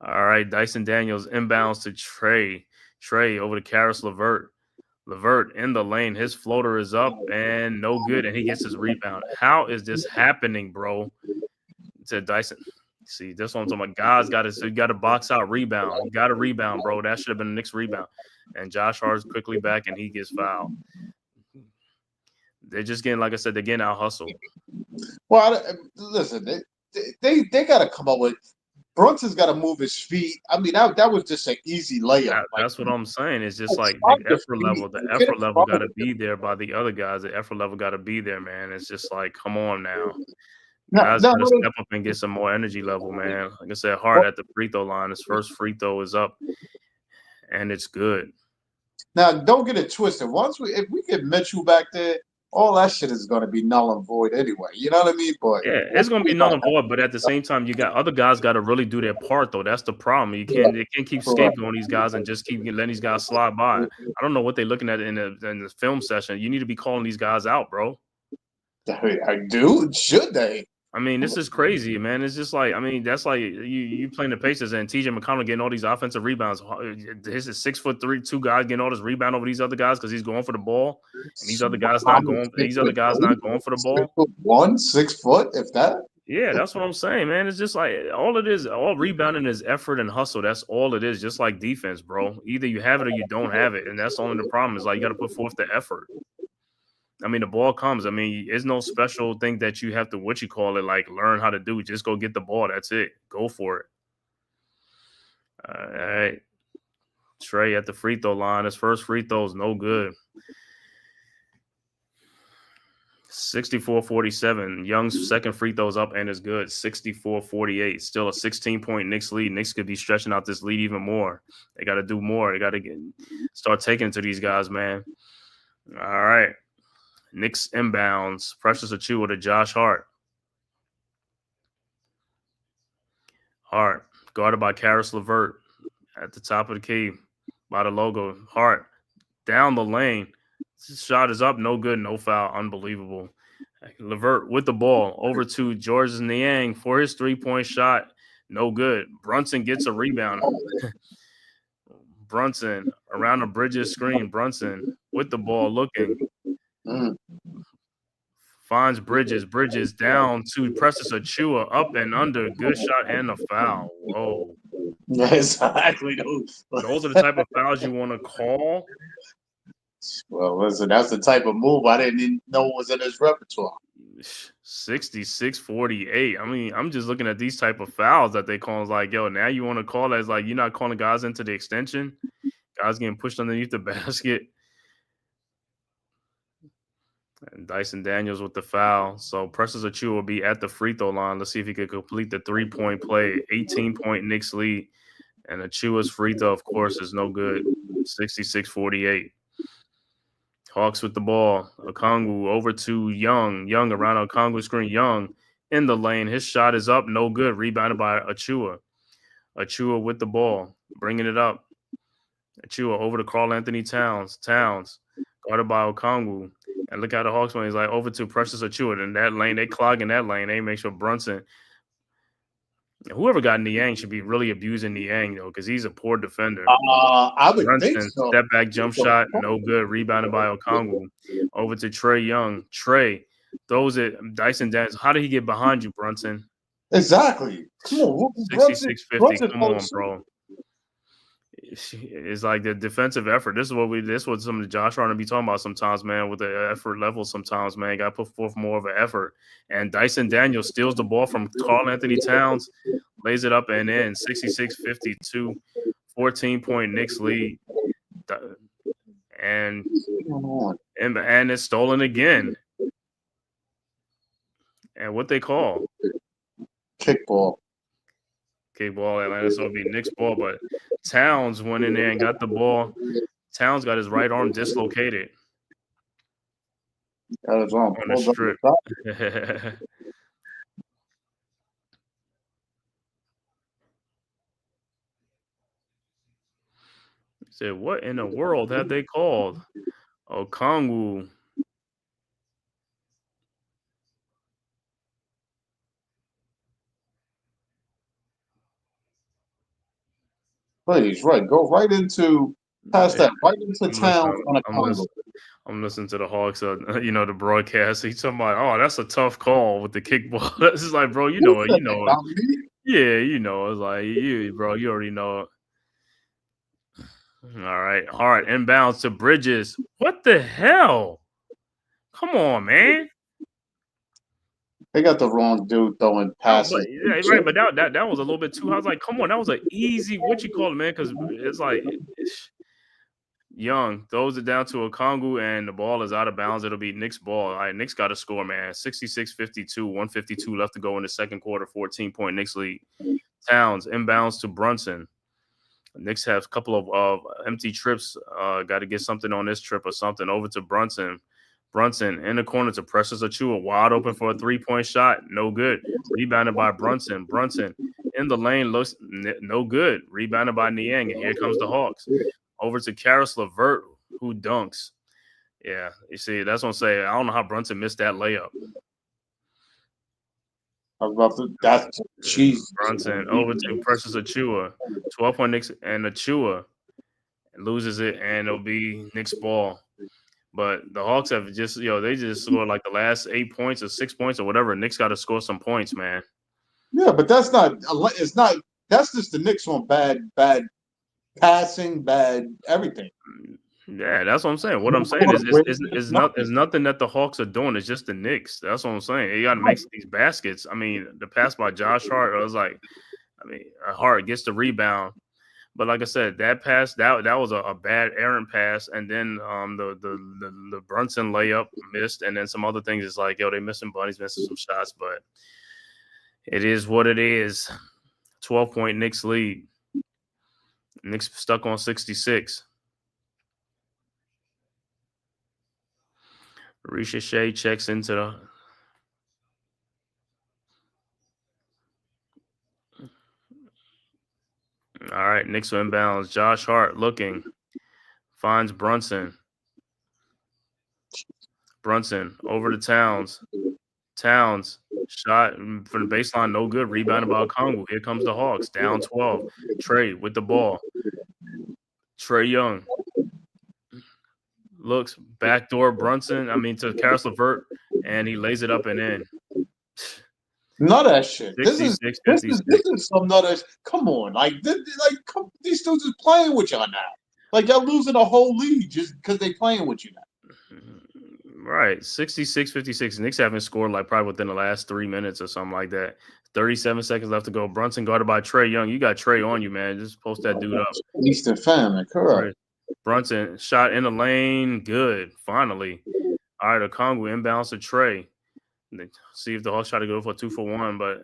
All right, Dyson Daniels inbounds to Trey. Trey over to Karis LeVert. LeVert in the lane. His floater is up and no good, and he gets his rebound. How is this happening, bro? To Dyson. See, this one's on my guys got to box out rebound. You got a rebound, bro. That should have been the Knicks rebound. And Josh Hart's quickly back and he gets fouled. They're just getting, like I said, they're getting out hustled. Well, listen, they got to come up with. Brunson's got to move his feet. I mean, that was just an easy layup. That's what I'm saying. It's just like the effort level got to be there by the other guys. The effort level got to be there, man. It's just like, come on now. Guys got to step up and get some more energy level, man. Like I said, Hart at the free throw line. His first free throw is up, and it's good. Now, don't get it twisted. If we get Mitchell back there, all that shit is going to be null and void anyway. You know what I mean? But yeah, it's going to be null and void. But at the same time, you got other guys got to really do their part, though. That's the problem. They can't keep scapegoating these guys and just keep letting these guys slide by. I don't know what they're looking at in the film session. You need to be calling these guys out, bro. I do. Should they? I mean, this is crazy, man. It's just like, I mean, that's like you playing the Pacers and TJ McConnell getting all these offensive rebounds. This is 6'3", two guys getting all this rebound over these other guys because he's going for the ball, and these other guys not going. These other guys not going for the ball. 6 foot, if that. Yeah, that's what I'm saying, man. It's just like all rebounding is effort and hustle. That's all it is. Just like defense, bro. Either you have it or you don't have it, and that's only the problem. Is like you got to put forth the effort. I mean, the ball comes. I mean, there's no special thing that you have to, like learn how to do. Just go get the ball. That's it. Go for it. All right. Trey at the free throw line. His first free throw is no good. 64-47. Young's second free throw is up and is good. 64-48. Still a 16-point Knicks lead. Knicks could be stretching out this lead even more. They got to do more. They got to start taking it to these guys, man. All right. Knicks inbounds. Precious Achiuwa to Josh Hart. Hart, guarded by Karis LeVert at the top of the key by the logo. Hart down the lane. Shot is up. No good. No foul. Unbelievable. LeVert with the ball over to Georges Niang for his three-point shot. No good. Brunson gets a rebound. Brunson around the Bridges screen. Brunson with the ball looking. Finds Bridges. Bridges down to Precious Achiuwa. Up and under. Good shot and a foul. Whoa. Exactly. Those are the type of fouls you want to call? Well, listen, that's the type of move I didn't even know was in his repertoire. 66-48. I mean, I'm just looking at these type of fouls that they call. It's like, yo, now you want to call that? It's like you're not calling guys into the extension. Guys getting pushed underneath the basket. And Dyson Daniels with the foul. So Precious Achiuwa will be at the free throw line. Let's see if he could complete the three-point play. 18-point Knicks lead. And Achiuwa's free throw, of course, is no good. 66-48. Hawks with the ball. Okongwu over to Young. Young around Okongwu screen. Young in the lane. His shot is up. No good. Rebounded by Achua. Achua with the ball. Bringing it up. Achua over to Karl Anthony Towns. Towns guarded by Okongwu. And look how the Hawks went. He's like over to Precious Achua. In that lane, they clog in that lane. They make sure Brunson. Whoever got Niang should be really abusing Niang, though, because he's a poor defender. I would think Brunson, so. step back jump shot, no good. Rebounded by Okongwu. Over to Trey Young. Trey throws it. Dyson Daniels. How did he get behind you, Brunson? Exactly. Come on, 66-50. Come on, bro. It's like the defensive effort. This is what some of the Josh Hart be talking about sometimes, man, with the effort level sometimes, man. Got to put forth more of an effort. And Dyson Daniels steals the ball from Karl Anthony Towns, lays it up and in. 66-52, 14-point Knicks lead. And it's stolen again. And what they call? Kickball. Kickball. Atlanta, so it'll be Knicks ball, but Towns went in there and got the ball. Towns got his right arm dislocated. Got his arm on the strip. Said, what in the world have they called? Okongwu. Please, right. Go right into past that, right into Towns on Okongwu. I'm listening to the Hawks, the broadcast. He's talking about, oh, that's a tough call with the kickball. It's just like, bro, you know it. Yeah, it's like, bro, you already know it. All right, Hart inbounds to Bridges. What the hell? Come on, man. They got the wrong dude throwing passes. But that was a little bit too. I was like, come on, that was an easy. What you call it, man? Because it's like Young throws it down to Okongwu, and the ball is out of bounds. It'll be Knicks ball. All right, Knicks got to score, man. 66-52, 152 left to go in the second quarter. 14-point Knicks lead. Towns inbounds to Brunson. Knicks have a couple of empty trips. Got to get something on this trip or something. Over to Brunson. Brunson in the corner to Precious Achua. Wide open for a 3-point shot. No good. Rebounded by Brunson. Brunson in the lane. Looks no good. Rebounded by Niang. And here comes the Hawks. Over to Karis LeVert, who dunks. Yeah, you see, that's what I'm saying. I don't know how Brunson missed that layup. Brunson over to Precious Achua. 12-point Knicks, and Achua loses it, and it'll be Knicks ball. But the Hawks have just, they just scored like the last 8 points or 6 points or whatever. Knicks got to score some points, man. Yeah, but that's not. It's not. That's just the Knicks on bad passing, bad everything. Yeah, that's what I'm saying. What I'm saying is nothing that the Hawks are doing. It's just the Knicks. That's what I'm saying. You got to make these baskets. I mean, the pass by Josh Hart, I was like, Hart gets the rebound. But like I said, that pass, that was a bad errant pass. And then the Brunson layup missed. And then some other things. It's like, they're missing bunnies, missing some shots. But it is what it is. 12-point Knicks lead. Knicks stuck on 66. Ricochet checks into the all right, Knicks inbounds. Josh Hart looking. Finds Brunson. Brunson over to Towns. Towns shot from the baseline, no good. Rebounded by Okongwu. Here comes the Hawks. Down 12. Trey with the ball. Trey Young. Looks backdoor Brunson. To Karis LeVert, and he lays it up and in. None of that shit. This is some nut of. Come on, these dudes is playing with y'all now. Like y'all losing a whole league just because they playing with you now. Right, 66-56. Knicks haven't scored probably within the last 3 minutes or something like that. 37 seconds left to go. Brunson guarded by Trey Young. You got Trey on you, man. Just post that dude up. Eastern family, correct. Brunson shot in the lane. Good. Finally. All right, Okongwu inbounds to Trey. See if the Hawks try to go for a 2-for-1, but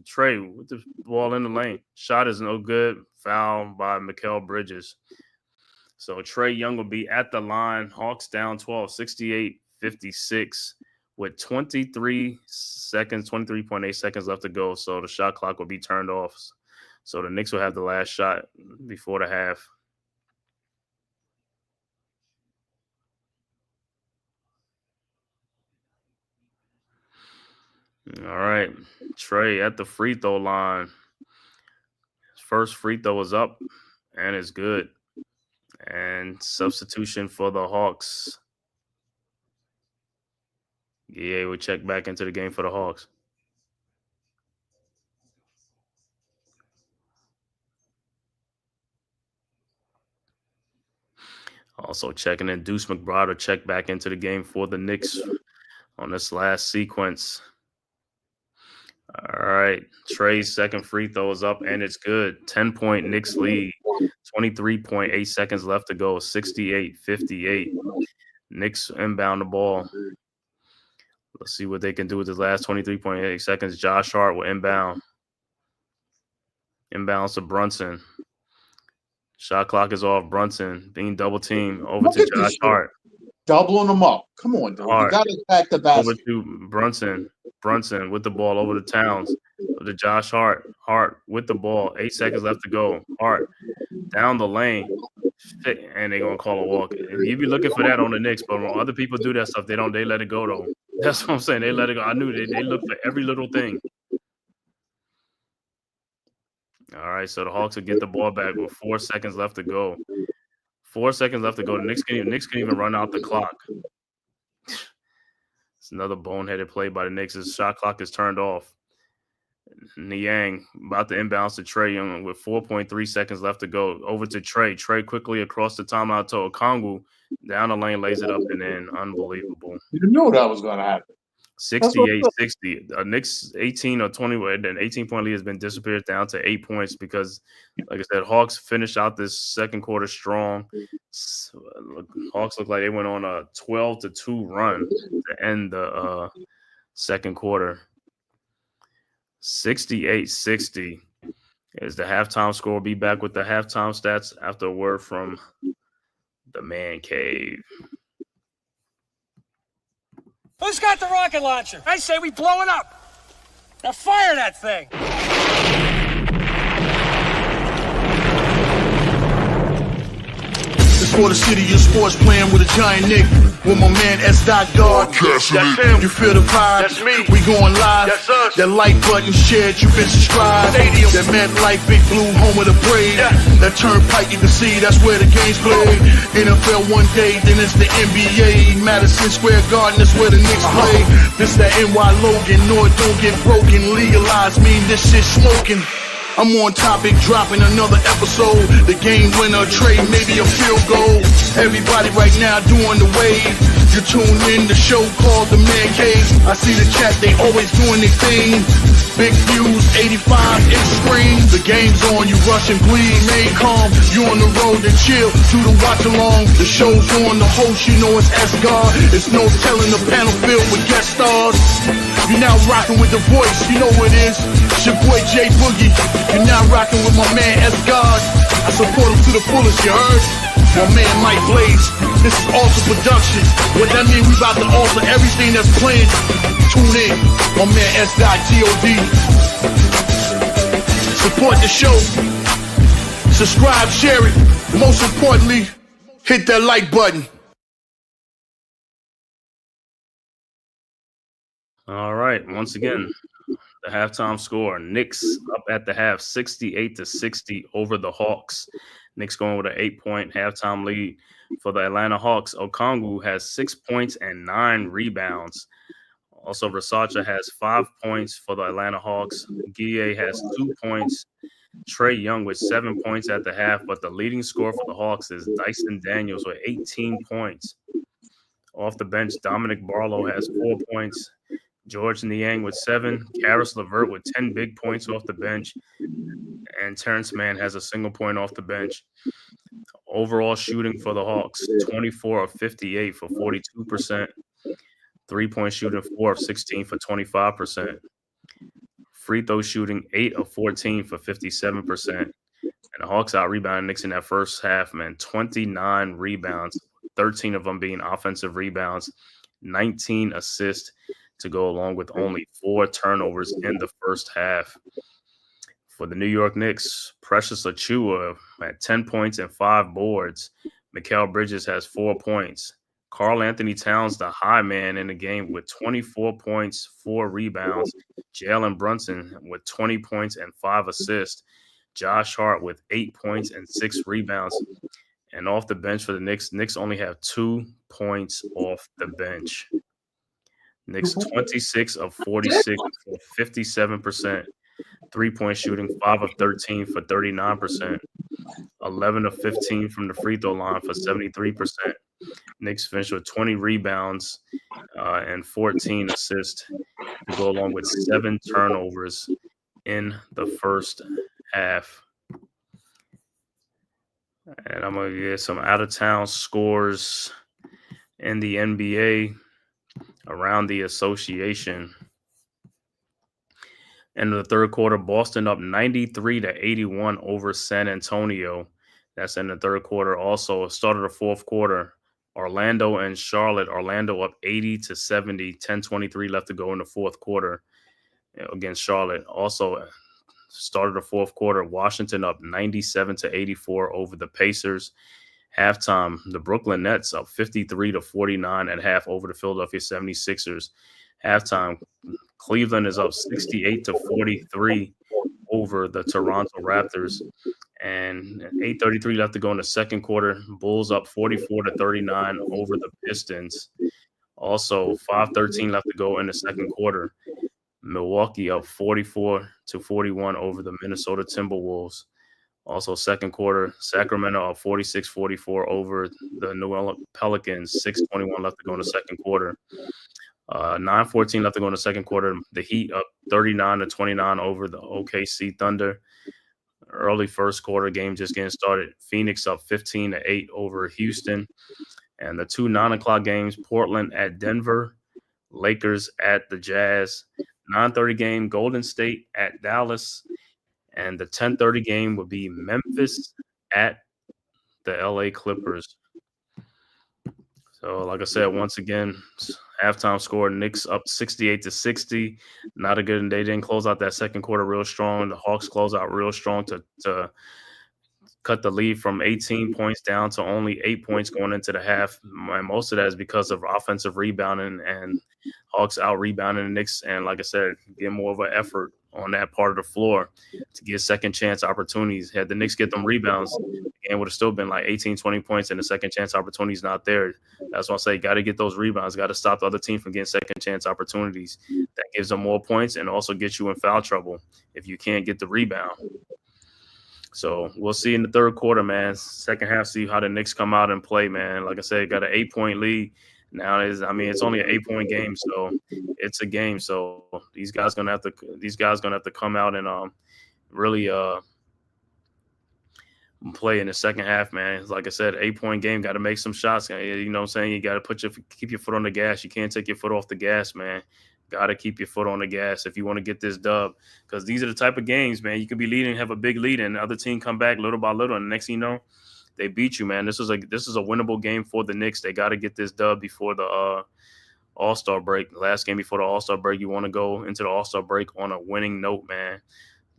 Trey with the ball in the lane. Shot is no good. Foul by Mikal Bridges. So Trae Young will be at the line. Hawks down 12, 68-56 with 23 seconds, 23.8 seconds left to go. So the shot clock will be turned off. So the Knicks will have the last shot before the half. All right. Trae at the free throw line. His first free throw is up and it's good. And substitution for the Hawks. Yeah, we check back into the game for the Hawks. Also checking in Deuce McBride to check back into the game for the Knicks on this last sequence. All right. Trae's second free throw is up and it's good. 10-point Knicks lead. 23.8 seconds left to go. 68-58. Knicks inbound the ball. Let's see what they can do with this last 23.8 seconds. Josh Hart will inbound. Inbounds to Brunson. Shot clock is off. Brunson being double teamed over to Josh Hart. Doubling them up. Come on, dude. You got to attack the basket. Over to Brunson. Brunson with the ball over to Towns. Over to Josh Hart. Hart with the ball. 8 seconds left to go. Hart down the lane. And they're going to call a walk. You be looking for that on the Knicks, but when other people do that stuff, they let it go, though. That's what I'm saying. They let it go. I knew they look for every little thing. All right, so the Hawks will get the ball back with 4 seconds left to go. 4 seconds left to go. The Knicks can even run out the clock. It's another boneheaded play by the Knicks. His shot clock is turned off. Niang about to inbounds to Trae Young with 4.3 seconds left to go. Over to Trae. Trae quickly across the timeout to Okongwu. Down the lane, lays it up and in. Unbelievable. You knew that was going to happen. 68-60. Knicks 18 or 20, an 18-point lead has been disappeared down to 8 points because, like I said, Hawks finished out this second quarter strong. Hawks look like they went on a 12-2 run to end the second quarter. 68-60 is the halftime score. We'll be back with the halftime stats after a word from the man cave. Who's got the rocket launcher? I say we blow it up. Now fire that thing. It's for the city of sports, playing with a giant Nick. With my man S. God. That's him. You feel the vibe? That's me. We going live. That's us. That like button shared, you been subscribed. Stadium. That MetLife, Big Blue, home of the Braves. Yeah. That turnpike you can see, that's where the game's played. NFL one day, then it's the NBA. Madison Square Garden, that's where the Knicks play. This that NY Logan, North don't get broken. Legalize, mean this shit smoking. I'm on topic, dropping another episode. The game winner, trade, maybe a field goal. Everybody right now doing the wave. You tune in the show called The Man Cave. I see the chat, they always doing their thing. Big views, 85-inch screen. The game's on, you rush and bleed, made calm. You on the road and chill, do the watch along. The show's on, the host, you know it's S-God. It's no telling the panel filled with guest stars. You're now rocking with the voice, you know what it is. It's your boy J Boogie. You're now rocking with my man S-God. I support him to the fullest, you heard? My man Mike Blaze. This is awesome production. What that mean, we about to alter everything that's playing. Tune in. My man S.God. Support the show. Subscribe, share it. Most importantly, hit that like button. All right. Once again, the halftime score. Knicks up at the half, 68-60 over the Hawks. Knicks going with an 8-point halftime lead for the Atlanta Hawks. Okongwu has 6 points and 9 rebounds. Also, Versace has 5 points for the Atlanta Hawks. Guille has 2 points. Trae Young with 7 points at the half, but the leading scorer for the Hawks is Dyson Daniels with 18 points. Off the bench, Dominic Barlow has 4 points. George Niang with 7. Karis LeVert with 10 big points off the bench. And Terrence Mann has a single point off the bench. Overall shooting for the Hawks, 24 of 58 for 42%. 3-point shooting, 4 of 16 for 25%. Free throw shooting, 8 of 14 for 57%. And And the Hawks out rebounded Knicks in that first half, man. 29 rebounds, 13 of them being offensive rebounds, 19 assists to go along with only 4 turnovers in the first half. For the New York Knicks, Precious Achiuwa had 10 points and 5 boards. Mikal Bridges has 4 points. Karl Anthony Towns, the high man in the game, with 24 points, 4 rebounds. Jalen Brunson with 20 points and 5 assists. Josh Hart with 8 points and 6 rebounds. And off the bench for the Knicks only have 2 points off the bench. Knicks 26 of 46 for 57%. 3-point shooting, 5 of 13 for 39%. 11 of 15 from the free throw line for 73%. Knicks finished with 20 rebounds and 14 assists to go along with 7 turnovers in the first half. And I'm going to get some out-of-town scores in the NBA around the association. In the third quarter, Boston up 93-81 over San Antonio. That's in the third quarter. Also, start of the fourth quarter, Orlando and Charlotte. Orlando up 80-70, 10:23 left to go in the fourth quarter against Charlotte. Also, started the fourth quarter, Washington up 97-84 over the Pacers. Halftime, the Brooklyn Nets up 53-49 at half over the Philadelphia 76ers. Halftime, Cleveland is up 68-43 over the Toronto Raptors. And 8:33 left to go in the second quarter. Bulls up 44-39 over the Pistons. Also, 5:13 left to go in the second quarter. Milwaukee up 44-41 over the Minnesota Timberwolves. Also, second quarter, Sacramento up 46-44 over the New Orleans Pelicans. 6:21 left to go in the second quarter. 9:14 left to go in the second quarter. The Heat up 39-29 over the OKC Thunder. Early first quarter, game just getting started. Phoenix up 15-8 over Houston. And the 2 9:00 games, Portland at Denver, Lakers at the Jazz. 9:30 game, Golden State at Dallas. And the 10:30 game would be Memphis at the LA Clippers. So, like I said, once again, halftime score, Knicks up 68-60. Not a good, and they didn't close out that second quarter real strong. The Hawks close out real strong to cut the lead from 18 points down to only 8 points going into the half. And most of that is because of offensive rebounding and Hawks out rebounding the Knicks. And like I said, get more of an effort on that part of the floor to get second chance opportunities. Had the Knicks get them rebounds, the game would have still been like 18, 20 points, and the second chance opportunities not there. That's why I say got to get those rebounds, got to stop the other team from getting second chance opportunities. That gives them more points and also gets you in foul trouble if you can't get the rebound. So we'll see in the third quarter, man. Second half, see how the Knicks come out and play, man. Like I said, got an 8-point lead. Now it's only an 8-point game, so it's a game. So these guys gonna have to come out and really play in the second half, man. Like I said, 8-point game, got to make some shots. You know what I'm saying? You got to keep your foot on the gas. You can't take your foot off the gas, man. Got to keep your foot on the gas if you want to get this dub, because these are the type of games, man. You could be leading, have a big lead, and the other team come back little by little, and the next thing you know, they beat you, man. This is a winnable game for the Knicks. They got to get this dub before the All-Star break. The last game before the All-Star break, you want to go into the All-Star break on a winning note, man.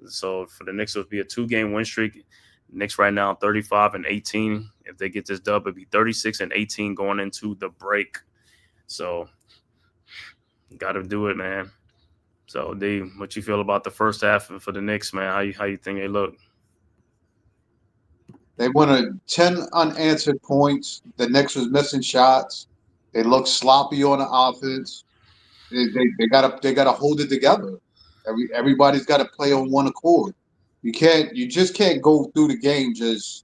So for the Knicks, it would be a 2-game win streak. Knicks right now 35-18. If they get this dub, it'd be 36-18 going into the break. So got to do it, man. So D, what you feel about the first half for the Knicks, man? How you think they look? They won 10 unanswered points. The Knicks was missing shots. They looked sloppy on the offense. They gotta hold it together. Everybody's got to play on one accord. You just can't go through the game just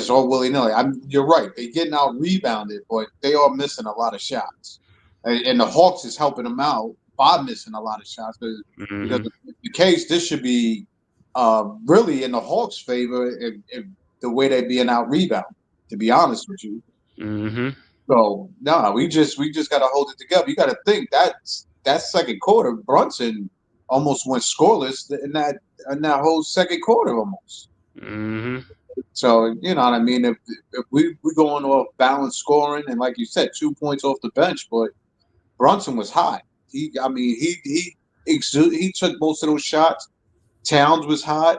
all willy-nilly. You're right. They're getting out rebounded, but they are missing a lot of shots. And the Hawks is helping them out by missing a lot of shots. Because the case, this should be really in the Hawks' favor if the way they're being out rebounded, to be honest with you. Mm-hmm. So no, we just got to hold it together. You got to think that second quarter, Brunson almost went scoreless in that whole second quarter almost. Mm-hmm. So you know what I mean. If we going off balanced scoring and like you said, 2 points off the bench, but Brunson was hot. I mean, he took most of those shots. Towns was hot.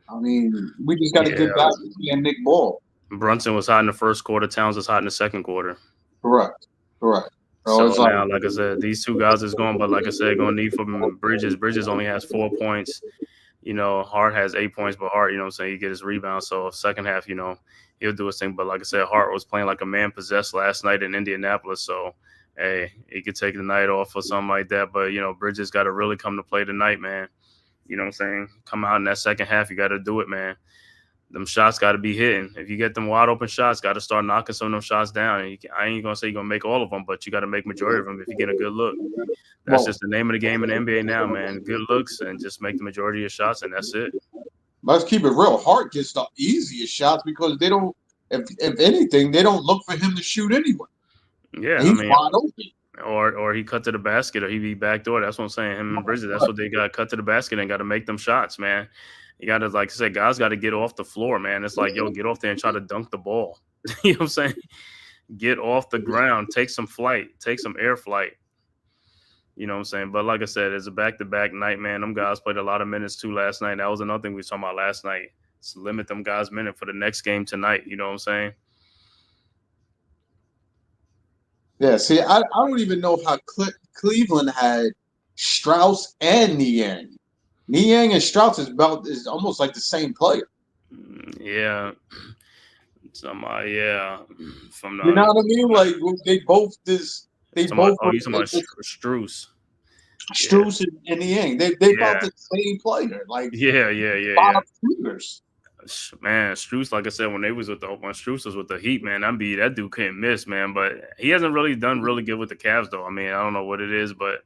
I mean, we just got to get Yeah. back to seeing Nick Ball. Brunson was hot in the first quarter. Towns was hot in the second quarter. Correct. Correct. So So it's like, now, like I said, these two guys is going, but like I said, going to need from Bridges. Bridges only has 4 points. You know, Hart has 8 points, but Hart, you know what I'm saying, he get his rebound. So second half, you know, he'll do his thing. But like I said, Hart was playing like a man possessed last night in Indianapolis. So, hey, he could take the night off or something like that. But, you know, Bridges got to really come to play tonight, man. You know what I'm saying? Come out in that second half, you got to do it, man. Them shots got to be hitting. If you get them wide open shots, got to start knocking some of them shots down. And I ain't going to say you're going to make all of them, but you got to make majority of them if you get a good look. That's well, just the name of the game in the NBA now, man. Good looks and just make the majority of your shots, and that's it. let's keep it real. Hart gets the easiest shots because they don't. If anything, they don't look for him to shoot anyway. Yeah, And I he's mean, wide open. or he cut to the basket, or he be backdoor. That's what I'm saying. Him and Bridges, that's what they got, cut to the basket and got to make them shots, man. You got to, like I said, guys got to get off the floor, man. It's like, yo, get off there and try to dunk the ball. You know what I'm saying? Get off the ground, take some flight, take some air flight. You know what I'm saying? But like I said, it's a back-to-back night, man. Them guys played a lot of minutes too last night. That was another thing we was talking about last night. Just limit them guys' minute for the next game tonight. You know what I'm saying? Yeah. See, I don't even know how Cleveland had Strauss and Niang. Niang and Strauss is almost like the same player. Yeah. Yeah. From You know the what I mean? Like they both this. They both. you talking about Strus. Strauss and Niang. They about Yeah. the same player. Like Yeah. five shooters. Man, Strus, like I said, when Strus was with the Heat, man, that dude couldn't miss, man. But he hasn't really done really good with the Cavs, though. I mean, I don't know what it is, but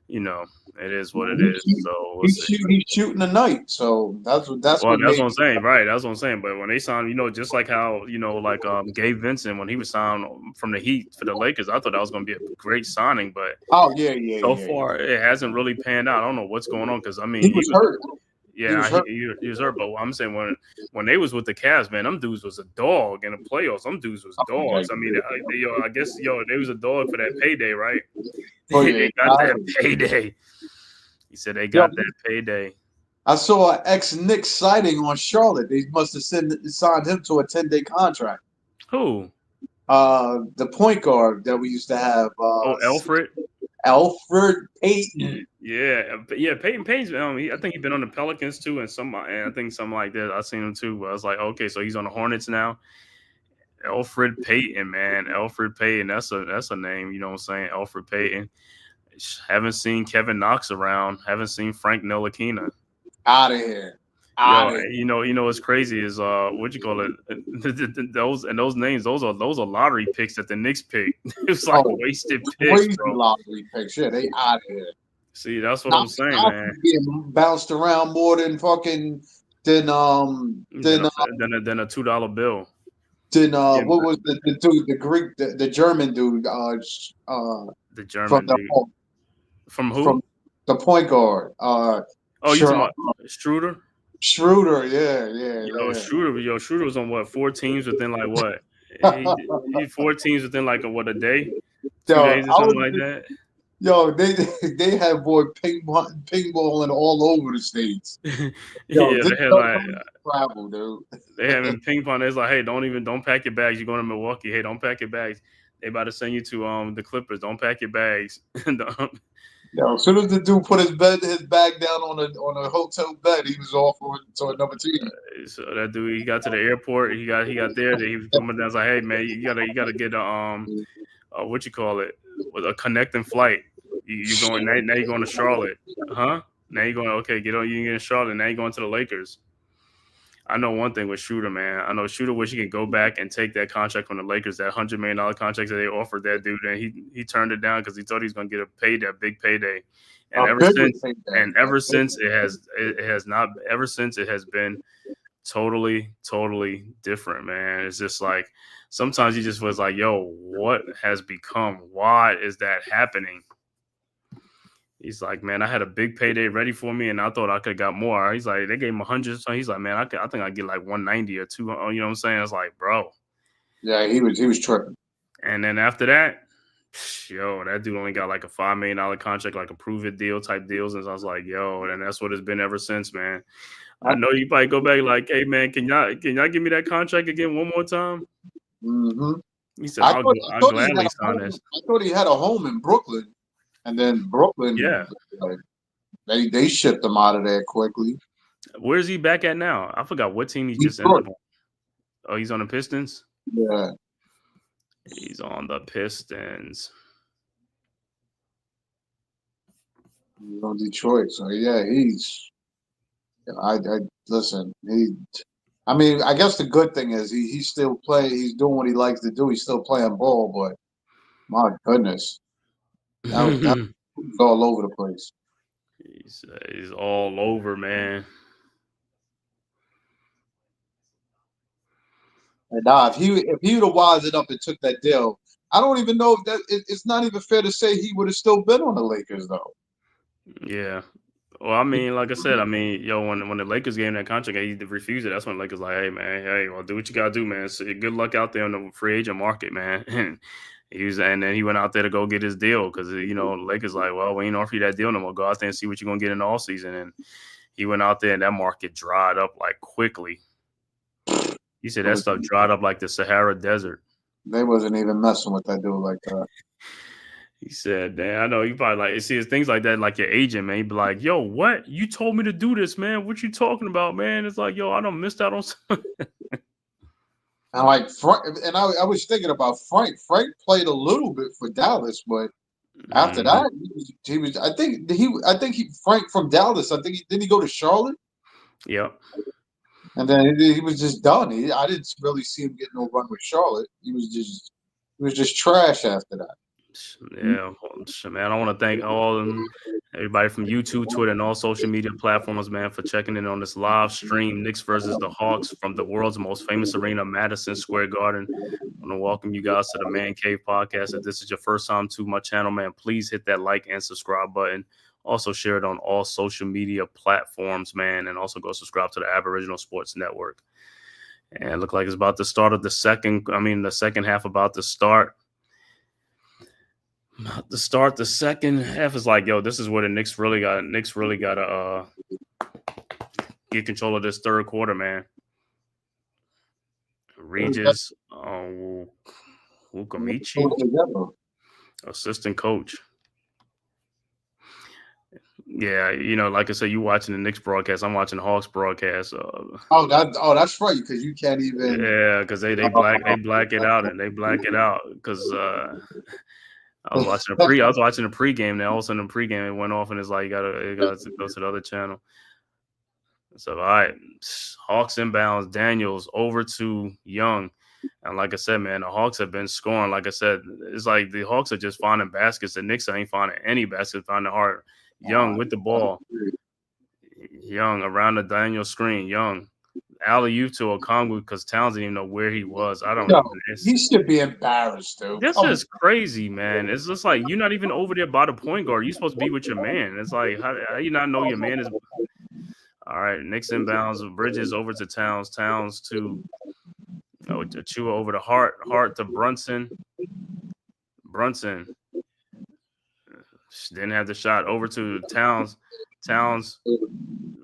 you know, it is what it is. So we'll see. He's shooting tonight. So that's what Well, that's made. what I'm saying, right? That's what I'm saying. But when they signed, you know, just like how like Gabe Vincent when he was signed from the Heat for the Lakers, I thought that was going to be a great signing. But Oh yeah. so far, it hasn't really panned out. I don't know what's going on because I mean, He was hurt. Yeah, He was hurt. he was hurt. But I'm saying when they was with the Cavs, man, them dudes was a dog in the playoffs. Them dudes was dogs. I mean, I guess they was a dog for that payday, right? Oh, yeah. They got that payday. He said they got that payday. I saw an ex-Knicks sighting on Charlotte. They must have signed him to a 10-day contract. Who? The point guard that we used to have. Alfred Payton. Yeah. Peyton Payne's. I think he's been on the Pelicans too, and I think something like that. I seen him too. But I was like, okay, so he's on the Hornets now. Alfred Payton, man, Alfred Payton. That's a name. You know what I'm saying? Alfred Payton. Haven't seen Kevin Knox around. Haven't seen Frank Ntilikina. Out of here. You know what's crazy is what you call it? those names, those are lottery picks that the Knicks picked. It's like wasted picks, bro. Lottery picks. Yeah, they out of here. See, that's what I'm saying, man. Getting bounced around more than fucking than a $2 bill. What was the dude, the Greek, the German dude, the German dude. From who? From the point guard. You talking about Schroeder? Schroeder, yeah. Schroeder was on what, 4 teams within like what? he 4 teams within like a day? 2 days or something like that? Yo, they had boy ping-balling all over the states. Yo, yeah, they had like travel, dude. They having ping pong. It's like, hey, don't pack your bags. You're going to Milwaukee. Hey, don't pack your bags. They about to send you to the Clippers. Don't pack your bags. Yo, as soon as the dude put his bag down on a hotel bed, he was off to another team. So that dude, he got to the airport. He got there. He was coming down. It's like, hey man, you gotta get a what you call it, with a connecting flight. You going now? You're going to Charlotte, huh? Now you're going get on. You in Charlotte. Now you're going to the Lakers. I know one thing with Shooter, man. I know Shooter wish he could go back and take that contract from the Lakers, that $100 million contract that they offered that dude, and he turned it down because he thought he was going to get that big payday. And ever since it has been totally different, man. It's just like sometimes he just was like, yo, what has become? Why is that happening? He's like, man, I had a big payday ready for me, and I thought I could have got more. He's like, they gave him 100. So he's like, man, I think I get like 190 or 200. You know what I'm saying? It's like, bro. Yeah, he was tripping. And then after that, yo, that dude only got like a $5 million contract, like a prove it deal type deals. And so I was like, yo, and that's what it's been ever since, man. I know you probably go back like, hey man, can y'all give me that contract again one more time? Mm-hmm. He said, I I'll gladly sign this. I thought he had a home in Brooklyn, and then Brooklyn, Yeah, like, they shipped him out of there quickly. Where's he back at now? I forgot what team he just Detroit. ended up on. Oh, he's on the Pistons? Yeah. He's on the Pistons. He's on Detroit. So yeah, I listen, I mean, I guess the good thing is he's still playing, he's doing what he likes to do, he's still playing ball, but my goodness. That was all over the place. He's all over, man. And now, if he would have wised it up and took that deal, I don't even know if it's not even fair to say he would have still been on the Lakers though. Yeah. Well, I mean, like I said, yo, when the Lakers gave him that contract, he refused it. That's when the Lakers like, hey man, well, do what you gotta do, man. So good luck out there in the free agent market, man. And then he went out there to go get his deal because the Lakers like, well, we ain't offer you that deal no more. Go out there and see what you're gonna get in the offseason. And he went out there and that market dried up like quickly. He said that stuff dried up like the Sahara Desert. They wasn't even messing with that dude like that. He said, damn, I know you probably like, see, it's things like that, like your agent, man. He'd be like, yo, what? You told me to do this, man. What you talking about, man? It's like, yo, I done missed out on something. And like Frank, and I was thinking about Frank. Frank played a little bit for Dallas, but after that, he was. I think Frank from Dallas. I think didn't he go to Charlotte? Yep. And then he was just done. I didn't really see him get no run with Charlotte. He was just trash after that. Yeah, man. I want to thank everybody from YouTube, Twitter, and all social media platforms, man, for checking in on this live stream, Knicks versus the Hawks from the world's most famous arena, Madison Square Garden. I want to welcome you guys to the Man Cave Podcast. If this is your first time to my channel, man, please hit that like and subscribe button. Also share it on all social media platforms, man, and also go subscribe to the Aboriginal Sports Network. And it looks like it's about to start of the second half about to start. The second half is like, yo, this is where the Knicks really got to get control of this third quarter, man. Regis Ukamichi, assistant coach. Yeah, like I said, you watching the Knicks broadcast. I'm watching the Hawks broadcast. That's right, because you can't even. Yeah, because they black it out because. I was watching the pregame. Then all of a sudden the pregame it went off, and it's like you gotta go to the other channel. So all right, Hawks inbounds. Daniels over to Young, and like I said, man, the Hawks have been scoring. Like I said, it's like the Hawks are just finding baskets. The Knicks ain't finding any baskets. Finding it hard. Young with the ball. Young around the Daniel screen. Young. Alley-oop to Okongwu because Towns didn't even know where he was. I don't know. He should be embarrassed, dude. This is crazy, man. It's just like you're not even over there by the point guard. You're supposed to be with your man. It's like, how you not know your man is? All right, Knicks inbounds. Bridges over to Towns. Towns to Achua over to Hart. Hart to Brunson. Brunson didn't have the shot. Over to Towns. Towns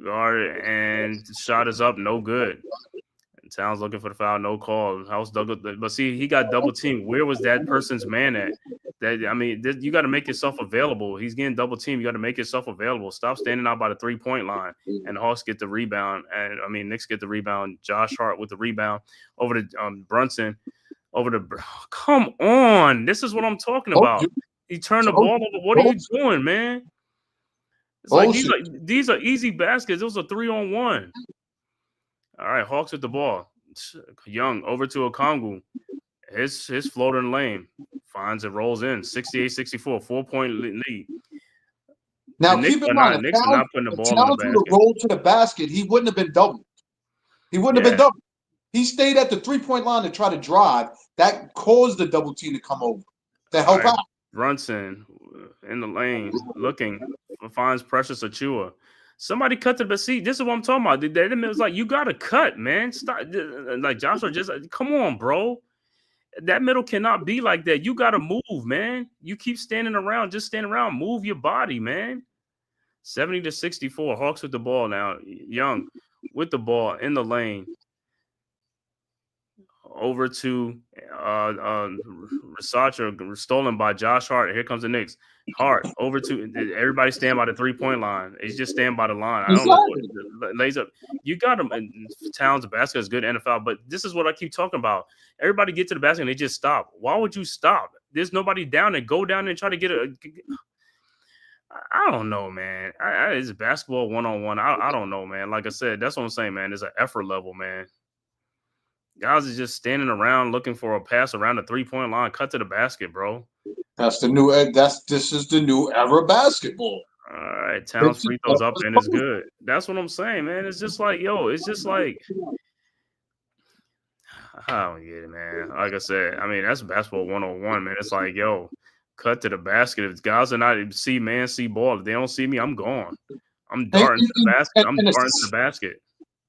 guarded and shot is up, no good. And Towns looking for the foul, no call. House dug up, but see, he got double teamed. Where was that person's man at? You got to make yourself available. He's getting double teamed. You got to make yourself available. Stop standing out by the 3-point line. And the Hawks get the rebound. And Knicks get the rebound. Josh Hart with the rebound over to Brunson. Come on, this is what I'm talking about. He turned the ball over. What are you doing, man? It's like these are easy baskets. It was a 3-on-1. All right, Hawks with the ball. Young over to Okongwu. His floating lane finds it, rolls in 68-64, 4-point lead. Now keep in mind, Knicks are not putting the ball in the basket. Would have rolled to the basket, he wouldn't have been doubled. He stayed at the 3-point line to try to drive. That caused the double team to come over to help out. Brunson in the lane, looking, finds Precious Achua. Somebody cut to the seat. This is what I'm talking about. It was like, you got to cut, man. Stop. Like Joshua just come on, bro. That middle cannot be like that. You got to move, man. You keep standing around, just stand around. Move your body, man. 70-64. Hawks with the ball now. Young with the ball in the lane. Over to Rasacha, stolen by Josh Hart. Here comes the Knicks. Hart over to everybody stand by the 3-point line. It's just stand by the line. I don't know what lays up. You got them. Towns basket is good NFL, but this is what I keep talking about. Everybody get to the basket and they just stop. Why would you stop? There's nobody down there. Go down there and try to get a. I don't know, man. It's basketball 1-on-1. I don't know, man. Like I said, that's what I'm saying, man. There's an effort level, man. Guys is just standing around looking for a pass around the 3-point line. Cut to the basket, bro. This is the new era basketball. All right, Towns free throws up and it's good. That's what I'm saying, man. It's just like, it's just like I don't get it, man. Like I said, I mean, that's basketball 101, man. It's like, cut to the basket. If guys are not see ball, if they don't see me, I'm gone. I'm darting to the basket. I'm darting to the basket.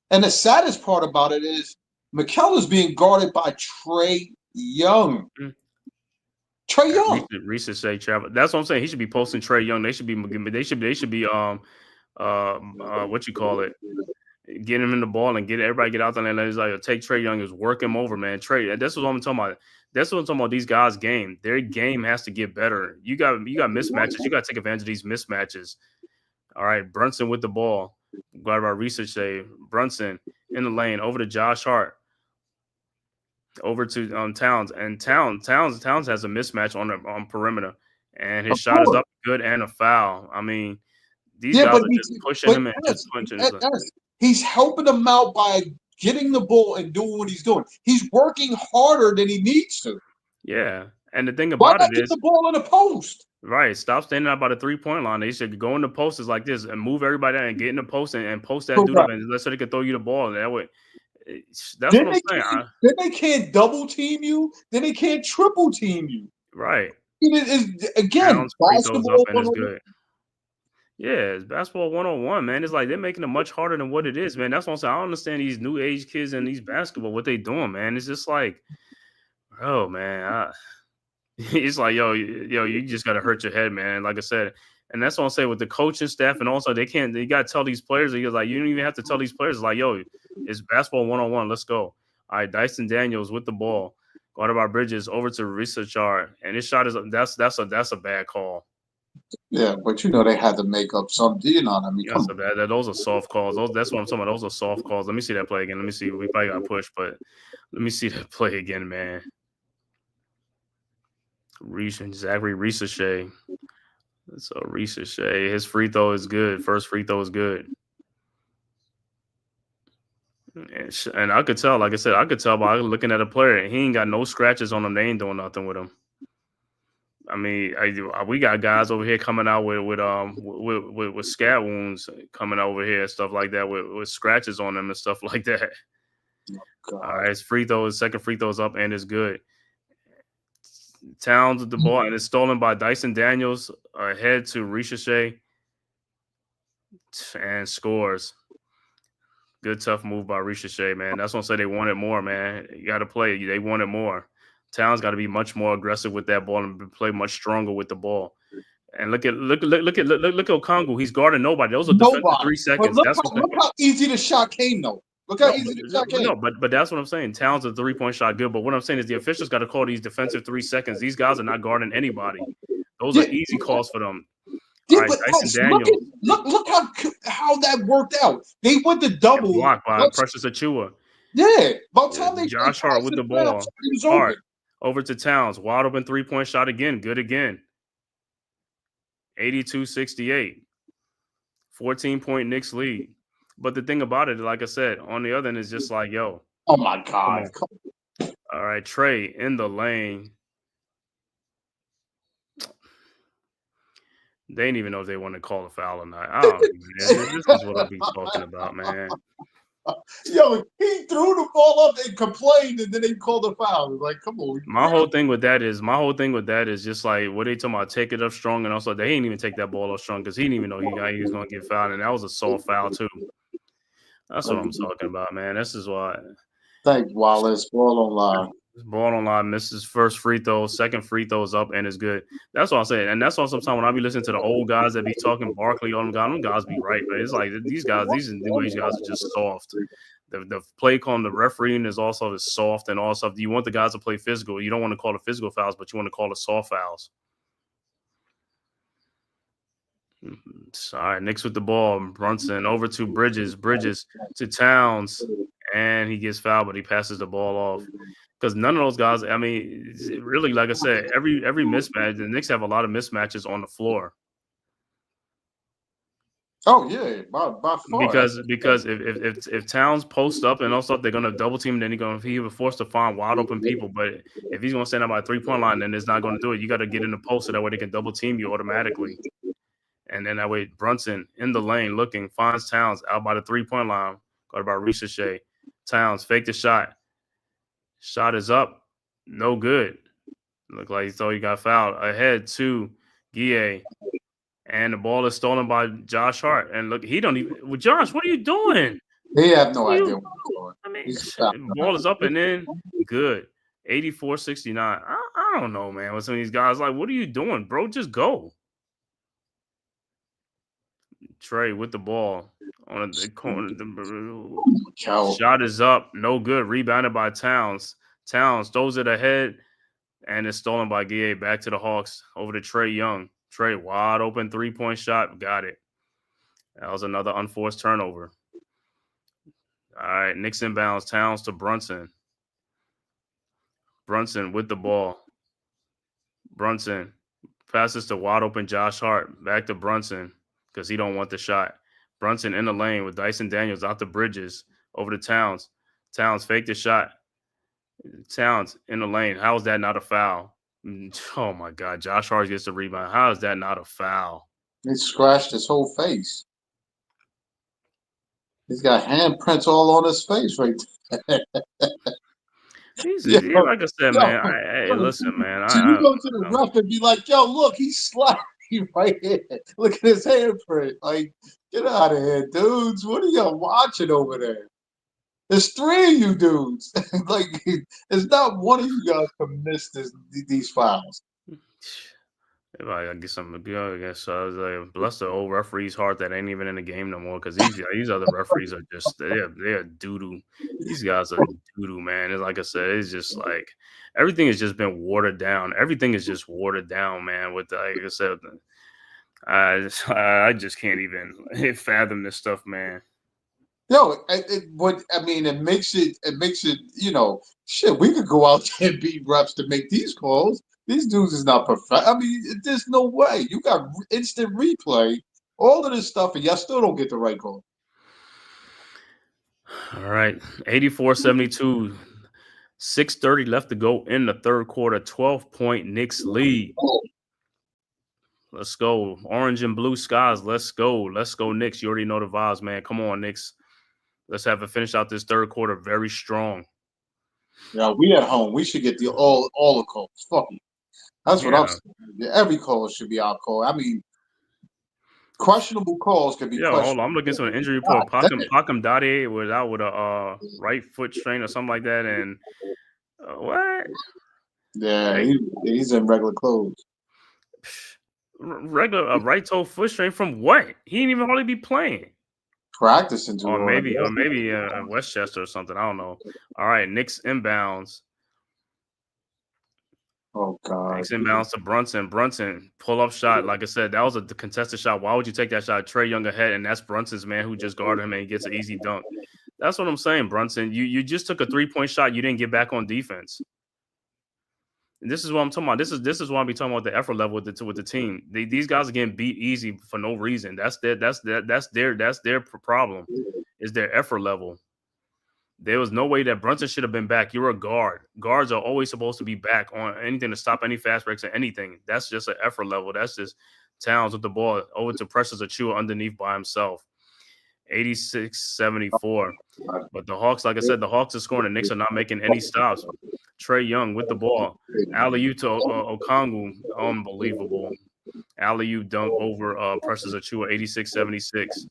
And the saddest part about it is Mikal is being guarded by Trae Young. Trae Young. Reese say travel. That's what I'm saying. He should be posting Trae Young. They should be what you call it? Get him in the ball and everybody get out there and it's like take Trae Young, is work him over, man. Trae. That's what I'm talking about. That's what I'm talking about. These guys' game. Their game has to get better. You got mismatches. You got to take advantage of these mismatches. All right, Brunson with the ball. Got about research say Brunson in the lane over to Josh Hart. Over to Towns, and Towns has a mismatch on perimeter, and his shot is up good and a foul. I mean, these guys are just pushing him and just punching. He's helping him out by getting the ball and doing what he's doing. He's working harder than he needs to. Yeah, and the thing about it is, get the ball in the post. Right, stop standing out by the 3-point line. They should go in the posters like this and move everybody out and get in the post and post that dude up, and so they can throw you the ball. And that way. That's what I'm saying. Then they can't double team you. Then they can't triple team you. Right. Again, basketball up and it's good. Yeah, it's basketball 101, man. It's like they're making it much harder than what it is, man. That's what I'm saying. I don't understand these new age kids and these basketball, what they doing, man. It's just like, oh man, it's like, you just gotta hurt your head, man. Like I said. And that's what I'm saying with the coaching staff, and also they got to tell these players. You don't even have to tell these players, like, it's basketball 1-on-1. Let's go. All right, Dyson Daniels with the ball. Guarded by Bridges over to Risachar, and his shot is that's a bad call. Yeah, but they had to make up something. You know what I mean? Those are soft calls. That's what I'm talking about. Those are soft calls. Let me see that play again. Let me see. We probably got pushed, but let me see that play again, man. Zachary Risachet. So Risachet, his free throw is good. First free throw is good. And I could tell, like I said, by looking at a player. He ain't got no scratches on him. They ain't doing nothing with him. I mean, we got guys over here coming out with scat wounds coming over here, stuff like that, with scratches on them and stuff like that. Oh, all right, his second free throw is up and it's good. Towns with the ball, and it's stolen by Dyson Daniels ahead to Risachet and scores. Good tough move by Risachet, man. That's what I'm saying. They wanted more, man. You got to play. They wanted more. Towns got to be much more aggressive with that ball and play much stronger with the ball. And look at Okongu. He's guarding nobody. Those are defensive 3 seconds. Look how easy the shot came, though. Look how easy the shot came. No, but that's what I'm saying. Towns a 3-point shot good. But what I'm saying is the officials got to call these defensive 3 seconds. These guys are not guarding anybody. Those are easy calls for them. Yeah, all right, Dyson Daniels. Look how that worked out. They went to double. Blocked by Precious Achua. Yeah. By the time they Josh Hart with the ball. Hart over to Towns. Wide open 3-point shot again. Good again. 82-68. 14-point Knicks lead. But the thing about it, like I said, on the other end is just like, oh my God. All right, Trae in the lane. They didn't even know if they want to call a foul or not. I don't know, man. This is what I'll be talking about, man. Yo, he threw the ball up and complained, and then they called a foul. Like, come on. My whole thing with that is just like what they talking about, take it up strong, and also they ain't even take that ball up strong because he didn't even know he was gonna get fouled, and that was a soft foul too. That's what I'm talking about, man. This is why. Thanks, Wallace. Ball on line. Ball on line, misses first free throw, second free throw is up and it's good. That's what I'm saying. And that's why sometimes when I be listening to the old guys that be talking Barkley, all them guys be right, but it's like these new age guys are just soft. The play calling, the refereeing is also just soft and all stuff. You want the guys to play physical. You don't want to call the physical fouls, but you want to call the soft fouls. All right, Knicks with the ball. Brunson over to Bridges to Towns, and he gets fouled, but he passes the ball off. Because none of those guys, I mean, really, like I said, every mismatch, the Knicks have a lot of mismatches on the floor. Oh yeah, by far. Because if Towns posts up and all stuff, they're gonna double team. Then he was forced to find wide open people. But if he's gonna stand up by 3-point line, then it's not gonna do it. You got to get in the post so that way they can double team you automatically. And then that way Brunson in the lane looking finds Towns out by the 3-point line. Got about Ricochet. Towns fake the shot. Shot is up. No good. Looked like he thought he got fouled. Ahead to Guille. And the ball is stolen by Josh Hart. And look, he don't even – well, Josh, what are you doing? He have no idea what he's doing. I mean, the ball is up and in. Good. 84-69. I don't know, man. With some of these guys, like, what are you doing, bro? Just go. Trey with the ball on the corner. Shot is up. No good. Rebounded by Towns. Towns throws it ahead, and it's stolen by Guille. Back to the Hawks. Over to Trey Young. Trey, wide open 3-point shot. Got it. That was another unforced turnover. All right, Knicks inbounds. Towns to Brunson. Brunson with the ball. Brunson passes to wide open Josh Hart. Back to Brunson because he don't want the shot. Brunson in the lane with Dyson Daniels out the Bridges. Over to Towns. Towns faked the shot. Towns in the lane. How is that not a foul? Oh, my God. Josh Hart gets the rebound. How is that not a foul? He scratched his whole face. He's got handprints all on his face right there. Like I said, man. Hey, listen, man. So you go to the ref and be like, yo, look, he's sliding right here. Look at his handprint. Like, get out of here, dudes. What are y'all watching over there? There's 3 of you dudes. Like, it's not one of you guys can miss these fouls. If I get something to go, I guess I was like, bless the old referee's heart that ain't even in the game no more. Because these other referees are just they're doo doo. These guys are doo doo, man. It's like I said, it's just like everything has just been watered down. Everything is just watered down, man. With like I said, I just can't even fathom this stuff, man. Yo, it makes it, you know, shit, we could go out there and beat refs to make these calls. These dudes is not perfect. I mean, there's no way. You got instant replay, all of this stuff, and y'all still don't get the right call. All right, 84-72. 6:30 left to go in the third quarter. 12-point Knicks lead. Let's go. Orange and blue skies. Let's go. Let's go, Knicks. You already know the vibes, man. Come on, Knicks. Let's have it finish out this third quarter very strong. Yeah, we at home. We should get all the calls. Fuck it. That's what I'm saying. Every call should be our call. I mean, questionable calls can be questionable. Hold on. I'm looking at an injury report. Pakim Dade was out with a right foot strain or something like that. And what? Yeah, he's in regular clothes. Regular right toe foot strain from what? He didn't even hardly be playing. Practicing too or maybe Westchester or something. I don't know. All right, Knicks inbounds. Oh God! Knicks inbounds to Brunson. Brunson pull up shot. Like I said, that was a contested shot. Why would you take that shot? Trey Young ahead, and that's Brunson's man who just guarded him and he gets an easy dunk. That's what I'm saying, Brunson. You just took a 3-point shot. You didn't get back on defense. And this is what I'm talking about. This is why I'm talking about the effort level with the team. These guys are getting beat easy for no reason. That's their problem. Is their effort level. There was no way that Brunson should have been back. You're a guard. Guards are always supposed to be back on anything to stop any fast breaks or anything. That's just an effort level. That's just Towns with the ball over to Precious Achiuwa underneath by himself. 86-74. But the Hawks, like I said, the Hawks are scoring. The Knicks are not making any stops. Trey Young with the ball. Alley-oop to Okongwu. Unbelievable. Alley-oop dunk over Precious Achiuwa, 86-76.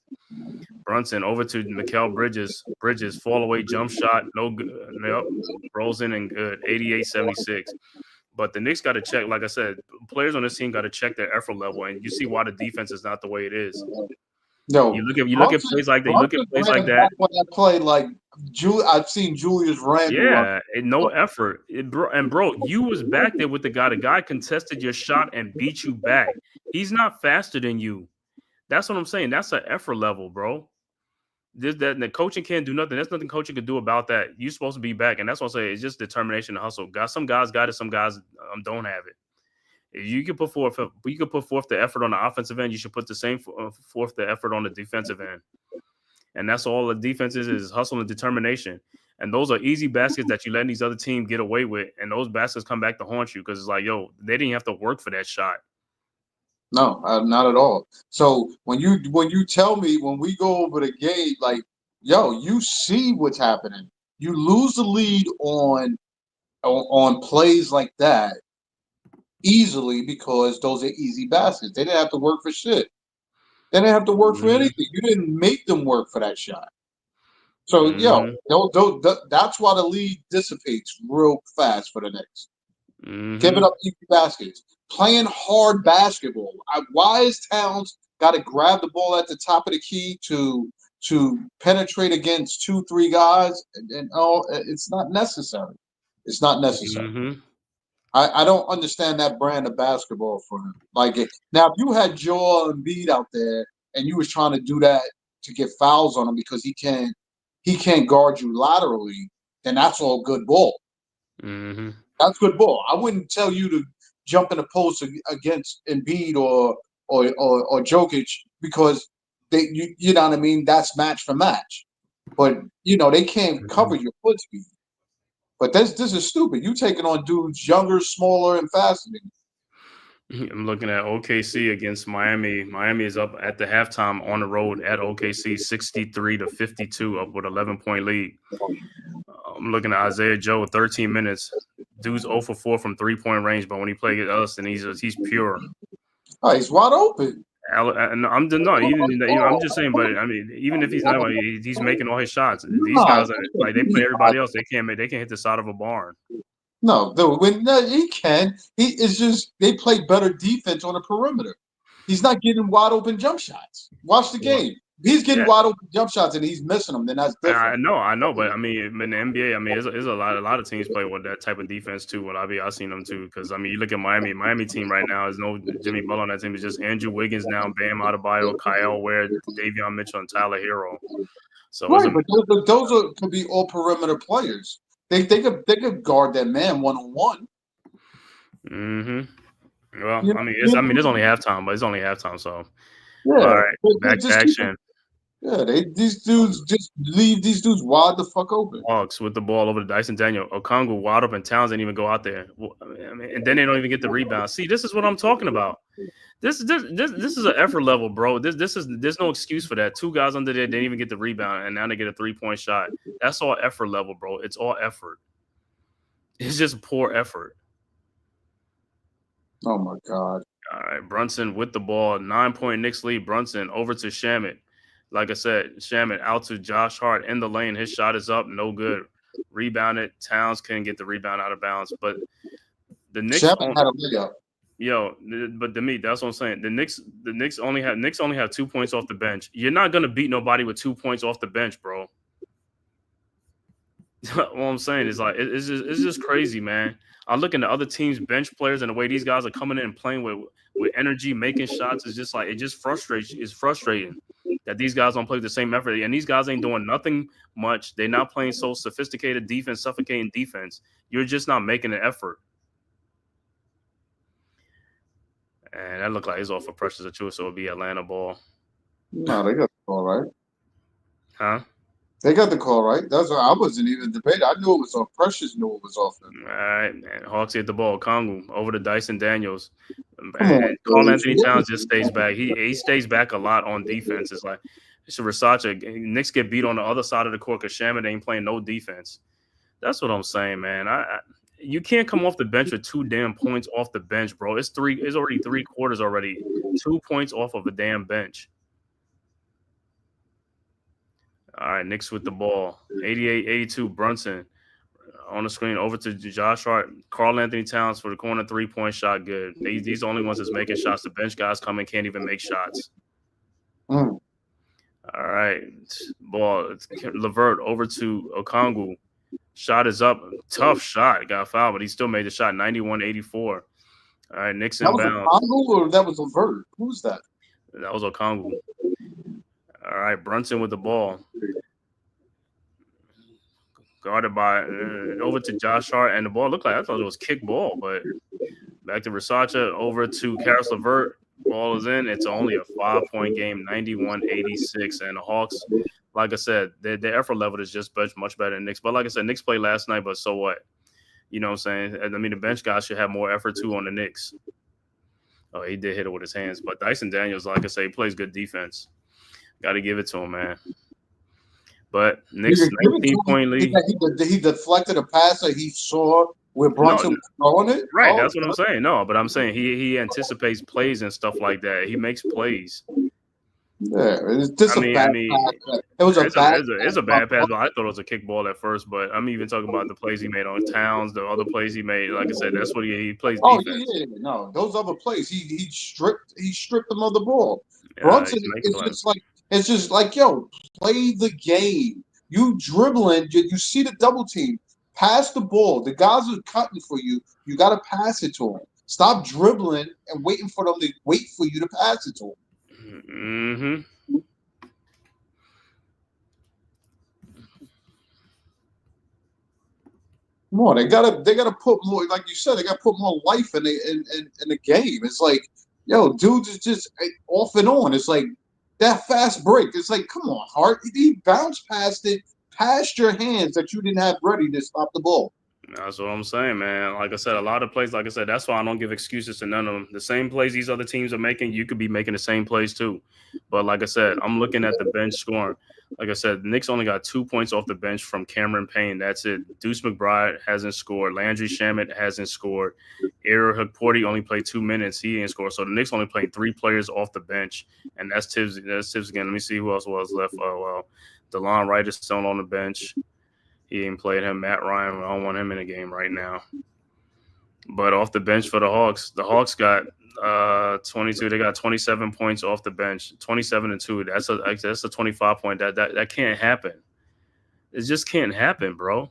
Brunson over to Mikal Bridges. Bridges, fall away jump shot. No good. Nope. Rolls in and good. 88-76. But the Knicks got to check, like I said, players on this team got to check their effort level. And you see why the defense is not the way it is. No, You look at plays like that. You look at plays like that. When I play like I've seen Julius Randle. Yeah, no effort. Bro, you was back there with the guy. The guy contested your shot and beat you back. He's not faster than you. That's what I'm saying. That's an effort level, bro. The coaching can't do nothing. There's nothing coaching can do about that. You're supposed to be back, and that's what I say. It's just determination and hustle. Some guys got it. Some guys don't have it. If you can put forth the effort on the offensive end, you should put the same forth the effort on the defensive end. And that's all the defense is hustle and determination. And those are easy baskets that you let these other teams get away with. And those baskets come back to haunt you because it's like, yo, they didn't have to work for that shot. No, not at all. So when you tell me when we go over the game, like, yo, you see what's happening. You lose the lead on plays like that easily because those are easy baskets. They didn't have to work for shit. They didn't have to work for anything. You didn't make them work for that shot. So, that's why the lead dissipates real fast for the Knicks. Giving up easy baskets. Playing hard basketball. Why is Towns got to grab the ball at the top of the key to penetrate against 2-3 guys? And it's not necessary. It's not necessary. I don't understand that brand of basketball for him. Like now, if you had Joel Embiid out there and you was trying to do that to get fouls on him because he can't guard you laterally, then that's all good ball. That's good ball. I wouldn't tell you to jump in the post against Embiid or Jokic because you know what I mean. That's match for match, but they can't cover your foot speed. But this is stupid. You taking on dudes younger, smaller, and faster than you. I'm looking at OKC against Miami. Miami is up at the halftime on the road at OKC, 63-52, up with 11-point lead. I'm looking at Isaiah Joe, 13 minutes. Dude's 0 for 4 from 3-point range, but when he plays us, then he's pure. Oh, he's wide open. I'm just saying, but I mean, even if he's not, he's making all his shots. These guys are like they play everybody else. They can't hit the side of a barn. No, he can. It's just they play better defense on the perimeter. He's not getting wide open jump shots. Watch the game. He's getting wide open jump shots and he's missing them. Then that's different. I know, but I mean, in the NBA, I mean, there's a lot of teams play with that type of defense too. I've seen them too. Because I mean, you look at Miami team right now. There's no Jimmy Butler on that team. It's just Andrew Wiggins now, Bam Adebayo, Kyle Ware, Davion Mitchell, and Tyler Hero. So right, but those could be all perimeter players. They could guard that man 1-on-1. Well, it's only halftime, but it's only halftime, so yeah. All right, back to action. Yeah, these dudes just leave these dudes wide the fuck open. Hawks with the ball over to Dyson Daniel. Okongwu wide open. Towns didn't even go out there. And then they don't even get the rebound. See, this is what I'm talking about. This is an effort level, bro. There's no excuse for that. Two guys under there didn't even get the rebound, and now they get a 3-point shot. That's all effort level, bro. It's all effort. It's just poor effort. Oh my God. All right, Brunson with the ball. 9-point Knicks lead. Brunson over to Shamet. Like I said, Shamet out to Josh Hart in the lane. His shot is up, no good. Rebounded. Towns couldn't get the rebound out of bounds. But the Knicks had a layup. But to me, that's what I'm saying. The Knicks only have 2 points off the bench. You're not gonna beat nobody with 2 points off the bench, bro. What I'm saying is like it's just crazy, man. I look at the other teams' bench players and the way these guys are coming in and playing with energy, making shots. It's just like it just frustrates. It's frustrating that these guys don't play the same effort, and these guys ain't doing nothing much. They're not playing so sophisticated defense, suffocating defense. You're just not making an effort. And that looked like it's off for Precious Achiuwa, so it'll be Atlanta ball. No, they got the call right. Huh? They got the call right. That's why I wasn't even debating. I knew it was off. Precious knew it was off. All right, man. Hawks hit the ball. Okongwu over to Dyson Daniels. And Carl Anthony Towns just stays back. He stays back a lot on defense. It's like It's Versace. Knicks get beat on the other side of the court because Shaman ain't playing no defense. That's what I'm saying, man. You can't come off the bench with 2 damn points off the bench, bro. It's already 3 quarters already. 2 points off of a damn bench. All right, Knicks with the ball. 88-82, Brunson on the screen over to Josh Hart. Karl Anthony Towns for the corner 3-point shot. Good. These the only ones that's making shots. The bench guys come in, can't even make shots. Mm. All right, ball. Levert over to Okongwu. Shot is up. Tough shot. Got fouled, but he still made the shot. 91-84. All right, Knicks That was inbound. Okongwu or that was Levert? Who's that? That was Okongwu. All right, Brunson with the ball. Guarded by over to Josh Hart, and the ball looked like I thought it was kick ball, but back to Versace, over to Karis LeVert. Ball is in. It's only a 5-point game, 91-86, and the Hawks, like I said, their effort level is just much better than Knicks. But like I said, Knicks played last night, but so what? You know what I'm saying? I mean, the bench guys should have more effort too on the Knicks. Oh, he did hit it with his hands, but Dyson Daniels, like I say, he plays good defense. Got to give it to him, man. But Knicks 19-point lead. He deflected a pass that he saw where Brunson was throwing it. Right, that's what I'm saying. No, but I'm saying he anticipates plays and stuff like that. He makes plays. Yeah, it's just a bad pass. It was it's a bad pass, but I thought it was a kick ball at first. But I'm even talking about the plays he made on Towns, the other plays he made. Like I said, that's what he plays defense. Yeah, no, those other plays he stripped them of the ball. Brunson it's just like, yo, play the game. You dribbling, you see the double team. Pass the ball. The guys are cutting for you. You got to pass it to them. Stop dribbling and waiting for them to wait for you to pass it to them. Mm-hmm. Come on, they gotta put more, like you said, they gotta put more life in the game. It's like, yo, dudes is just off and on. It's like that fast break. It's like, come on, Hart. He bounced past your hands that you didn't have ready to stop the ball. That's what I'm saying, man. Like I said, a lot of plays, like I said, that's why I don't give excuses to none of them. The same plays these other teams are making, you could be making the same plays too. But like I said, I'm looking at the bench scoring. Like I said, the Knicks only got 2 points off the bench from Cameron Payne. That's it. Deuce McBride hasn't scored. Landry Shamet hasn't scored. Eric Hukporti only played 2 minutes. He ain't scored. So the Knicks only played 3 players off the bench. And that's Tibbs. That's Tibbs again. Let me see who else was left. Oh, well, DeLon Wright is still on the bench. He ain't played him. Matt Ryan, I don't want him in the game right now. But off the bench for the Hawks got 22. They got 27 points off the bench. 27-2. That's a 25-point. That can't happen. It just can't happen, bro.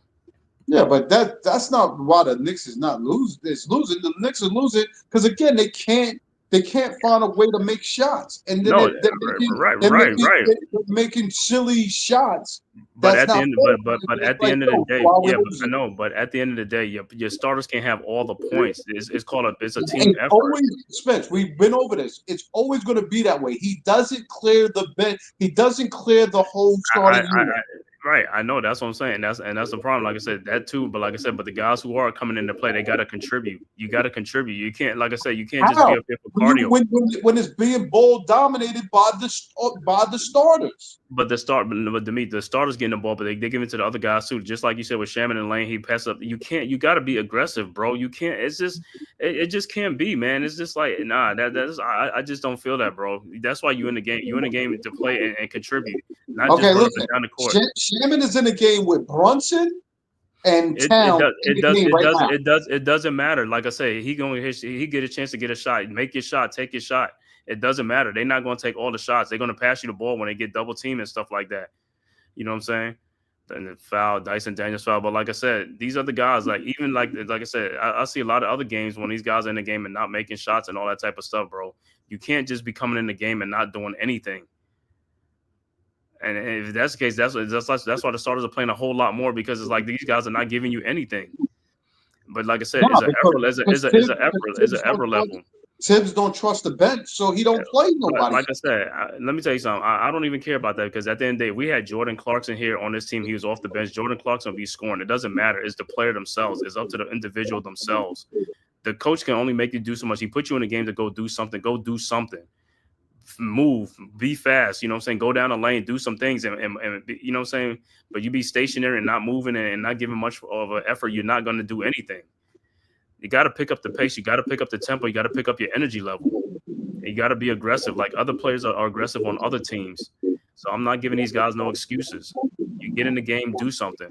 Yeah, but that's not why the Knicks is not losing. It's losing. The Knicks are losing because again they can't find a way to make shots, and then they're making silly shots. But at the end of the day, yeah, but I know. But at the end of the day, your starters can't have all the points. It's a team effort. Always, Spence, we've been over this. It's always going to be that way. He doesn't clear the bench. He doesn't clear the whole starting unit. Right, I know. That's what I'm saying. That's the problem. Like I said, that too. But like I said, but the guys who are coming into play, they got to contribute. You got to contribute. You can't, like I said, you can't just be up here for cardio. When it's being ball dominated by the starters. But the starters getting the ball, but they give it to the other guys too. Just like you said with Shaman and Lane, he passed up. You got to be aggressive, bro. You can't. It's just it just can't be, man. It's just like I just don't feel that, bro. That's why you in the game. You in the game to play and contribute, not just run up and down the court. Shaman is in the game with Brunson and Towns. It doesn't matter. Like I say, he get a chance to get a shot. Make your shot. Take your shot. It doesn't matter. They're not going to take all the shots. They're going to pass you the ball when they get double team and stuff like that. You know what I'm saying? Then the foul, Dyson Daniels foul. But like I said, these other guys, like I said, I see a lot of other games when these guys are in the game and not making shots and all that type of stuff, bro. You can't just be coming in the game and not doing anything. And if that's the case, that's why the starters are playing a whole lot more, because it's like these guys are not giving you anything. But like I said, it's an effort level. Tibbs don't trust the bench, so he don't play nobody. Like I said, let me tell you something. I don't even care about that, because at the end of the day, we had Jordan Clarkson here on this team. He was off the bench. Jordan Clarkson will be scoring. It doesn't matter. It's the player themselves. It's up to the individual themselves. The coach can only make you do so much. He put you in the game to go do something. Go do something. move, be fast. You know what I'm saying? Go down the lane, do some things, and you know what I'm saying. But you be stationary and not moving and not giving much of an effort, you're not going to do anything. You got to pick up the pace. You got to pick up the tempo. You got to pick up your energy level. You got to be aggressive. Like other players are aggressive on other teams. So I'm not giving these guys no excuses. You get in the game, do something.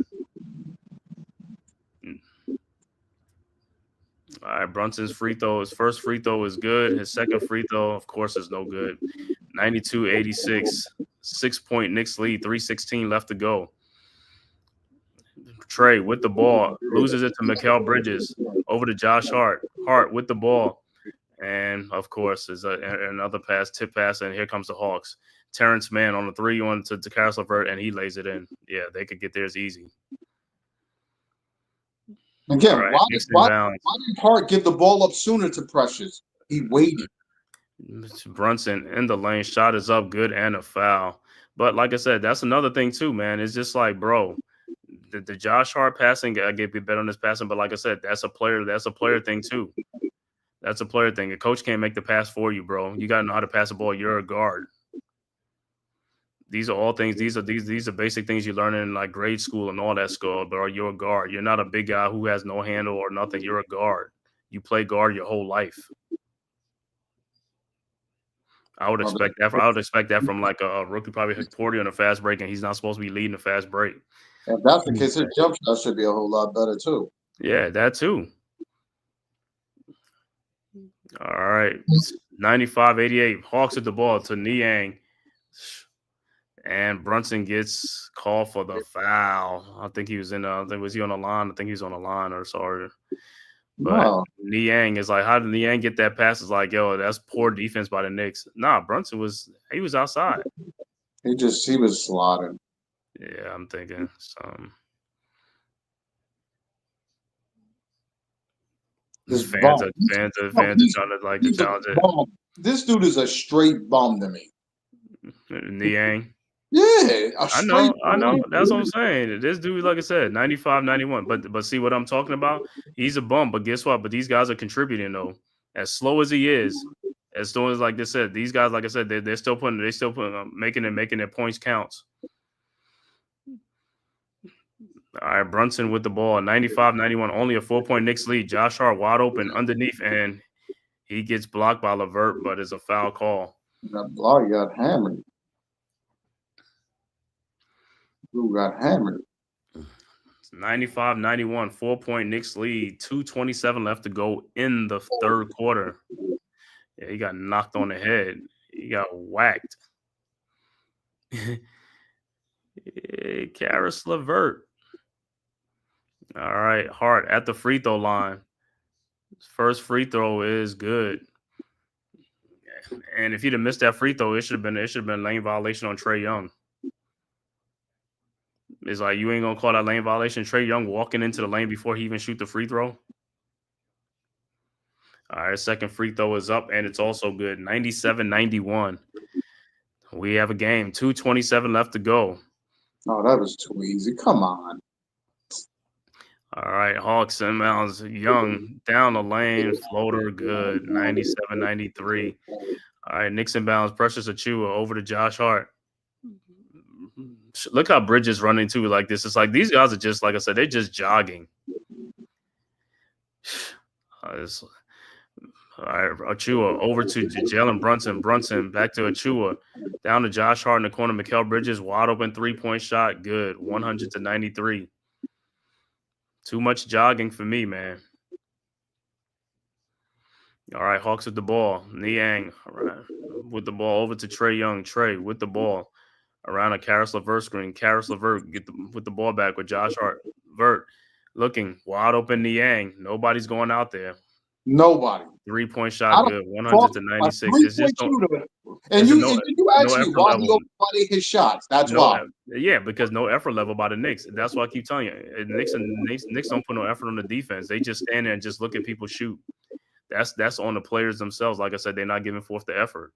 All right, Brunson's free throw. His first free throw is good. His second free throw, of course, is no good. 92-86. 6-point Knicks lead. 3:16 left to go. Trey with the ball. Loses it to Mikal Bridges. Over to Josh Hart. Hart with the ball. And, of course, is another pass, tip pass, and here comes the Hawks. Terrence Mann on the 3-1 to Karis LeVert, and he lays it in. Yeah, they could get theirs easy. Again, right, why did Hart give the ball up sooner to Precious? He waited. Brunson in the lane. Shot is up, good, and a foul. But like I said, that's another thing too, man. It's just like, bro, the Josh Hart passing, I get better on this passing, but like I said, that's a player thing too. That's a player thing. A coach can't make the pass for you, bro. You got to know how to pass the ball. You're a guard. These are all things. These are basic things you learn in like grade school and all that stuff. But you're a guard. You're not a big guy who has no handle or nothing. You're a guard. You play guard your whole life. I would expect that from like a rookie, probably 40 on a fast break, and he's not supposed to be leading a fast break. If that's the case, his jump shot should be a whole lot better too. Yeah, that too. All right, 95-88. Hawks at the ball to Niang. And Brunson gets called for the foul. I think he was was he on the line? I think he was on the line or sorry. But Niang is like, how did Niang get that pass? It's like, yo, that's poor defense by the Knicks. Nah, Brunson was outside. He was slaughtered. Yeah, I'm thinking some. Fans are trying to like the talented. This dude is a straight bum to me. Niang. Yeah, I know. That's what I'm saying. This dude, like I said, 95, 91. But see what I'm talking about? He's a bum, but guess what? But these guys are contributing though. As slow as he is, as slow as like they said, these guys, like I said, they're still putting making their points counts. All right, Brunson with the ball, 95-91, only a 4-point Knicks lead. Josh Hart wide open underneath, and he gets blocked by LeVert, but it's a foul call. That block got hammered. Who got hammered? 95-91, 4-point Knicks lead. 2:27 left to go in the third quarter. Yeah, he got knocked on the head. He got whacked. Karis LeVert. All right, Hart at the free throw line. His first free throw is good. And if he'd have missed that free throw, it should have been lane violation on Trae Young. It's like, you ain't gonna call that lane violation. Trae Young walking into the lane before he even shoot the free throw. All right, second free throw is up, and it's also good. 97-91. We have a game. 2:27 left to go. Oh, that was too easy. Come on. All right, Hawks inbounds. Young down the lane, floater good. 97-93. All right, Knicks inbounds. Precious Achiuwa over to Josh Hart. Look how Bridges running too like this. It's like these guys are just, like I said, they're just jogging. All right, Achiuwa over to Jalen Brunson. Brunson back to Achiuwa. Down to Josh Hart in the corner. Mikal Bridges, wide open 3-point shot. Good. 100-93. Too much jogging for me, man. All right, Hawks with the ball. Niang with the ball over to Trae Young. Trae with the ball around a Karis LeVert screen. Karis LeVert with the ball back with Josh Hart. Vert looking wide open. Niang. Nobody's going out there. Nobody. 3-point shot good. 100-96. It's just and you actually watch nobody his shots. That's why. Yeah, because no effort level by the Knicks. That's why I keep telling you. Knicks don't put no effort on the defense. They just stand there and just look at people shoot. That's on the players themselves. Like I said, they're not giving forth the effort.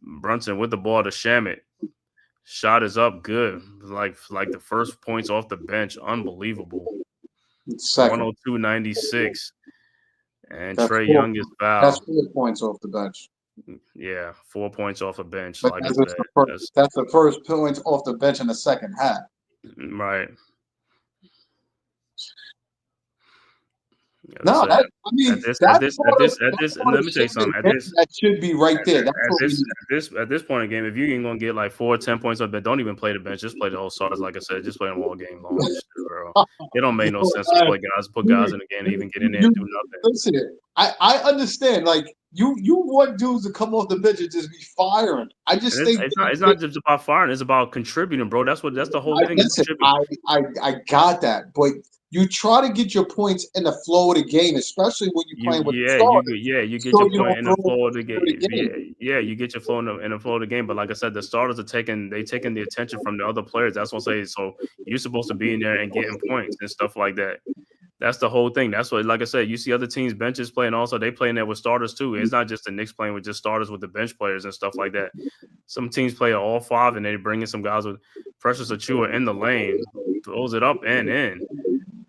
Brunson with the ball to Shamet. Shot is up good. Like the first points off the bench. Unbelievable. 102-96. And That's Trey four. Young is That's foul. 4 points off the bench. Yeah, 4 points off a bench. But Like I that's said, that's the first points off the bench in the second half. right. Like I No, said, that I mean at that's part of this, that's part let of me tell you shaping something. the game that should be right there. That's what we need. At this point in the game, if you ain't gonna get like 10 points up, don't even play the bench. Just play the whole stars. Like I said, just play them all game long. And shit, bro. It don't make no Yo, sense to man, put guys in the game and even get in there and do nothing. listen, I understand. Like you want dudes to come off the bench and just be firing. I just And think it's not just about firing. It's about contributing, bro. That's the whole thing. Is contributing. I got that, but you try to get your points in the flow of the game, especially when you're playing with the starters. You get So your you point don't in throw the flow of the it game. for the game. You get your flow in the flow of the game. But like I said, the starters are taking the attention from the other players. That's what I'm saying. So you're supposed to be in there and getting points and stuff like that. That's the whole thing. That's what, like I said, you see other teams benches playing. Also, they playing there with starters too. It's not just the Knicks playing with just starters with the bench players and stuff like that. Some teams play all five and they bring in some guys with Precious Achua in the lane, throws it up and in.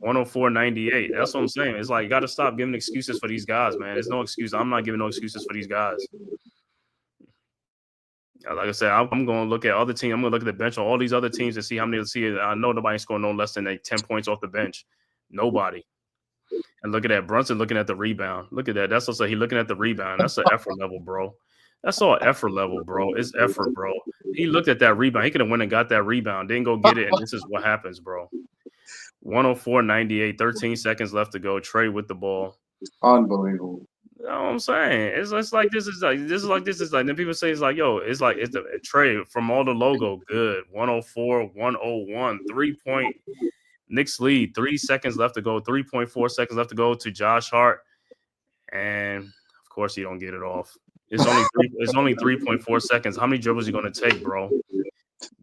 104.98. That's what I'm saying. It's like you got to stop giving excuses for these guys, man. There's no excuse. I'm not giving no excuses for these guys. Like I said, I'm going to look at other teams. I'm going to look at the bench on all these other teams and see how many. I know nobody's scoring no less than 10 points off the bench. Nobody. And look at that. Brunson looking at the rebound. Look at that. That's also he looking at the rebound. That's an effort level, bro. That's all effort level, bro. It's effort, bro. He looked at that rebound. He could have went and got that rebound. Didn't go get it. And this is what happens, bro. 104.98. 13 seconds left to go. Trey with the ball. Unbelievable. You know what I'm saying? It's like this is like then people say it's like, yo, it's like it's the Trey from all the logo. Good. 104, 101, 3-point. Knicks lead. 3 seconds left to go. 3.4 seconds left to go to Josh Hart. And of course he don't get it off. It's only 3.4 seconds. How many dribbles are you gonna take, bro?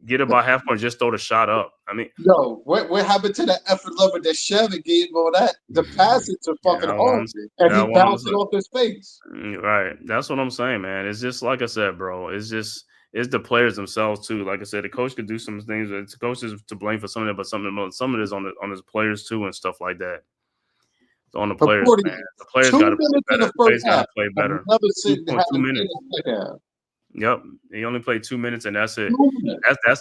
Get it by half point, just throw the shot up. I mean, yo, what happened to that effort level that Chevy gave all that? The pass it to fucking home, and he bounced it off his face. Right. That's what I'm saying, man. It's just like I said, bro. It's the players themselves too. Like I said, the coach could do some things. The coach is to blame for some of it, but some of it is on his players too and stuff like that. It's on the players, man. The players got to play better. The players got to play better. 2 minutes. Yep, he only played 2 minutes, and that's it.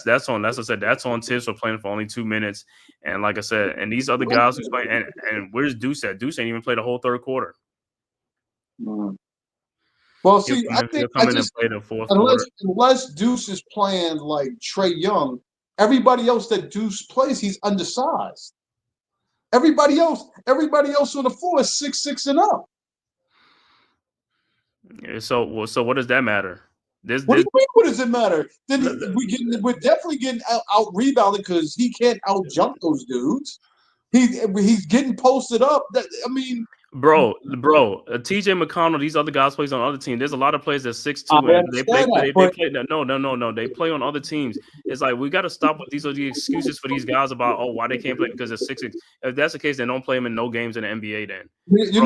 That's on. That's what I said. That's on Tibbs for playing for only 2 minutes. And like I said, and these other guys who's playing, and where's Deuce at? Deuce ain't even played the whole third quarter. Well, see, I think quarter. Unless Deuce is playing like Trey Young, everybody else that Deuce plays, he's undersized. Everybody else on the floor is 6'6" and up. Yeah, so what does that matter? What do you mean? What does it matter? Then we're definitely getting out rebounded because he can't out jump those dudes. He's getting posted up. I mean, bro, TJ McConnell, these other guys plays on other teams. There's a lot of players that's 6'2", and they play. No. They play on other teams. It's like we got to stop with these excuses for these guys about why they can't play because they're 6'6". If that's the case, then don't play them in no games in the NBA. Then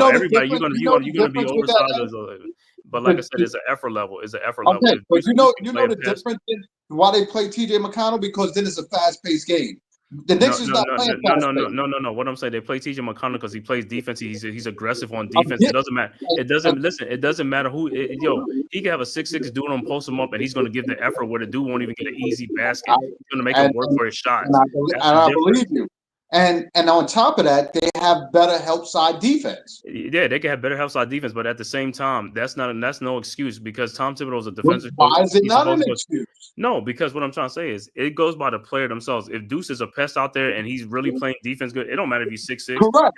everybody, you're gonna be oversized. But like I said, it's an effort level. It's an effort level. But you know the difference in why they play TJ McConnell because then it's a fast-paced game. The Knicks is not playing fast-paced. No. What I'm saying, they play TJ McConnell because he plays defense. He's aggressive on defense. It doesn't matter. It doesn't matter who. He can have a 6'6" dude on post him up, and he's going to give the effort where the dude won't even get an easy basket. He's going to make him work for his shots. And I believe you. And on top of that, they have better help side defense. Yeah, they can have better help side defense, but at the same time, that's no excuse because Tom Thibodeau is a defensive coach. Why is it not an excuse? No, because what I'm trying to say is it goes by the player themselves. If Deuce is a pest out there and he's really playing defense good, it don't matter if he's 6'6". Correct.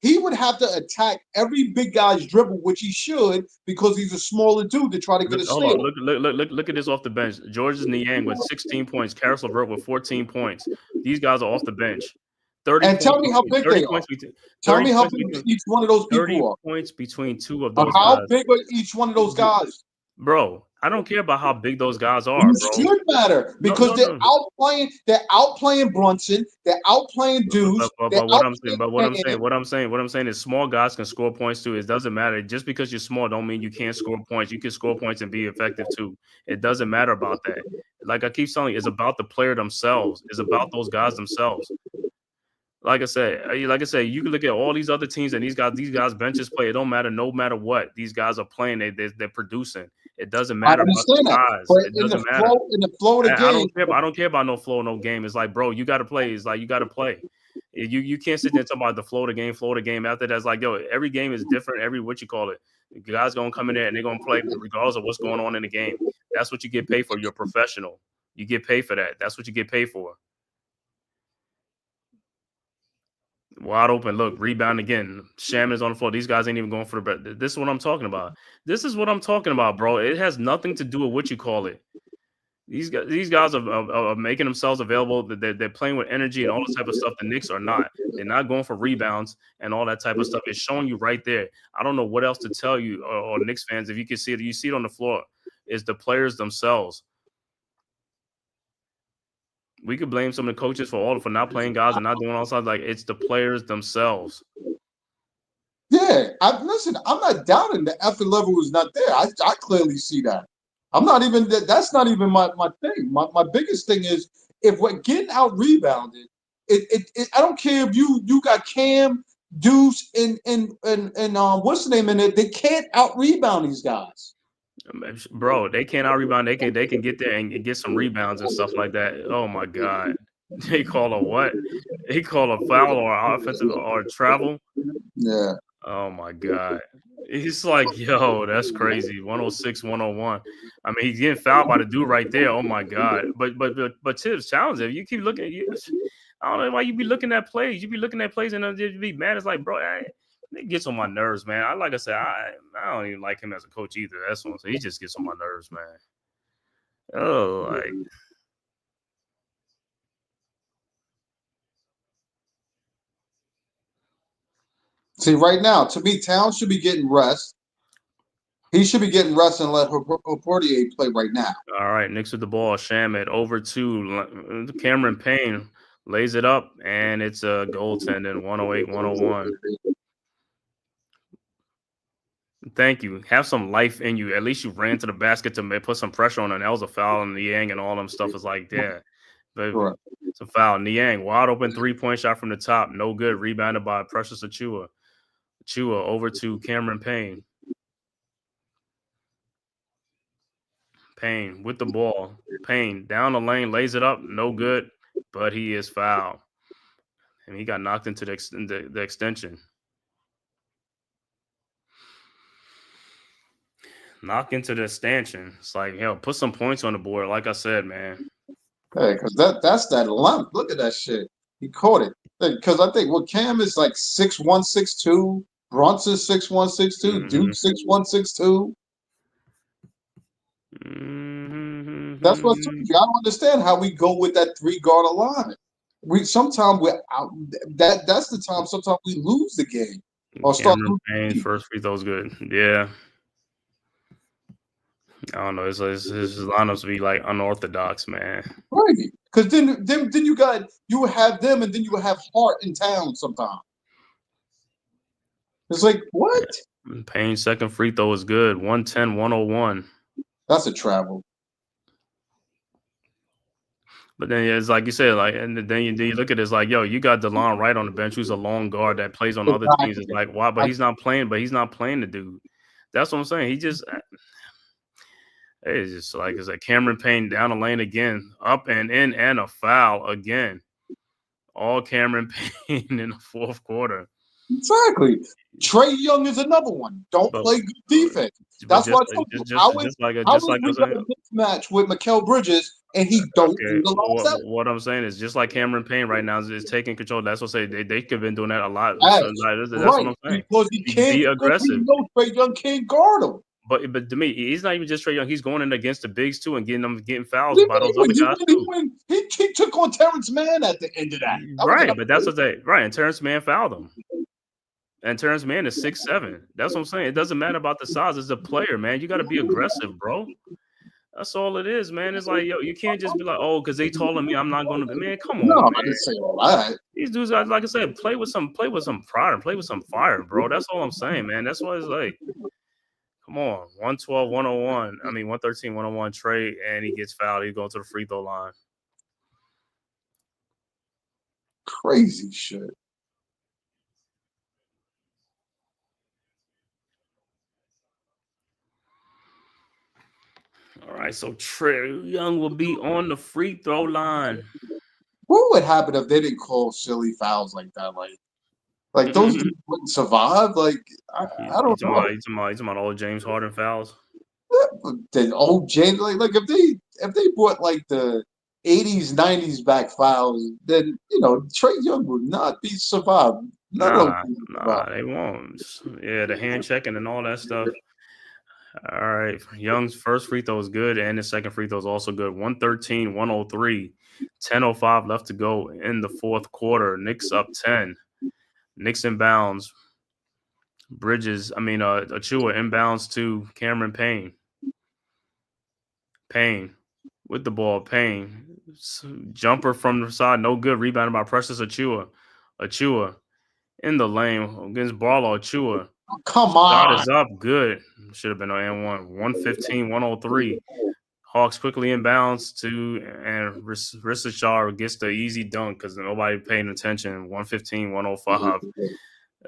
He would have to attack every big guy's dribble, which he should, because he's a smaller dude to try to get a steal. Look at this off the bench. Georges Niang with 16 points, Karis LeVert with 14 points. These guys are off the bench. 30 and tell me how big they are. Tell me how big each one of those people 30 are. points between two of those guys. How big are each one of those guys? Bro, I don't care about how big those guys are, bro. It should matter because they're outplaying Brunson, they're outplaying Deuce. But what I'm saying is small guys can score points too. It doesn't matter. Just because you're small don't mean you can't score points. You can score points and be effective too. It doesn't matter about that. Like I keep telling you, it's about the player themselves. It's about those guys themselves. like I said, you can look at all these other teams and these guys benches play. It don't matter, no matter what. These guys are playing. They're producing. It doesn't I matter about the understand that, size. but It doesn't matter. in the flow of the I game, don't care. I don't care about no flow, no game. It's like, bro, you got to play. It's like you got to play. You can't sit there and talk about the flow of the game, flow of the game. After that's like, yo, every game is different. Every what you call it, the guys gonna come in there and they're gonna play regardless of what's going on in the game. That's what you get paid for. You're a professional. You get paid for that. That's what you get paid for. Wide open. Look, rebound again. Shaman is on the floor. These guys ain't even going for the bet. This is what I'm talking about. This is what I'm talking about, bro. It has nothing to do with what you call it. These guys are making themselves available. They're playing with energy and all this type of stuff. The Knicks are not. They're not going for rebounds and all that type of stuff. It's showing you right there. I don't know what else to tell you or Knicks fans. If you can see it, you see it on the floor. It's the players themselves. We could blame some of the coaches for not playing guys and not doing all sides. Like it's the players themselves. yeah. Listen. I'm not doubting the effort level is not there. I clearly see that. I'm not even that's not even my thing. My biggest thing is if we're getting out rebounded, I don't care if you got Cam, Deuce, and what's the name in it? They can't out rebound these guys. Bro, they can't out rebound. They can get there and get some rebounds and stuff like that. Oh my god. They call a what? They call a foul or offensive or travel. Yeah. Oh my god. He's like, yo, that's crazy. 106, 101. I mean, he's getting fouled by the dude right there. Oh my god. But Tibbs challenge if you keep looking I don't know why you be looking at plays. You be looking at plays and then you be mad. It's like, bro, it gets on my nerves, man. Like I said, I don't even like him as a coach either. That's what I'm saying. He just gets on my nerves, man. Oh, like See, right now, to me, Towns should be getting rest. He should be getting rest and let Portier play right now. all right, Knicks with the ball. Shamet over to Cameron Payne lays it up, and it's a goaltending 108, 101. Thank you. Have some life in you. At least you ran to the basket to put some pressure on, and that was a foul. And Niang and all them stuff is like, yeah, but Right. it's a foul. Niang wide open 3-point shot from the top, no good. Rebounded by Precious Achua. Achua over to Cameron Payne. Payne with the ball. Payne down the lane, lays it up, no good, but he is fouled, and he got knocked into the extension. Knock into the extension. It's like, hell, put some points on the board. Like I said, man. Hey, because that's that lump. Look at that shit. He caught it. Because I think Cam is like 6'1", 6'2". Brunson 6'1", 6'2". Duke 6'1", 6'2". That's what I don't understand how we go with that 3-guard alignment. Sometimes we're out. That's the time. Sometimes we lose the game or start Cameron losing. Payne's first free throw's good. Yeah. I don't know. His lineups be like unorthodox, man. Right. Because then you have them and then you have Hart in town sometimes. It's like, what? Payne's second free throw is good. 110, 101. That's a travel. But then it's like you said, like, and then you look at it, it's like, yo, you got DeLon Wright on the bench, who's a long guard that plays on other teams. It's like, why? But he's not playing. But he's not playing the dude. That's what I'm saying. He just, it's just like it's like Cameron Payne down the lane again, up and in, and a foul again. All Cameron Payne in the fourth quarter. Exactly. Trae Young is another one. Don't play good defense. That's why I was a match with Mikal Bridges, and he don't do the what I'm saying is just like Cameron Payne right now is taking control. That's what I say. They could have been doing that a lot. That's what I'm saying. Because he can't be aggressive. Trae Young can't guard him. But to me, he's not even just Trae Young. He's going in against the bigs too and getting fouls by those other guys too. He took on Terrence Mann at the end of that. Right, but that's what and Terrence Mann fouled him. And Terrence Mann is 6'7". That's what I'm saying. It doesn't matter about the size. It's a player, man. You got to be aggressive, bro. That's all it is, man. It's like, yo, you can't just be like, oh, because they taller than me, I'm not going to. Man, come on, man. I didn't say all that. These dudes, like I said, play with some pride and play with some fire, bro. That's all I'm saying, man. That's what it's like. Come on, 112, 101. I mean, 113, 101 Trae, and he gets fouled. He goes to the free throw line. crazy shit. All right, so Trey Young will be on the free throw line. What would happen if they didn't call silly fouls like that? Like those dudes wouldn't survive. Like I don't know. You talking about all James Harden fouls? The old James, like if they brought like the 80s, 90s back fouls, then Trey Young would not be survived. None of them would survive. They won't. Yeah, the hand checking and all that stuff. All right. Young's first free throw is good, and his second free throw is also good. 113, 103. 10:05 left to go in the fourth quarter. Knicks up 10. Knicks inbounds. Achua inbounds to Cameron Payne. Payne with the ball. Payne. Jumper from the side, no good. Rebounded by Precious Achua. Achua in the lane against Barlow. Achua. Come Shot on. is up. Good. Should have been on N1. 115, 103. Hawks quickly inbounds and Rissachar gets the easy dunk because nobody paying attention. 115, 105.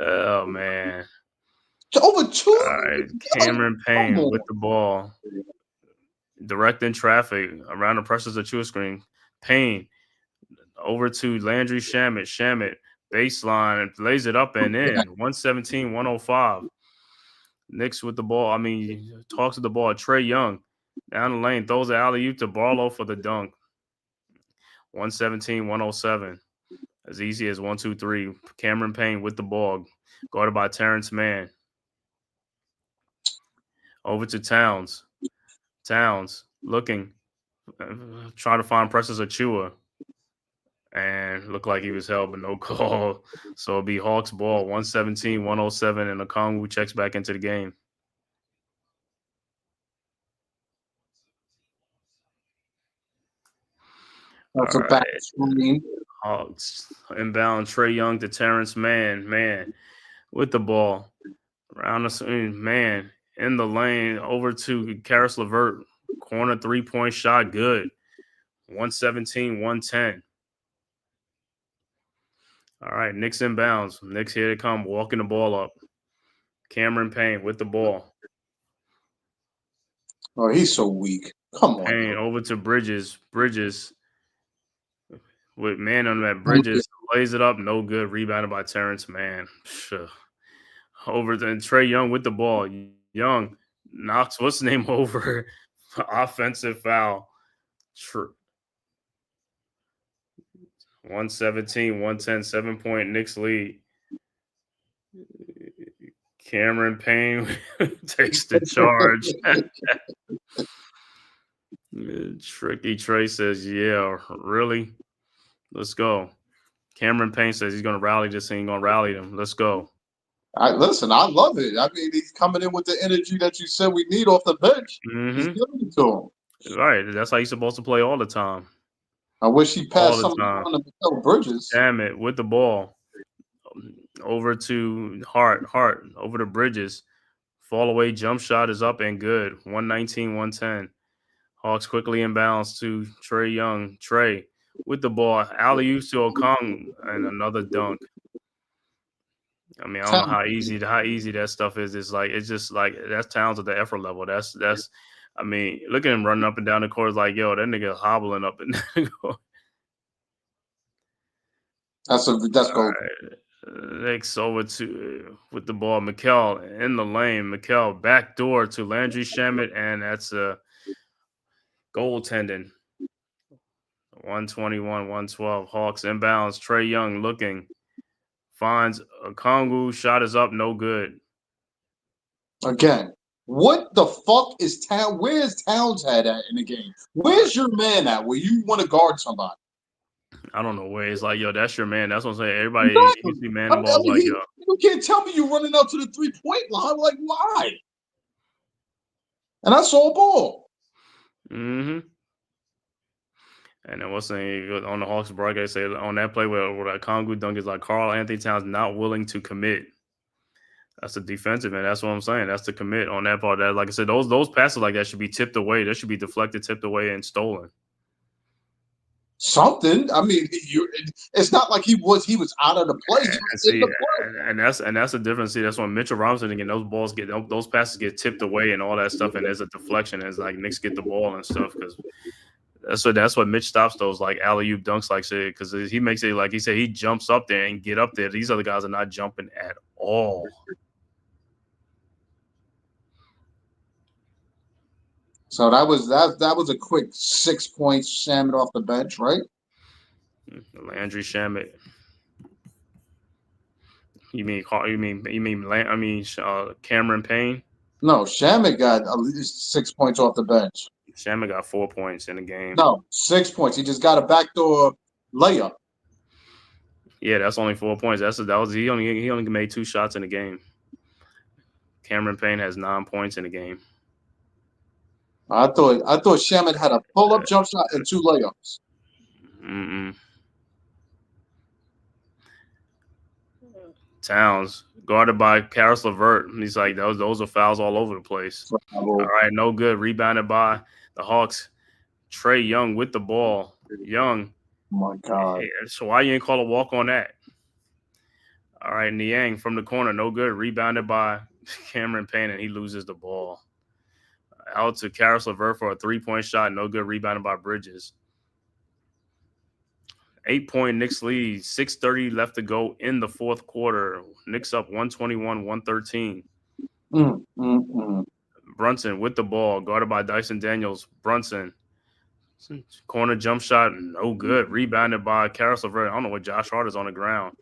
Oh, man. Over 2. All right. Cameron Payne with the ball. Directing traffic around the Precious Achua screen. Payne over to Landry Shamet. Shamet baseline and lays it up and in. 117, 105. Knicks with the ball. Talks to the ball. Trey Young down the lane. Throws the alley-oop to Barlow for the dunk. 117, 107. As easy as 1, 2, 3. Cameron Payne with the ball. Guarded by Terrence Mann. Over to Towns. Towns looking. Trying to find Precious Achua. And looked like he was held, but no call. So it'll be Hawks ball, 117, 107, and Okongwu checks back into the game. That's a back screen. Hawks inbound Trey Young to Terrence Mann. Man with the ball. Around the screen, man in the lane over to Karis LeVert. Corner 3-point shot, good. 117, 110. All right, Knicks inbounds. Knicks here they come, walking the ball up. Cameron Payne with the ball. Oh, he's so weak. Come on. Payne over to Bridges. Bridges with man on that. Bridges lays it up, no good. Rebounded by Terrence Mann. Over to Trey Young with the ball. Young knocks what's the name over. Offensive foul. 117, 110, 7-point Knicks lead. Cameron Payne takes the charge. Tricky Trey says, yeah, really? Let's go. Cameron Payne says he's going to rally this thing. He's going to rally them. Let's go. Listen, I love it. He's coming in with the energy that you said we need off the bench. He's giving it to him. Right. That's how he's supposed to play all the time. I wish he passed something on to Mikal Bridges. Damn it, with the ball. Over to Hart. Hart over to Bridges. Fall away jump shot is up and good. 119, 110. Hawks quickly inbounds to Trey Young. Trey with the ball. Alley-oop to Okongwu and another dunk. I don't know how easy that stuff is. It's just like that's Towns at the effort level. That's look at him running up and down the court like, yo, that nigga hobbling up and down. That's gold. Next over to with the ball, Mikal in the lane. Mikal backdoor to Landry Shamet, and that's a goaltending. 121, 112. Hawks inbounds. Trey Young looking. Finds Okongwu. Shot is up. No good. Again, what the fuck is Towns? Where's Towns at in the game? Where's your man at where you want to guard somebody? I don't know where. It's like, yo, that's your man. That's what I'm saying. Everybody usually man the ball like, yo. You can't tell me you're running out to the 3-point line. Like, why? And I saw a ball. Mm-hmm. And then what's saying on the Hawks broadcast, say on that play where that Okongwu dunk is like Karl Anthony Towns not willing to commit. That's the defensive, and that's what I'm saying. That's the commit on that part. That, like I said, those passes like that should be tipped away. That should be deflected, tipped away, and stolen. something. I mean, it's not like he was out of the play. He And was in see, the play. and that's the difference. See, that's when Mitchell Robinson again, those passes get tipped away and all that stuff, and there's a deflection. It's like Knicks get the ball and stuff because that's what Mitch stops those like alley-oop dunks like say because he makes it like he said he jumps up there and get up there. These other guys are not jumping at all. So that was a quick 6 points Shamet off the bench, right? Landry Shamet. You mean Cameron Payne? No, Shamet got at least 6 points off the bench. Shamet got 4 points in the game. No, 6 points. He just got a backdoor layup. Yeah, that's only 4 points. He only made 2 shots in the game. Cameron Payne has 9 points in the game. I thought Shamet had a pull-up jump shot and 2 layups. Towns guarded by Karis LeVert. He's like those are fouls all over the place. All right, no good. Rebounded by the Hawks. Trae Young with the ball. Young. Oh my God. So why you ain't call a walk on that? All right, Niang from the corner, no good. Rebounded by Cameron Payne, and he loses the ball. Out to Karis LeVert for a 3-point shot, no good. Rebounded by Bridges. 8-point Knicks lead, 6:30 left to go in the fourth quarter. Knicks up 121-113. Brunson with the ball, guarded by Dyson Daniels. Brunson, corner jump shot, no good. Rebounded by Karis LeVert. I don't know what Josh Hart is on the ground.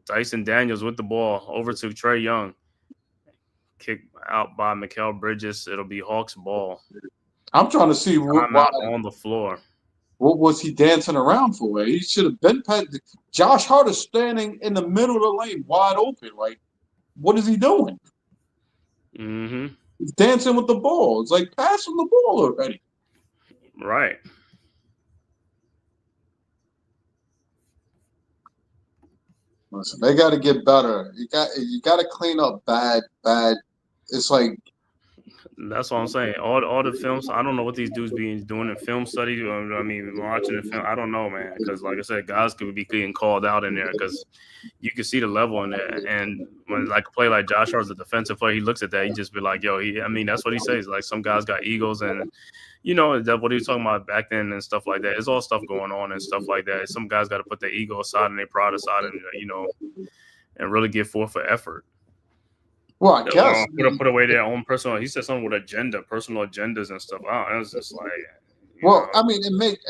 Dyson Daniels with the ball, over to Trae Young. Kick out by Mikal Bridges. It'll be Hawks ball. I'm trying to see why on the floor. What was he dancing around for? He should have been past. Josh Hart is standing in the middle of the lane, wide open. Like, what is he doing? He's dancing with the ball. It's like, pass him the ball already. Right. Listen, they got to get better. You got to clean up bad. It's like. That's what I'm saying. All the films. I don't know what these dudes be doing in film study. I mean, watching the film. I don't know, man. Because like I said, guys could be getting called out in there because you can see the level in there. And when like a play like Josh Hart's a defensive player, he looks at that, he just be like, "Yo," I mean, that's what he says. Like some guys got egos, and that's what he was talking about back then and stuff like that. It's all stuff going on and stuff like that. Some guys got to put their ego aside and their pride aside, and and really give forth for effort. Well, I guess put away their own personal. He said something with personal agendas and stuff. It was just like. I mean,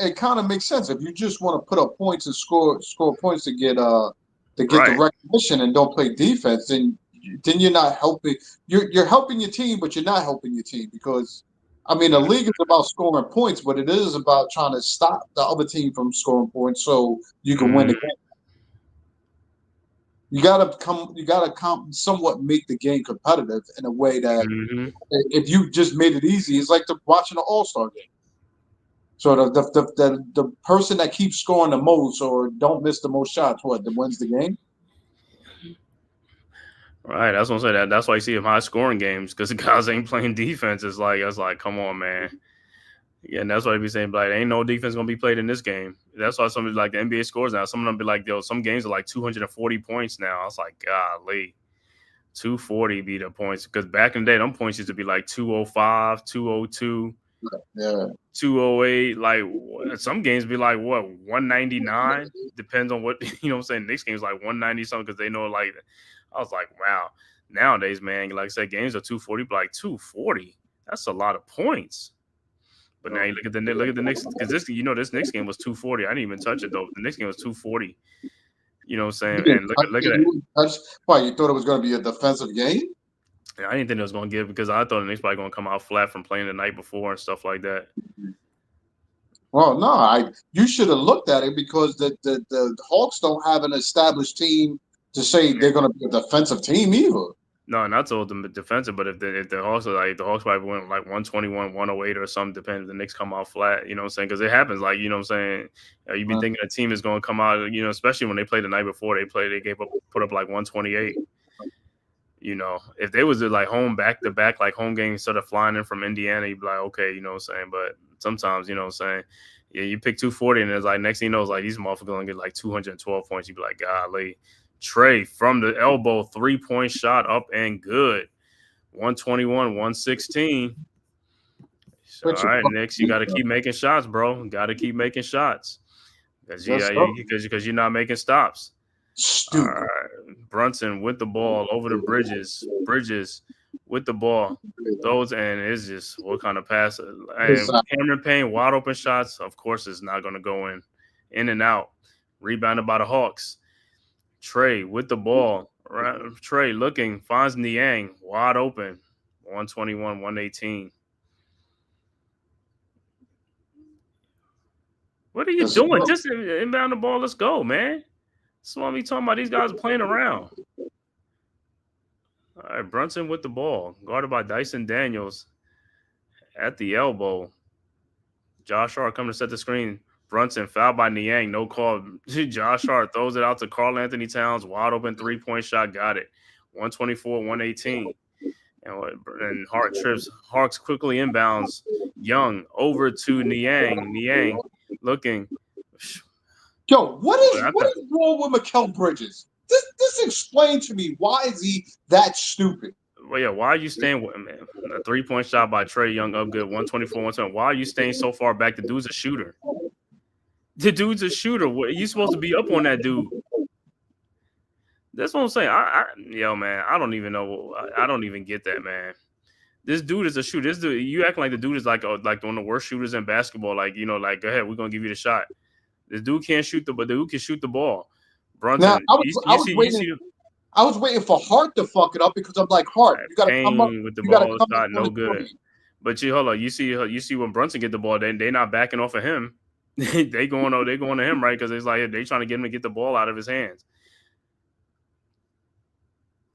it kind of makes sense if you just want to put up points and score points to get the recognition and don't play defense. Then you're not helping. You're helping your team, but you're not helping your team because, I mean, the league is about scoring points, but it is about trying to stop the other team from scoring points so you can win the game. You gotta somewhat make the game competitive in a way that if you just made it easy, it's like watching an All-Star game. So the person that keeps scoring the most or don't miss the most shots, that wins the game? Right, that's what I'm saying. That's why you see them high scoring games because the guys ain't playing defense. It's like, come on, man. Yeah, and that's why they be saying, like, ain't no defense gonna be played in this game. That's why some of like the NBA scores now. Some of them be like, yo, some games are like 240 points now. I was like, golly, 240 be the points. Because back in the day, them points used to be like 205, 202, 208. Like some games be like what 199. Depends on what I'm saying. Next game's like 190 something because they know like. I was like, wow. Nowadays, man, like I said, games are 240, but like 240. That's a lot of points. But now you look at the Knicks because this Knicks game was 240. I didn't even touch it though. The Knicks game was 240. You know what I'm saying? And look at that. Why you thought it was going to be a defensive game? Yeah, I didn't think it was going to give because I thought the Knicks probably going to come out flat from playing the night before and stuff like that. Well, no, you should have looked at it because the Hawks don't have an established team to say they're going to be a defensive team either. No, not so the defensive, but if the Hawks are like the Hawks probably went like 121, 108 or something, depending if the Knicks come out flat, you know what I'm saying? Because it happens, like you know what I'm saying. You've been thinking a team is going to come out, especially when they played the night before they put up like 128. If they was like home back to back, like home games instead of flying in from Indiana, you'd be like, okay, you know what I'm saying. But sometimes, you know what I'm saying, Yeah, you pick 240, and it's like next thing you know, it's like these motherfuckers gonna get like 212 points. You be like, golly. Trey from the elbow, 3-point shot up and good. 121, 116. So, all right, Knicks, you got to keep making shots, bro. Got to keep making shots because you're not making stops. Stupid. All right. Brunson with the ball over the Bridges. Bridges with the ball. Those, and it's just what kind of pass. And Cameron Payne, wide open shots, of course, is not going to go in and out. Rebounded by the Hawks. Trey with the ball. Trey looking, finds Niang wide open. 121, 118. What are you doing? Just inbound the ball. Let's go, man. That's what I'm talking about. These guys are playing around. All right, Brunson with the ball. Guarded by Dyson Daniels at the elbow. Josh Hart coming to set the screen. Brunson fouled by Niang. No call. Josh Hart throws it out to Karl Anthony Towns. Wide open 3-point shot. Got it. 124, 118. And Hart trips. Hawks quickly inbounds. Young over to Niang. Niang looking. Yo, what is wrong with Mikal Bridges? This explain to me. Why is he that stupid? Well, yeah, why are you staying with him, man? A 3-point shot by Trey Young up good, 124, 120. Why are you staying so far back? The dude's a shooter. The dude's a shooter. You supposed to be up on that dude. That's what I'm saying. Yo, man, I don't even know. I don't even get that, man. This dude is a shooter. This dude, you acting like the dude is like one of the worst shooters in basketball. Like, you know, like, go ahead, we're gonna give you the shot. This dude can't shoot but the dude can shoot the ball. Brunson, now, I was waiting for Hart to fuck it up because I'm like, Hart, you gotta come up with the ball. Shot no good. But hold on, you see when Brunson get the ball, they not backing off of him. they going to him, right? Because it's like they trying to get him to get the ball out of his hands.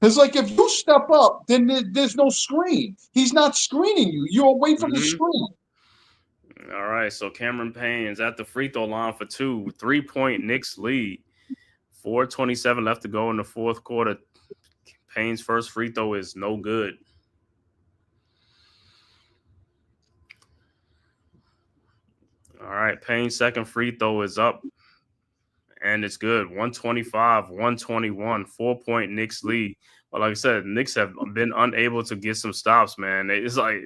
It's like if you step up, then there's no screen. He's not screening you. You're away from the screen. All right, so Cameron Payne is at the free throw line for 2. 3-point Knicks lead. 4:27 left to go in the fourth quarter. Payne's first free throw is no good. All right, Payne's second free throw is up, and it's good. 125, 121, 4-point Knicks lead. But like I said, Knicks have been unable to get some stops, man. It's like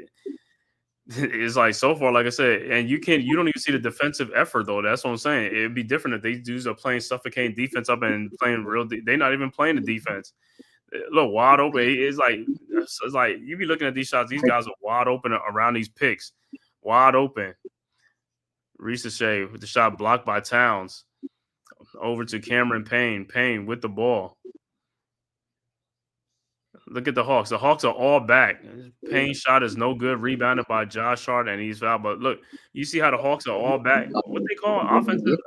so far, like I said, and you don't even see the defensive effort though. That's what I'm saying. It'd be different if they dudes are playing suffocating defense up and playing real. They're not even playing the defense. Look, wide open. It's like you be looking at these shots. These guys are wide open around these picks, wide open. Ricochet with the shot blocked by Towns. Over to Cameron Payne. Payne with the ball. Look at the Hawks. The Hawks are all back. Payne's shot is no good. Rebounded by Josh Hart, and he's fouled. But look, you see how the Hawks are all back. What they call offensive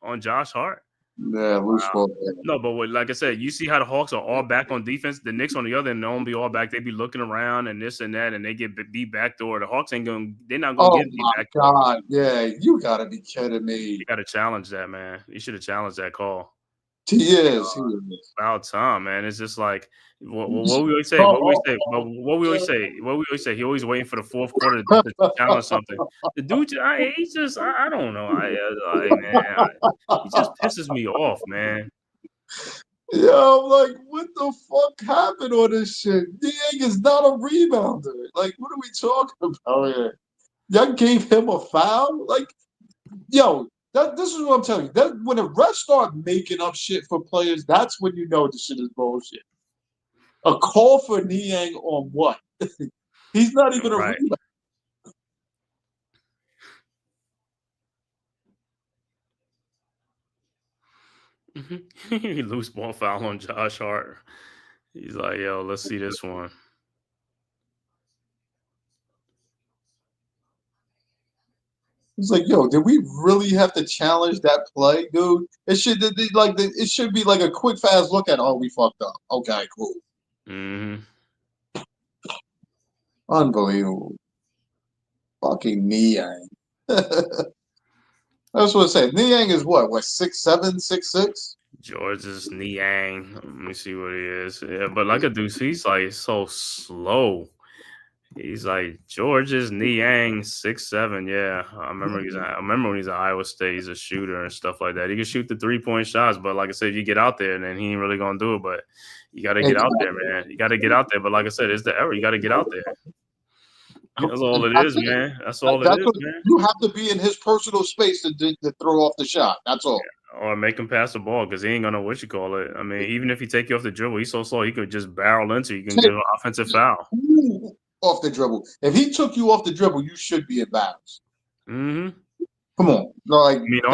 on Josh Hart? Yeah, loose ball. No, but like I said, you see how the Hawks are all back on defense. The Knicks on the other end don't be all back. They be looking around and this and that, and they get beat backdoor. The Hawks ain't going. They're not going to get beat back. Oh my God! Yeah, you gotta be kidding me. You got to challenge that, man. You should have challenged that call. He is. About time, man. It's just like what we always say. What we always say. He always waiting for the fourth quarter to challenge something. The dude, he's just. I don't know. He just pisses me off, man. Yo, like, what the fuck happened on this shit? Niang is not a rebounder. Like, what are we talking about here? Y'all gave him a foul? Like, yo. This is what I'm telling you. That when the refs start making up shit for players, that's when you know the shit is bullshit. A call for Niang on what? He's not even a rebound. Loose ball foul on Josh Hart. He's like, yo, let's see this one. It's like, yo, did we really have to challenge that play, dude? It should be like a quick, fast look at. Oh, we fucked up. Okay, cool. Mm-hmm. Unbelievable. Fucking Niang. That's what I say. Niang is what 6'7", 6'6"? George's Niang. Let me see what he is. Yeah, but like a dude, he's like so slow. He's like George's Niang 6'7". Yeah, I remember when he's at Iowa State. He's a shooter and stuff like that. He can shoot the 3-point shots, but like I said, if you get out there, then he ain't really gonna do it. But you got to get out there, man. You got to get out there. But like I said, it's the error. You got to get out there. That's all it is, man. That's all it is, man. You have to be in his personal space to throw off the shot. That's all. Or make him pass the ball because he ain't gonna know what you call it. I mean, even if he take you off the dribble, he's so slow he could just barrel into you. You can get an offensive foul. Off the dribble. If he took you off the dribble, you should be in bounds. Mm-hmm. Come on. Like, I mean, the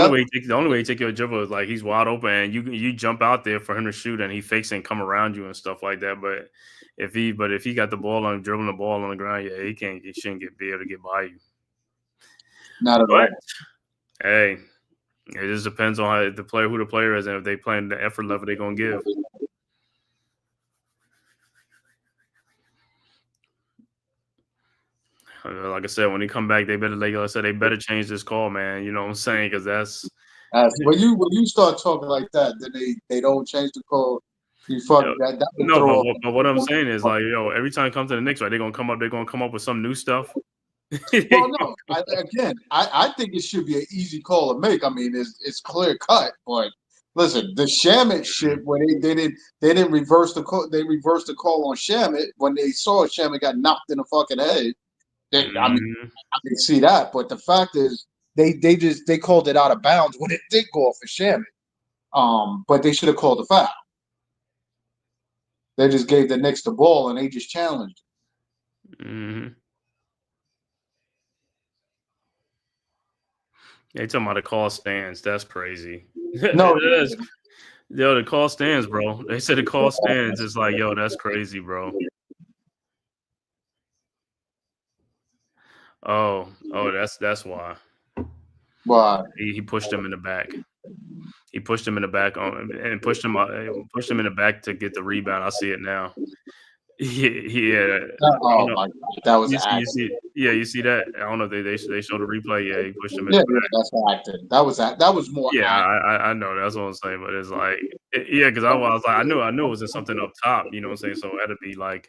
only way he take your dribble is like he's wide open and you jump out there for him to shoot and he fakes and come around you and stuff like that. But if he got the ball on dribbling the ball on the ground, yeah, he shouldn't be able to get by you. Not at all. Hey, it just depends on who the player is and if they playing the effort level they're gonna give. Like I said, when he come back, they better change this call, man. You know what I'm saying? Because that's when you start talking like that, then they don't change the call. You fuck that. No, but what I'm saying is like, every time it comes to the Knicks, right? They're gonna come up with some new stuff. Well, no. I think it should be an easy call to make. I mean, it's clear cut, but listen, the Shamit shit where they didn't reverse the call. They reversed the call on Shamit when they saw Shamit got knocked in the fucking head. I mean, I can see that, but the fact is, they called it out of bounds when it did go off for Shamit. But they should have called the foul. They just gave the Knicks the ball and they just challenged it. Mm-hmm. They talking about the call stands. That's crazy. No, the call stands, bro. They said the call stands. It's like, that's crazy, bro. Oh, that's why. Why? He pushed him in the back. He pushed him in the back and pushed him in the back to get the rebound. I see it now. Yeah. Oh my God, that was acting. You see that? I don't know if they showed the replay. Yeah, he pushed him in the back. That's acting. That was more. Yeah, I know that's what I'm saying, but it's like, because I was like, I knew it was in something up top. You know what I'm saying? So it had to be like,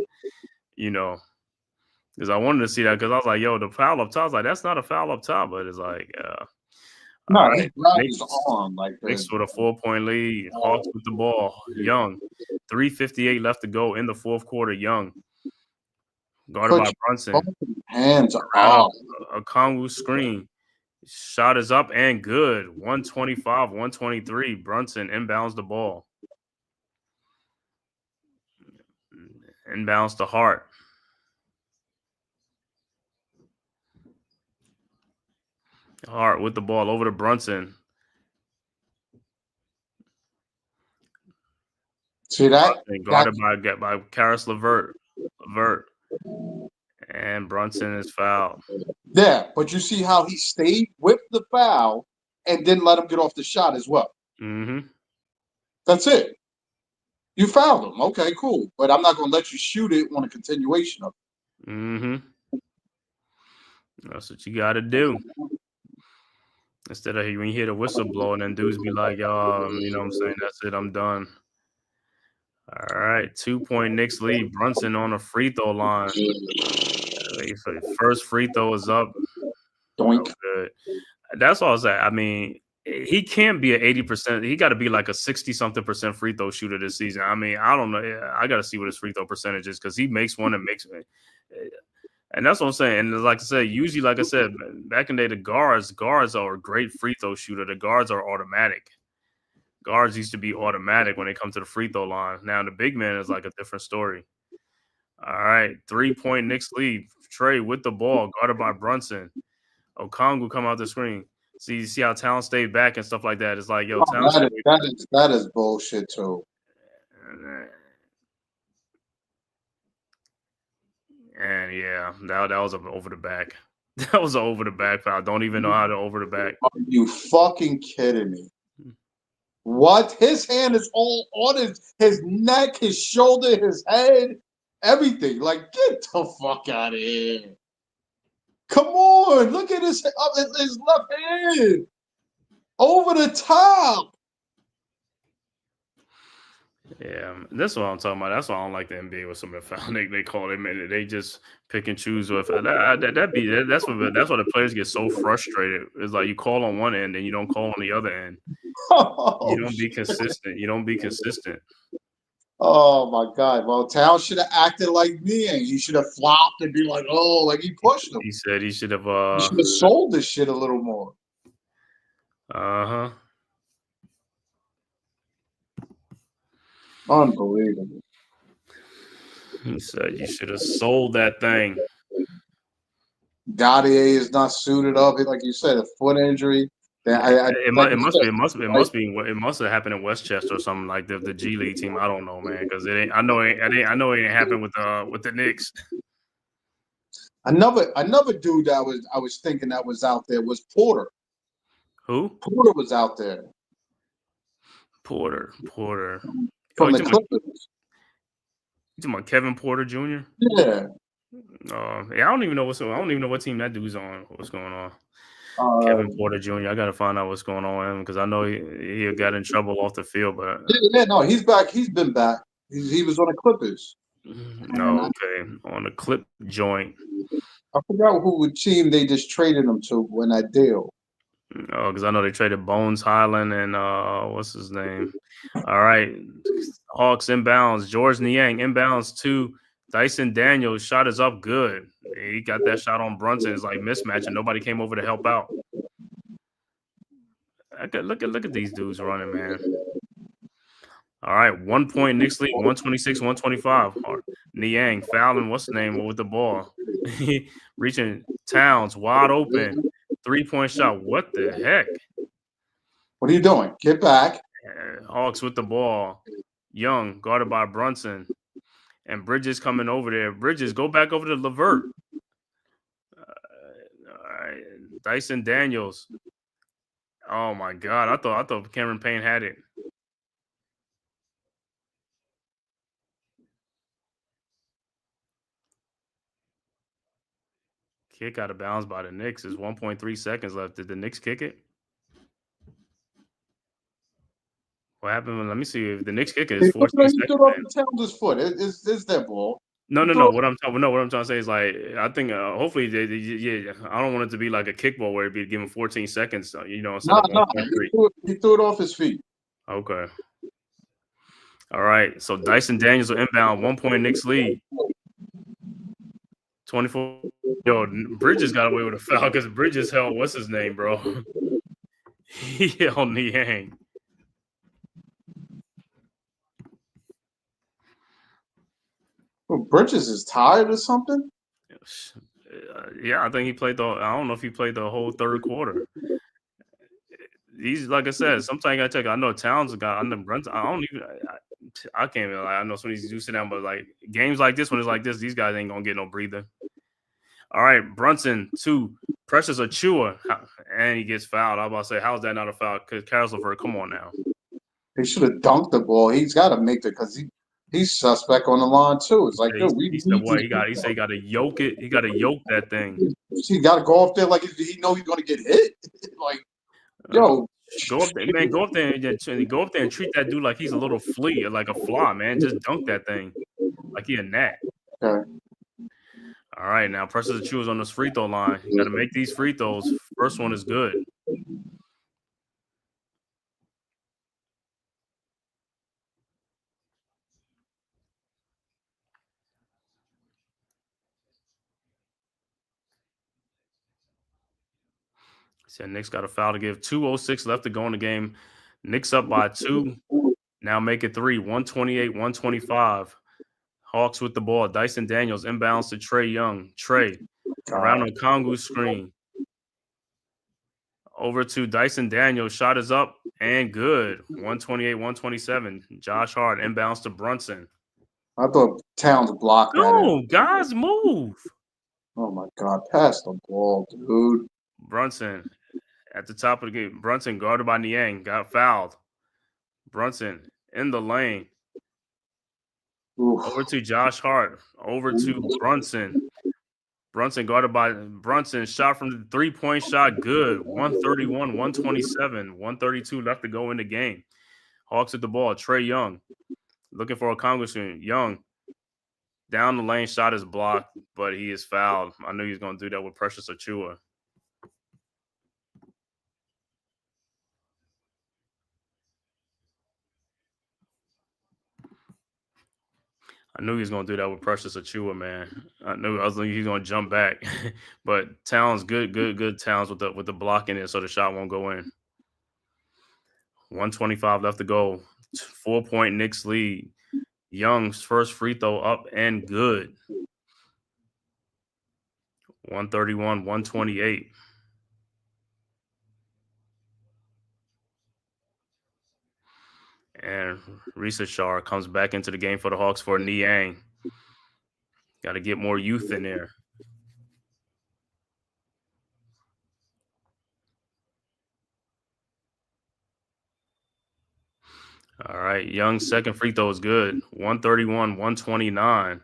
because I wanted to see that because I was like, the foul up top. I was like, that's not a foul up top, but it's like, no, right. He grabbed his arm like Knicks with a 4-point lead. Hawks with the ball. Young, 3:58 left to go in the fourth quarter. Young, guarded by Brunson. Hands off. A Kongu screen. Shot is up and good. 125, 123. Brunson inbounds the ball. Inbounds to Hart. Hart with the ball over to Brunson. See that? Guarded by Karis LeVert. And Brunson is fouled. Yeah, but you see how he stayed with the foul and didn't let him get off the shot as well. Mm-hmm. That's it. You fouled him. Okay, cool. But I'm not going to let you shoot it on a continuation of it. Mm-hmm. That's what you got to do. Instead of when you hear the whistle blow and then dudes be like, you know what I'm saying? That's it. I'm done. All right. 2-point Knicks lead. Brunson on a free throw line. First free throw is up. Doink. Good. That's all I was at. I mean, he can't be at 80%. He got to be like a 60-something% free throw shooter this season. I mean, I don't know. I got to see what his free throw percentage is because he makes one and makes me. And that's what I'm saying. And like I said, usually, like I said, back in the day, the guards are a great free throw shooter. The guards are automatic. Guards used to be automatic when they come to the free throw line. Now the big man is like a different story. All right, 3-point Knicks lead. Trey with the ball, guarded by Brunson. Okongwu come out the screen. See, you see how Town stayed back and stuff like that. It's like, Town. That is bullshit too. And yeah, that was over the back. That was an over the back foul. Don't even know how to over the back. Are you fucking kidding me? What? His hand is all on his neck, his shoulder, his head, everything. Like, get the fuck out of here. Come on. Look at his left hand. Over the top. Yeah, that's what I'm talking about. That's why I don't like the NBA with some of the foul they call it. Man, they just pick and choose with that's why the players get so frustrated. It's like you call on one end and you don't call on the other end. You Oh, don't be shit. consistent. You don't be consistent. Oh my God. Well, Towns should have acted like me, and he should have flopped and be like, oh, like he pushed him. He said he should have He should have sold this shit a little more. uh-huh. Unbelievable. He said you should have sold that thing. Gaudier is not suited up. Like you said, a foot injury. It Like you said, it must have happened in Westchester or something like the G League team. I don't know, man, because it ain't. I know it ain't happened with the Knicks. another dude that I was thinking that was out there was Porter. Who? Porter was out there Porter. from the Clippers. You talking about Kevin Porter Jr.? Yeah. Yeah, I don't even know what team that dude's on. What's going on? Kevin Um, Porter Jr. I gotta find out what's going on with him because I know he got in trouble off the field, but no, he's back. He's been back. He was on the Clippers. no, okay, on the clip joint. I forgot who team they just traded him to when that deal. Oh, because I know they traded Bones Highland and what's his name? All right, Hawks inbounds. George Niang inbounds to Dyson Daniels. Shot is up good. He got that shot on Brunson. It's like mismatch, and nobody came over to help out. Look at these dudes running, man. All right, 1 point Knicks lead, 126, 125. Niang fouling, what's the name with the ball? Reaching Towns wide open. 3-point shot. What the heck? What are you doing? Get back. Hawks with the ball. Young guarded by Brunson. And Bridges coming over there. Bridges, go back over to LeVert. All right. Dyson Daniels. Oh my God. I thought Cameron Payne had it. Kick out of bounds by the Knicks. There's 1.3 seconds left. Did the Knicks kick it? What happened? Let me see if the Knicks kick it is 14 seconds. He threw off Towns' foot. It's their ball. No. What I'm trying to say is like I think hopefully yeah. I don't want it to be like a kickball where it'd be given 14 seconds. Instead of 1.3. He threw it off his feet. Okay. All right. So Dyson Daniels will inbound. 1 point Knicks lead. 24. Yo, Bridges got away with a foul because Bridges held what's his name, bro? He held Niang. Well, Bridges is tired or something. Yeah, I think he played I don't know if he played the whole third quarter. He's like I said. Sometimes you gotta check. I know Towns got. I know Brunson. I don't even. I can't even. I know some of these do sit down, but like games like this, when it's like this, these guys ain't gonna get no breather. All right, Brunson 2 pressures Achua, and he gets fouled. I was about to say, how's that not a foul? Because Caris LeVert, come on now. He should have dunked the ball. He's got to make it because he's suspect on the line too. It's like, dude, he said what? He said he got to yoke it. He got to yoke that thing. He got to go off there like he know he's going to get hit. Like, yo, go up there, man. Go up there and treat that dude like he's a little flea, like a fly, man. Just dunk that thing like he a gnat. Okay. All right, now presses Achua on this free throw line. You got to make these free throws. First one is good. Said Knicks got a foul to give. 2:06 left to go in the game. Knicks up by 2. Now make it 3. 128, 125. Hawks with the ball. Dyson Daniels inbounds to Trae Young. Trae around on Kongu's screen. Over to Dyson Daniels. Shot is up and good. 128, 127. Josh Hart inbounds to Brunson. I thought Towns blocked that. No, guys, move. Oh my God, pass the ball, dude. Brunson at the top of the game. Brunson guarded by Niang. Got fouled. Brunson in the lane. Oof. Over to Josh Hart. Over to Brunson. Brunson guarded by Brunson. Shot from the 3-point shot. Good. 131, 127, 132 left to go in the game. Hawks at the ball. Trae Young. looking for a congressman. Young down the lane, shot is blocked, but he is fouled. I knew he was going to do that with Precious Achua. I knew he was going to do that with Precious Achua, man. I was thinking he's going to jump back, but Towns, good Towns with the block in it, so the shot won't go in. 1:25 left to go. 4-point Knicks lead. Young's first free throw up and good. 131, 128. And Risa Shar comes back into the game for the Hawks for Niang. Got to get more youth in there. All right. Young's second free throw is good. 131, 129.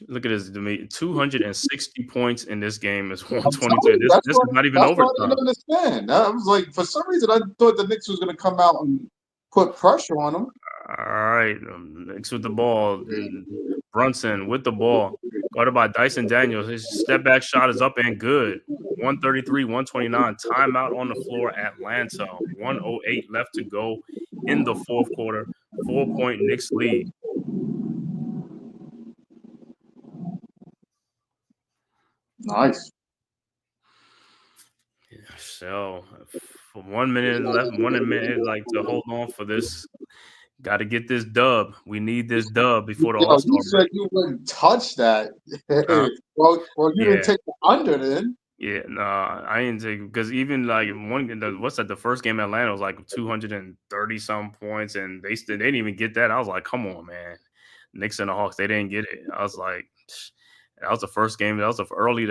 Look at this. 260 points in this game is 122. This is not even overtime. I didn't understand. I was like, for some reason, I thought the Knicks was going to come out and put pressure on them. All right. Knicks with the ball. Brunson with the ball. Guarded by Dyson Daniels. His step back shot is up and good. 133, 129. Timeout on the floor, Atlanta. 1:08 left to go in the fourth quarter. 4-point Knicks lead. Nice. So, for 1 minute left, 1 minute like to hold on for this. Got to get this dub. We need this dub before the All-Star break. You said you wouldn't touch that. Well, you didn't take the under then. Yeah, I didn't take because even like the first game Atlanta was like 230 some points, and they didn't even get that. I was like, come on, man. Knicks and the Hawks, they didn't get it. I was like, that was the first game. That was early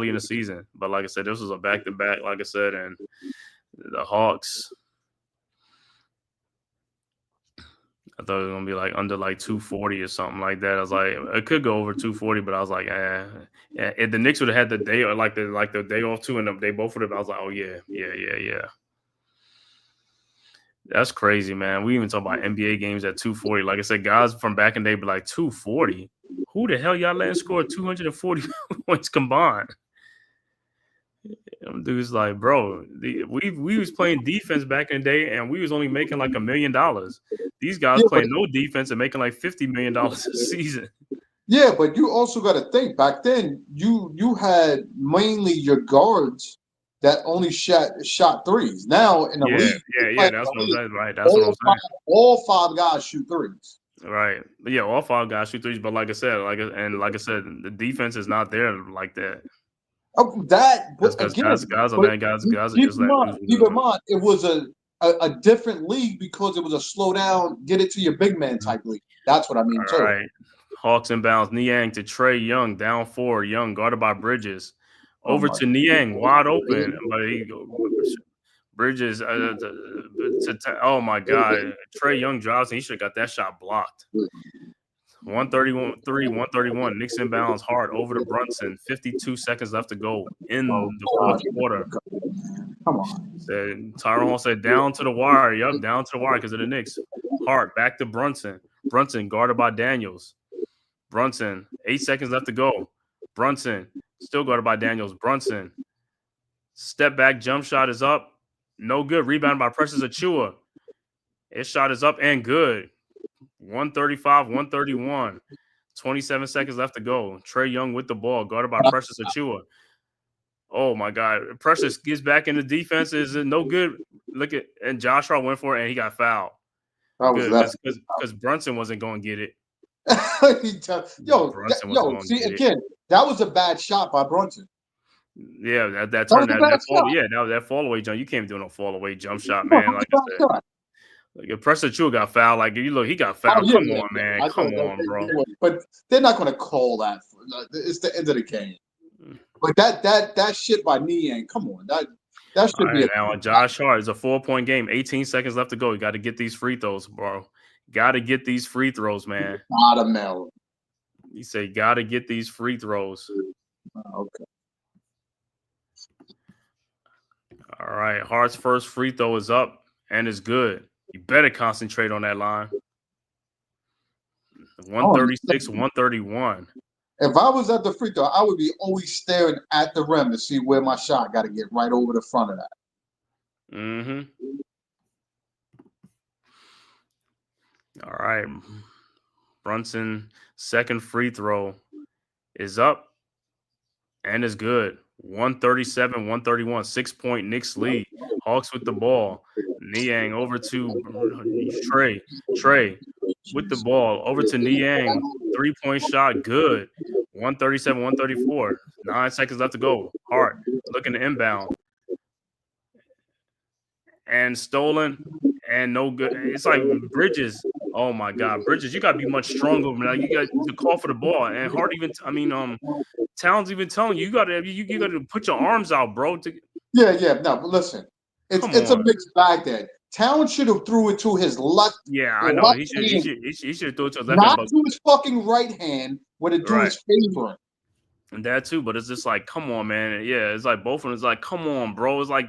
in the season. But like I said, this was a back-to-back, like I said, and the Hawks. I thought it was gonna be like under like 240 or something like that. I was like, it could go over 240, but I was like, yeah. If the Knicks would have had the day or like the day off too, and they both would have, I was like, oh yeah. That's crazy, man. We even talk about NBA games at 240. Like I said, guys from back in the day be like 240. Who the hell y'all letting score 240 points combined? Dude's like, bro, we was playing defense back in the day, and we was only making like $1 million. These guys playing no defense and making like $50 million a season. Yeah, but you also got to think back then. You had mainly your guards that only shot threes. Now in the league, that's what I'm saying. Right, that's what I'm saying. All five guys shoot threes. Right, but yeah, all five guys shoot threes. But like I said, the defense is not there like that. Oh, that but guys again, are just like keep in mind, it was a different league because it was a slow down, get it to your big man type league. That's what I mean too. All right. Hawks inbounds. Niang to Trey Young, down 4. Young guarded by Bridges. Over to Niang, wide open, but Bridges. Oh my God, Trey Young drives and he should have got that shot blocked. 131. Knicks inbounds hard over to Brunson. 52 seconds left to go in the fourth quarter. Come on. Tyrone said down to the wire. Yep, down to the wire because of the Knicks. Hart back to Brunson. Brunson guarded by Daniels. Brunson, 8 seconds left to go. Brunson still guarded by Daniels. Brunson, step back jump shot is up. No good. Rebound by Precious Achua. His shot is up and good. 135, 131. 27 seconds left to go. Trey Young with the ball, guarded by Precious Achua. Oh my God. Precious gets back in the defense. Is no good. Look at and Josh Hart went for it and he got fouled. Because Brunson wasn't going to get it. Again, that was a bad shot by Brunson. Yeah, that fall away jump. You can't do no fall away jump shot, man. Like I said. Like if Precious Achua got fouled, like you look, he got fouled. Come on, man. Come on, bro. But they're not going to call that. It's the end of the game. But that shit by Niang, come on, that should be. Now Josh Hart is a 4-point game. 18 seconds left to go. You got to get these free throws, bro. Got to get these free throws, man. Watermelon. You say got to get these free throws. Okay. All right. Hart's first free throw is up and it's good. You better concentrate on that line. 136, 131. If I was at the free throw, I would be always staring at the rim to see where my shot got to get right over the front of that. Mm-hmm. All right. Brunson, second free throw is up and is good. 137, 131, 6-point Knicks lead. Hawks with the ball. Niang over to Trey. Trey with the ball over to Niang. 3-point shot, good. 137, 134. 9 seconds left to go. Hart looking to inbound. And stolen and no good. It's like Bridges. Oh my God, Bridges, you gotta be much stronger. Man. You got to call for the ball. And Hart even, Towns even telling you gotta put your arms out, bro. Yeah. No, but listen, it's a mixed bag there. Towns should have threw it to his left. Yeah, I know. He should throw it to his left hand, hand, to his fucking right hand when it do his favor. And that too, but it's just like, come on, man. Yeah, it's like both of them. It's like, come on, bro. It's like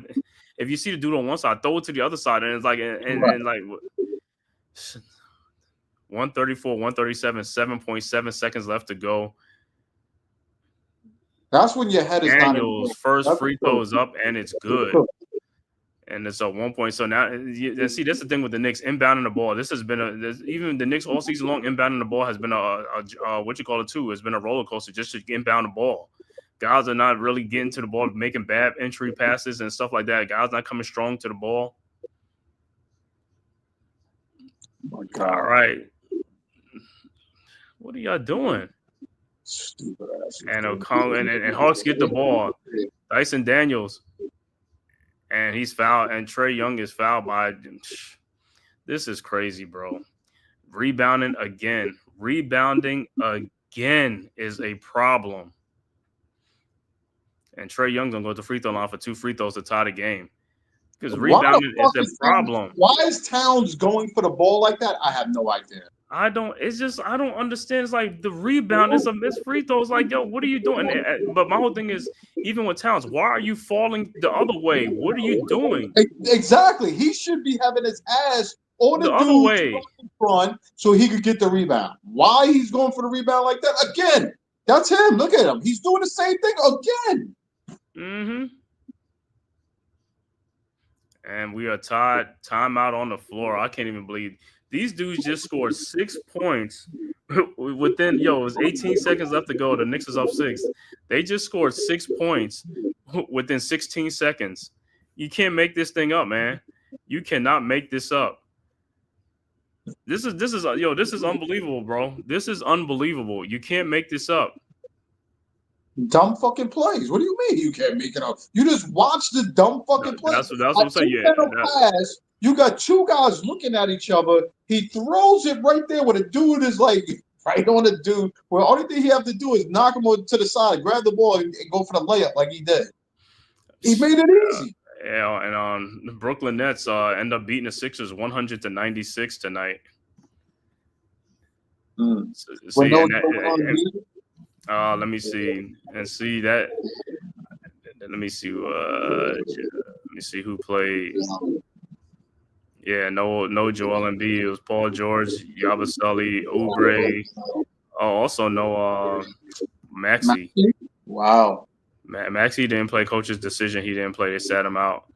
if you see the dude on one side, throw it to the other side, and it's like, and like 134, 137, 7.7 seconds left to go. That's when your head is Daniels' first free throw is up, and it's good. And it's at 1 point. So now, see, that's the thing with the Knicks inbounding the ball. This has been even the Knicks all season long inbounding the ball has been has been a roller coaster just to inbound the ball. Guys are not really getting to the ball, making bad entry passes and stuff like that. Guys not coming strong to the ball. Oh my God. All right. What are y'all doing? Stupid ass. And Hawks get the ball. Dyson Daniels. And he's fouled. And Trae Young is fouled by. This is crazy, bro. Rebounding again is a problem. And Trae Young's going to go to the free throw line for 2 free throws to tie the game. Because rebounding is a problem. Why is Towns going for the ball like that? I have no idea. I don't understand. It's like the rebound is a missed free throw. It's like, yo, what are you doing? But my whole thing is, even with Towns, why are you falling the other way? What are you doing? Exactly. He should be having his ass on the other way in front so he could get the rebound. Why he's going for the rebound like that? Again, that's him. Look at him. He's doing the same thing again. Mm-hmm. And we are tied. Timeout on the floor. I can't even believe these dudes just scored 6 points within, it was 18 seconds left to go. The Knicks is up 6. They just scored 6 points within 16 seconds. You can't make this thing up, man. You cannot make this up. This is unbelievable, bro. This is unbelievable. You can't make this up. Dumb fucking plays. What do you mean you can't make it up? You just watch the dumb fucking plays. That's what I'm saying. Yeah. Pass, you got 2 guys looking at each other. He throws it right there where the dude is like right on the dude. Where the only thing he have to do is knock him to the side, grab the ball, and go for the layup like he did. He made it easy. And the Brooklyn Nets end up beating the Sixers 100-96 tonight. Let me see and see that. Let me see. Let me see who played. Yeah, no Joel Embiid. It was Paul George, Yabusele, Oubre. Also no Maxey. Wow. Maxey didn't play. Coach's decision. He didn't play. They sat him out.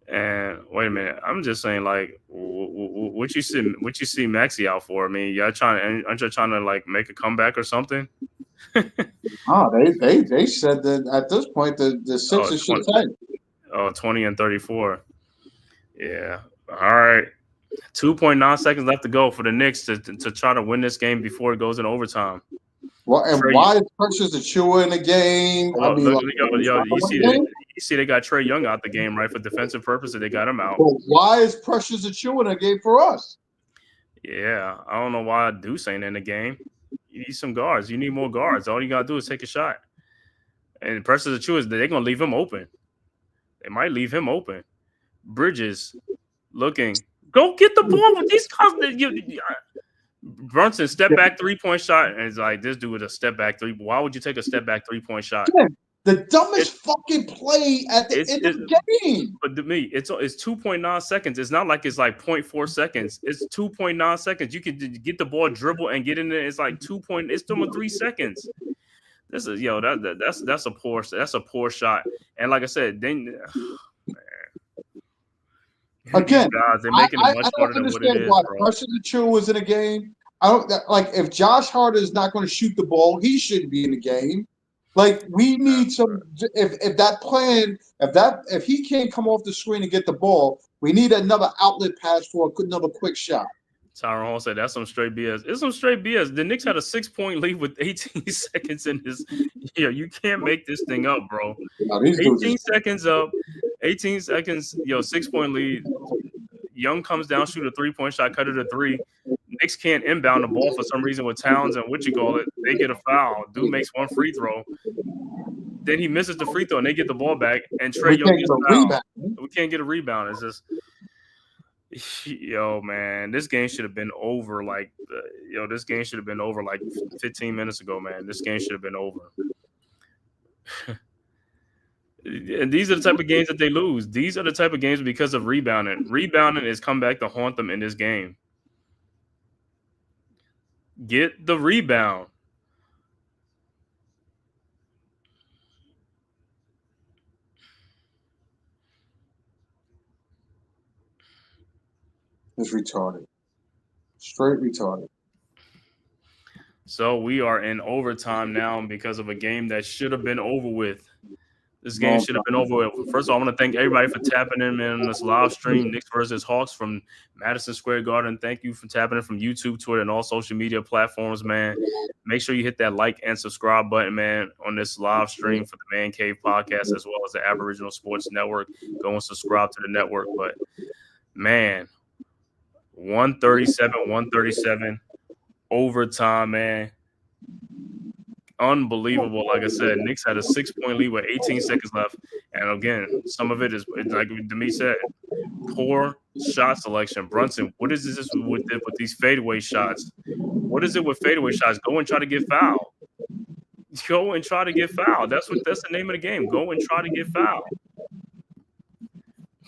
And wait a minute, I'm just saying, like, what you see Maxey out for? I mean, aren't you trying to like make a comeback or something? They said that at this point the Sixers should take. 20 and 34. Yeah. All right. 2.9 seconds left to go for the Knicks to try to win this game before it goes in overtime. Well, and why is Precious Achiuwa in the game? Well, you see they got Trae Young out the game, right? For defensive purposes, they got him out. Well, why is Precious Achiuwa in the game for us? Yeah, I don't know why Deuce ain't in the game. You need some guards. You need more guards. All you got to do is take a shot. And Precious Achiuwa, they're going to leave him open. They might leave him open. Bridges looking. Go get the ball with these guys. Brunson, step back 3-point shot. And it's like, this dude with a step back 3. Why would you take a step back 3-point shot? The dumbest fucking play at the end of the game. But to me, it's 2.9 seconds. It's not like it's like 0.4 seconds. It's 2.9 seconds. You can get the ball, dribble, and get in there. It's like 2 point. It's almost 3 seconds. This is that's a poor shot. And like I said, then again, guys, they're making it much harder than what it is, why bro. Preston Achiuwa was in a game. I don't like if Josh Hart is not going to shoot the ball, he shouldn't be in the game. Like we need some. If that plan, if he can't come off the screen and get the ball, we need another outlet pass for another quick shot. Tyron Hall said that's some straight BS. It's some straight BS. The Knicks had a 6-point lead with 18 seconds in this. You can't make this thing up, bro. 18 seconds up, 18 seconds, 6-point lead. Young comes down, shoot a 3-point shot, cut it to 3. Knicks can't inbound the ball for some reason with Towns and they get a foul. Dude makes one free throw. Then he misses the free throw and they get the ball back. And Trey Young gets fouled. We can't get a rebound. It's just, man, this game should have been over. This game should have been over like 15 minutes ago, man. This game should have been over. And these are the type of games that they lose. These are the type of games because of rebounding. Rebounding has come back to haunt them in this game. Get the rebound. It's retarded. Straight retarded. So we are in overtime now because of a game that should have been over with. This game should have been over with. First of all, I want to thank everybody for tapping in on this live stream, Knicks versus Hawks from Madison Square Garden. Thank you for tapping in from YouTube, Twitter, and all social media platforms, man. Make sure you hit that like and subscribe button, man, on this live stream for the Man Cave podcast as well as the Aboriginal Sports Network. Go and subscribe to the network. But, man, 137, overtime, man. Unbelievable. Like I said, Knicks had a 6-point lead with 18 seconds left. And again, some of it is, like Demi said, poor shot selection. Brunson, what is this with these fadeaway shots? What is it with fadeaway shots? Go and try to get fouled. Go and try to get fouled. That's the name of the game. Go and try to get fouled.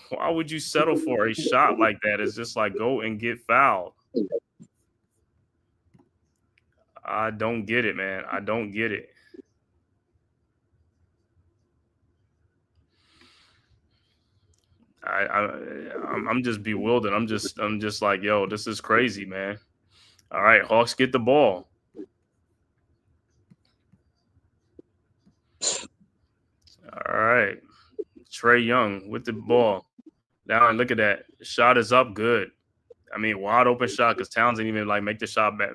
Why would you settle for a shot like that? It's just like go and get fouled. I don't get it, man. I don't get it. I'm just bewildered. I'm just like, yo, this is crazy, man. All right, Hawks get the ball. All right, Trey Young with the ball. Now look at that. Shot is up, good. I mean, wide open shot because Towns didn't even make the shot back.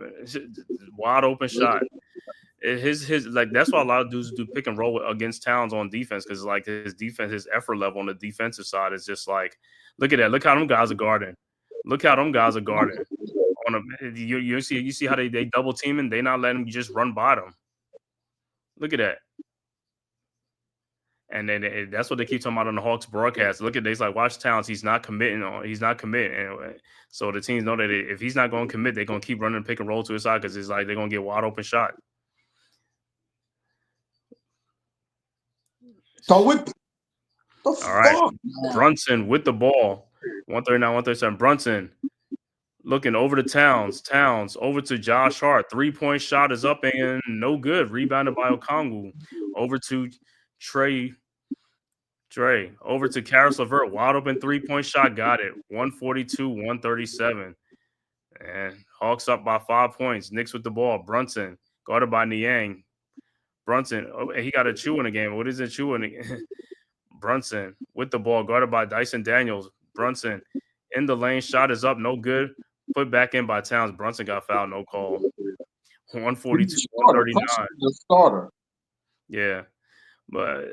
Wide open shot. His that's why a lot of dudes do pick and roll against Towns on defense because like his defense, his effort level on the defensive side is just like, look at that. Look how them guys are guarding. Look how them guys are guarding. You see how they double teaming. They not letting you just run by them. Look at that. And then that's what they keep talking about on the Hawks broadcast. Look at this, like watch Towns. He's not committing. He's not committing. And so the teams know that if he's not going to commit, they're going to keep running pick and roll to his side because it's like they're going to get wide open shot. So with all right, Brunson with the ball. 139, 137. Brunson looking over to Towns. Towns over to Josh Hart. 3-point shot is up and no good. Rebounded by Okongwu. Over to Trey over to Karis LeVert, wide open 3-point shot, got it. 142-137. And Hawks up by 5 points. Knicks with the ball. Brunson guarded by Niang. Brunson, he got a chew in the game. What is it chew in the game? Brunson with the ball, guarded by Dyson Daniels. Brunson in the lane, shot is up, no good. Put back in by Towns. Brunson got fouled, no call. 142-139. The starter. Yeah. But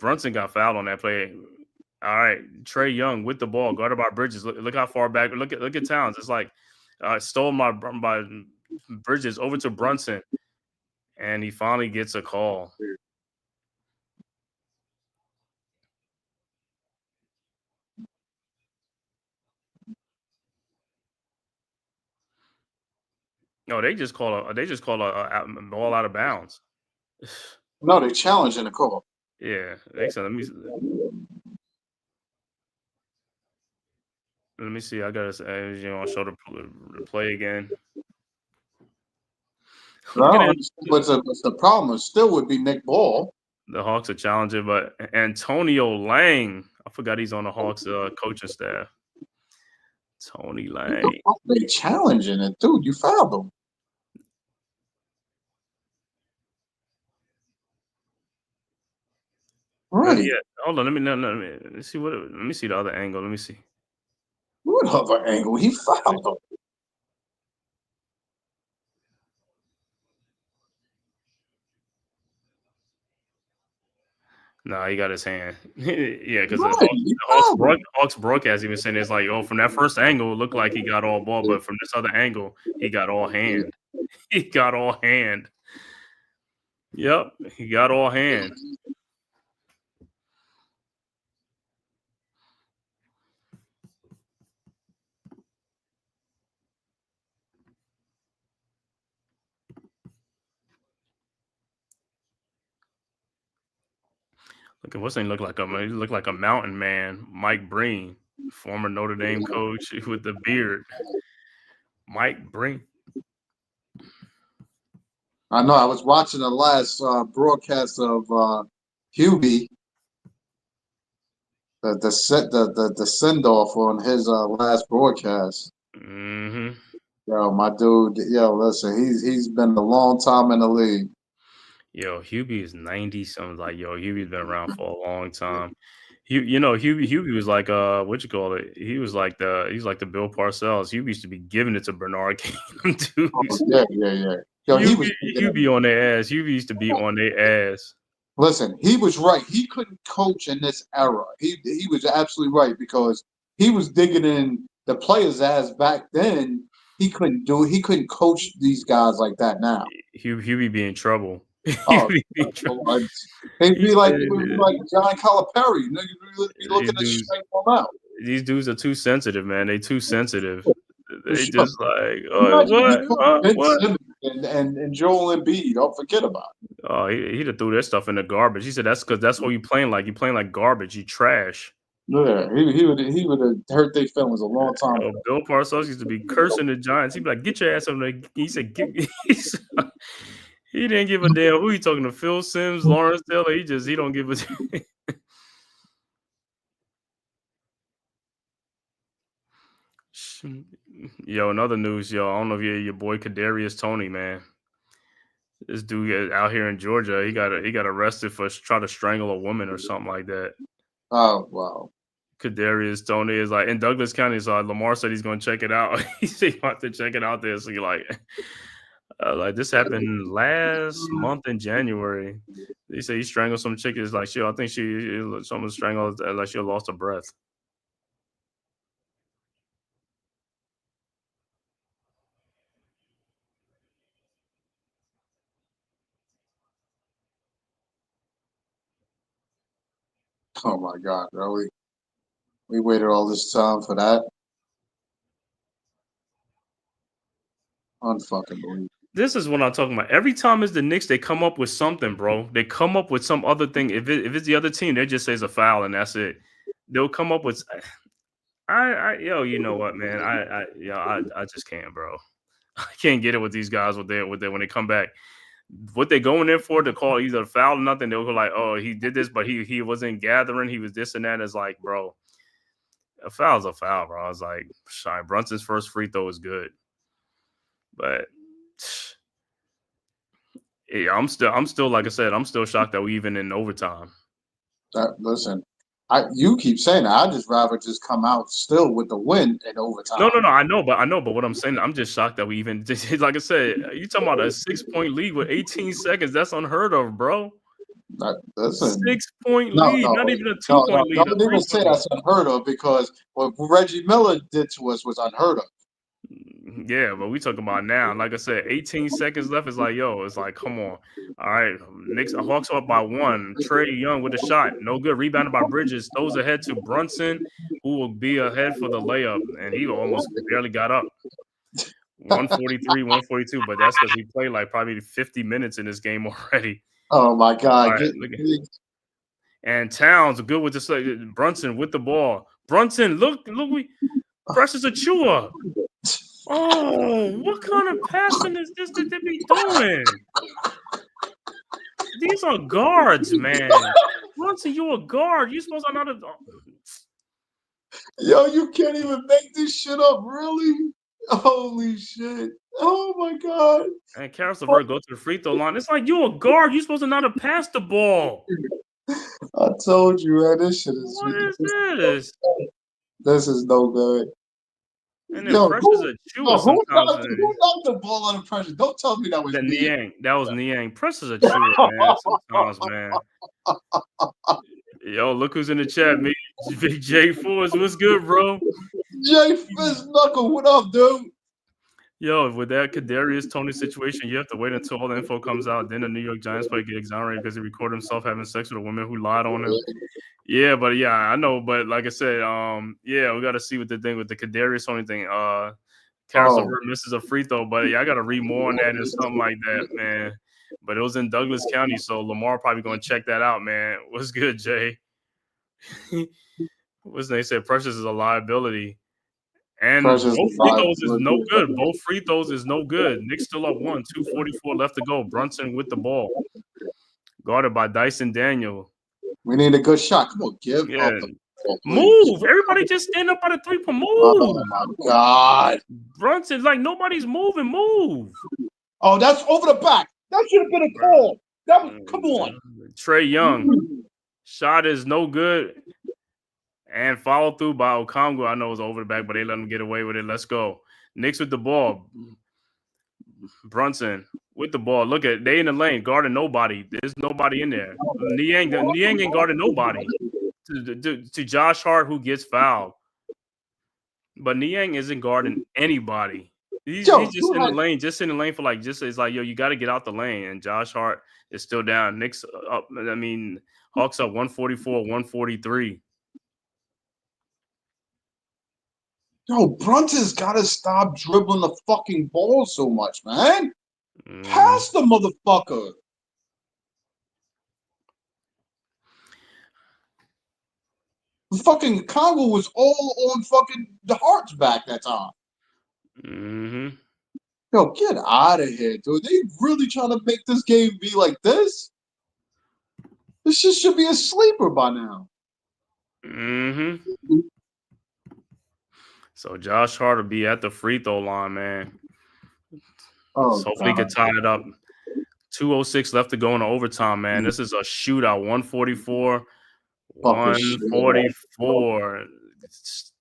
Brunson got fouled on that play. All right, Trey Young with the ball, guarded by Bridges. Look how far back. Look at Towns. It's like stole by Bridges over to Brunson, and he finally gets a call. No, they just call a ball out of bounds. No, they challenging the call. Yeah, excellent. Let me see. I gotta show the play again. I Look at don't it. understand what's the problem. It still would be Nick Ball. The Hawks are challenging, but Antonio Lang, I forgot he's on the Hawks coaching staff. Tony What the Lang. fuck they challenging it, dude? You fouled him. No, Right. yeah. Hold on. Let me no, no, let me see let me see the other angle. Let me see. What other angle? He fouled him. No, he got his hand. Yeah, because Right. He fouled him. Hawks broadcast even saying it's like, oh, from that first angle, it looked like he got all ball, but from this other angle, he got all hand. He got all hand. Yep, he got all hand. Look at what's he look like? He look like a mountain man. Mike Breen, former Notre Dame coach with the beard. Mike Breen. I know. I was watching the last broadcast of Hubie, the send off on his last broadcast. Mm-hmm. Yo, my dude. Yo, listen. He's been a long time in the league. Yo, Hubie is 90 something. Like, yo, Hubie's been around for a long time. Hubie was like what you call it? He's like the Bill Parcells. Hubie used to be giving it to Bernard King. Oh, Dudes. yeah. Yo, he was. Hubie on their ass. Hubie used to be on their ass. Listen, he was right. He couldn't coach in this era. He was absolutely right because he was digging in the players' ass back then. He couldn't do it. He couldn't coach these guys like that now. Hubie be in trouble. Oh, Hubie be in trouble. he'd be like He- John Calipari. You know, you'd be looking to these straighten them out. dudes are too sensitive, man. They too sensitive. For They sure. just like, Imagine what? he coached Ben What? Simmons and Joel Embiid. Don't forget about it. Oh, he'd have threw that stuff in the garbage. He said that's because that's what you playing like. You playing like garbage. You trash. Yeah, he would have hurt their feelings a long time Yo, ago. Bill Parcells used to be cursing the Giants. He'd be like, "Get your ass over there." He said, he didn't give a damn who he talking to. Phil Simms, Lawrence Taylor. He don't give a. Yo, in other news, yo, I don't know if your boy Kadarius Toney, man. This dude out here in Georgia, he got arrested for trying to strangle a woman or something like that. Oh wow. Kadarius Toney is like in Douglas County. So Lamar said he's going to check it out. He said he wants to check it out there. So you're like this happened last month in January. He said he strangled some chick. It's like, I think someone strangled like she lost her breath. Oh my God, really? We waited all this time for that. Unfucking believable. This is what I'm talking about. Every time it's the Knicks, they come up with something, bro. They come up with some other thing. If it's the other team, they just say it's a foul and that's it. They'll come up with. You know what, man? I just can't, bro. I can't get it with these guys with their when they come back. What they going in for to call either a foul or nothing, they'll go like, oh, he did this, but he wasn't gathering, he was this and that. It's like, bro, a foul's a foul, bro. I was like, sorry, Brunson's first free throw is good. But yeah, I'm still like I said, I'm still shocked that we even in overtime. Listen, you keep saying that. I'd just rather just come out still with the win in overtime. No, I know, but what I'm saying, I'm just shocked that we even like I said, you talking about a 6-point lead with 18 seconds. That's unheard of, bro. Listen, 6-point lead, not even a 2-point lead. Don't even say that's unheard of because what Reggie Miller did to us was unheard of. Yeah, but we talking about now. Like I said, 18 seconds left. It's like, yo, it's like, come on. All right, Knicks Hawks up by 1. Trey Young with a shot, no good. Rebounded by Bridges, throws ahead to Brunson, who will be ahead for the layup, and he almost barely got up. 143, 142, but that's because he played like probably 50 minutes in this game already. Oh my God! All right, And Towns good with this. Brunson with the ball. Brunson, look, we Precious Achua. Oh, what kind of passing is this that they be doing? These are guards, man. Brunson, you a guard. You supposed to know the. Yo, you can't even make this shit up, really? Holy shit. Oh my God. And Karis LeVert go to the free throw line. It's like you a guard. You supposed to know to pass the ball. I told you, man, this shit is What is this? This is no good. And then Yo, Precious Achua sometimes. who knocked the ball under pressure? Don't tell me that was Niang. That was Niang. Precious Achua, man. Sometimes, man. Yo, look who's in the chat, me. Big J Force. What's good, bro? Jay Fist Knuckle, what up, dude? Yo, with that Kadarius Toney situation, you have to wait until all the info comes out. Then the New York Giants player get exonerated because he recorded himself having sex with a woman who lied on him. Yeah, but yeah, I know. But like I said, yeah, we got to see what the thing with the Kadarius Toney thing. Karis LeVert misses a free throw, but yeah, I got to read more on that and something like that, man. But it was in Douglas County, so Lamar probably going to check that out, man. What's good, Jay? What's they said? Precious is a liability. And both free throws is no good. Both free throws is no good. Knicks still up 1, 2:44 left to go. Brunson with the ball. Guarded by Dyson Daniel. We need a good shot. Come on, give up the ball, move. Everybody just stand up by the 3-point. Move. Oh, my God. Brunson's like nobody's moving. Move. Oh, that's over the back. That should have been a call. That was, come on. Trey Young. Shot is no good. And follow through by Okongwu. I know it's over the back, but they let him get away with it. Let's go. Knicks with the ball. Brunson with the ball. Look at they in the lane, guarding nobody. There's nobody in there. Niang ain't guarding nobody. To Josh Hart, who gets fouled. But Niang isn't guarding anybody. He's just in the lane, for like, it's like, yo, you got to get out the lane. And Josh Hart is still down. Knicks up. I mean, Hawks up 144, 143. Yo, Brunson's got to stop dribbling the fucking ball so much, man. Pass the motherfucker. The fucking Congo was all on fucking the Heart's back that time. Mm-hmm. Yo, get out of here, dude. They really trying to make this game be like this? This shit should be a sleeper by now. Mm-hmm. So Josh Hart will be at the free throw line, man. Oh, so hopefully he can tie it up. 2:06 left to go in the overtime, man. This is a shootout. 144, 144.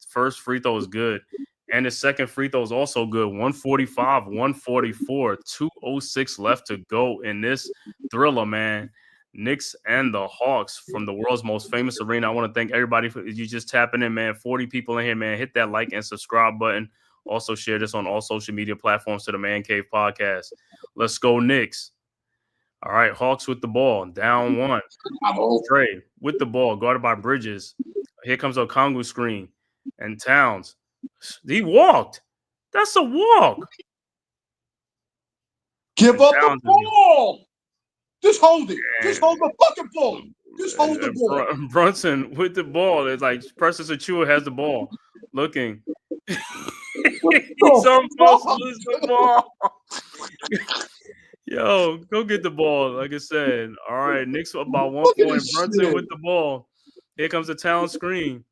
First free throw is good. And the second free throw is also good. 145, 144. 2:06 left to go in this thriller, man. Knicks and the Hawks from the world's most famous arena. I want to thank everybody for you just tapping in, man. 40 people in here, man. Hit that like and subscribe button. Also share this on all social media platforms to the Man Cave Podcast. Let's go, Knicks. All right, Hawks with the ball. Down 1. Trey with the ball, guarded by Bridges. Here comes Okongwu screen. And Towns. He walked. That's a walk. Give up the ball. Just hold it. Just hold the fucking ball. Just hold the ball. Brunson with the ball. It's like Precious Achua has the ball. Looking. He's almost lose the ball. Yo, go get the ball. Like I said. All right, Knicks about 1 point. Brunson with the ball. Here comes the Town screen.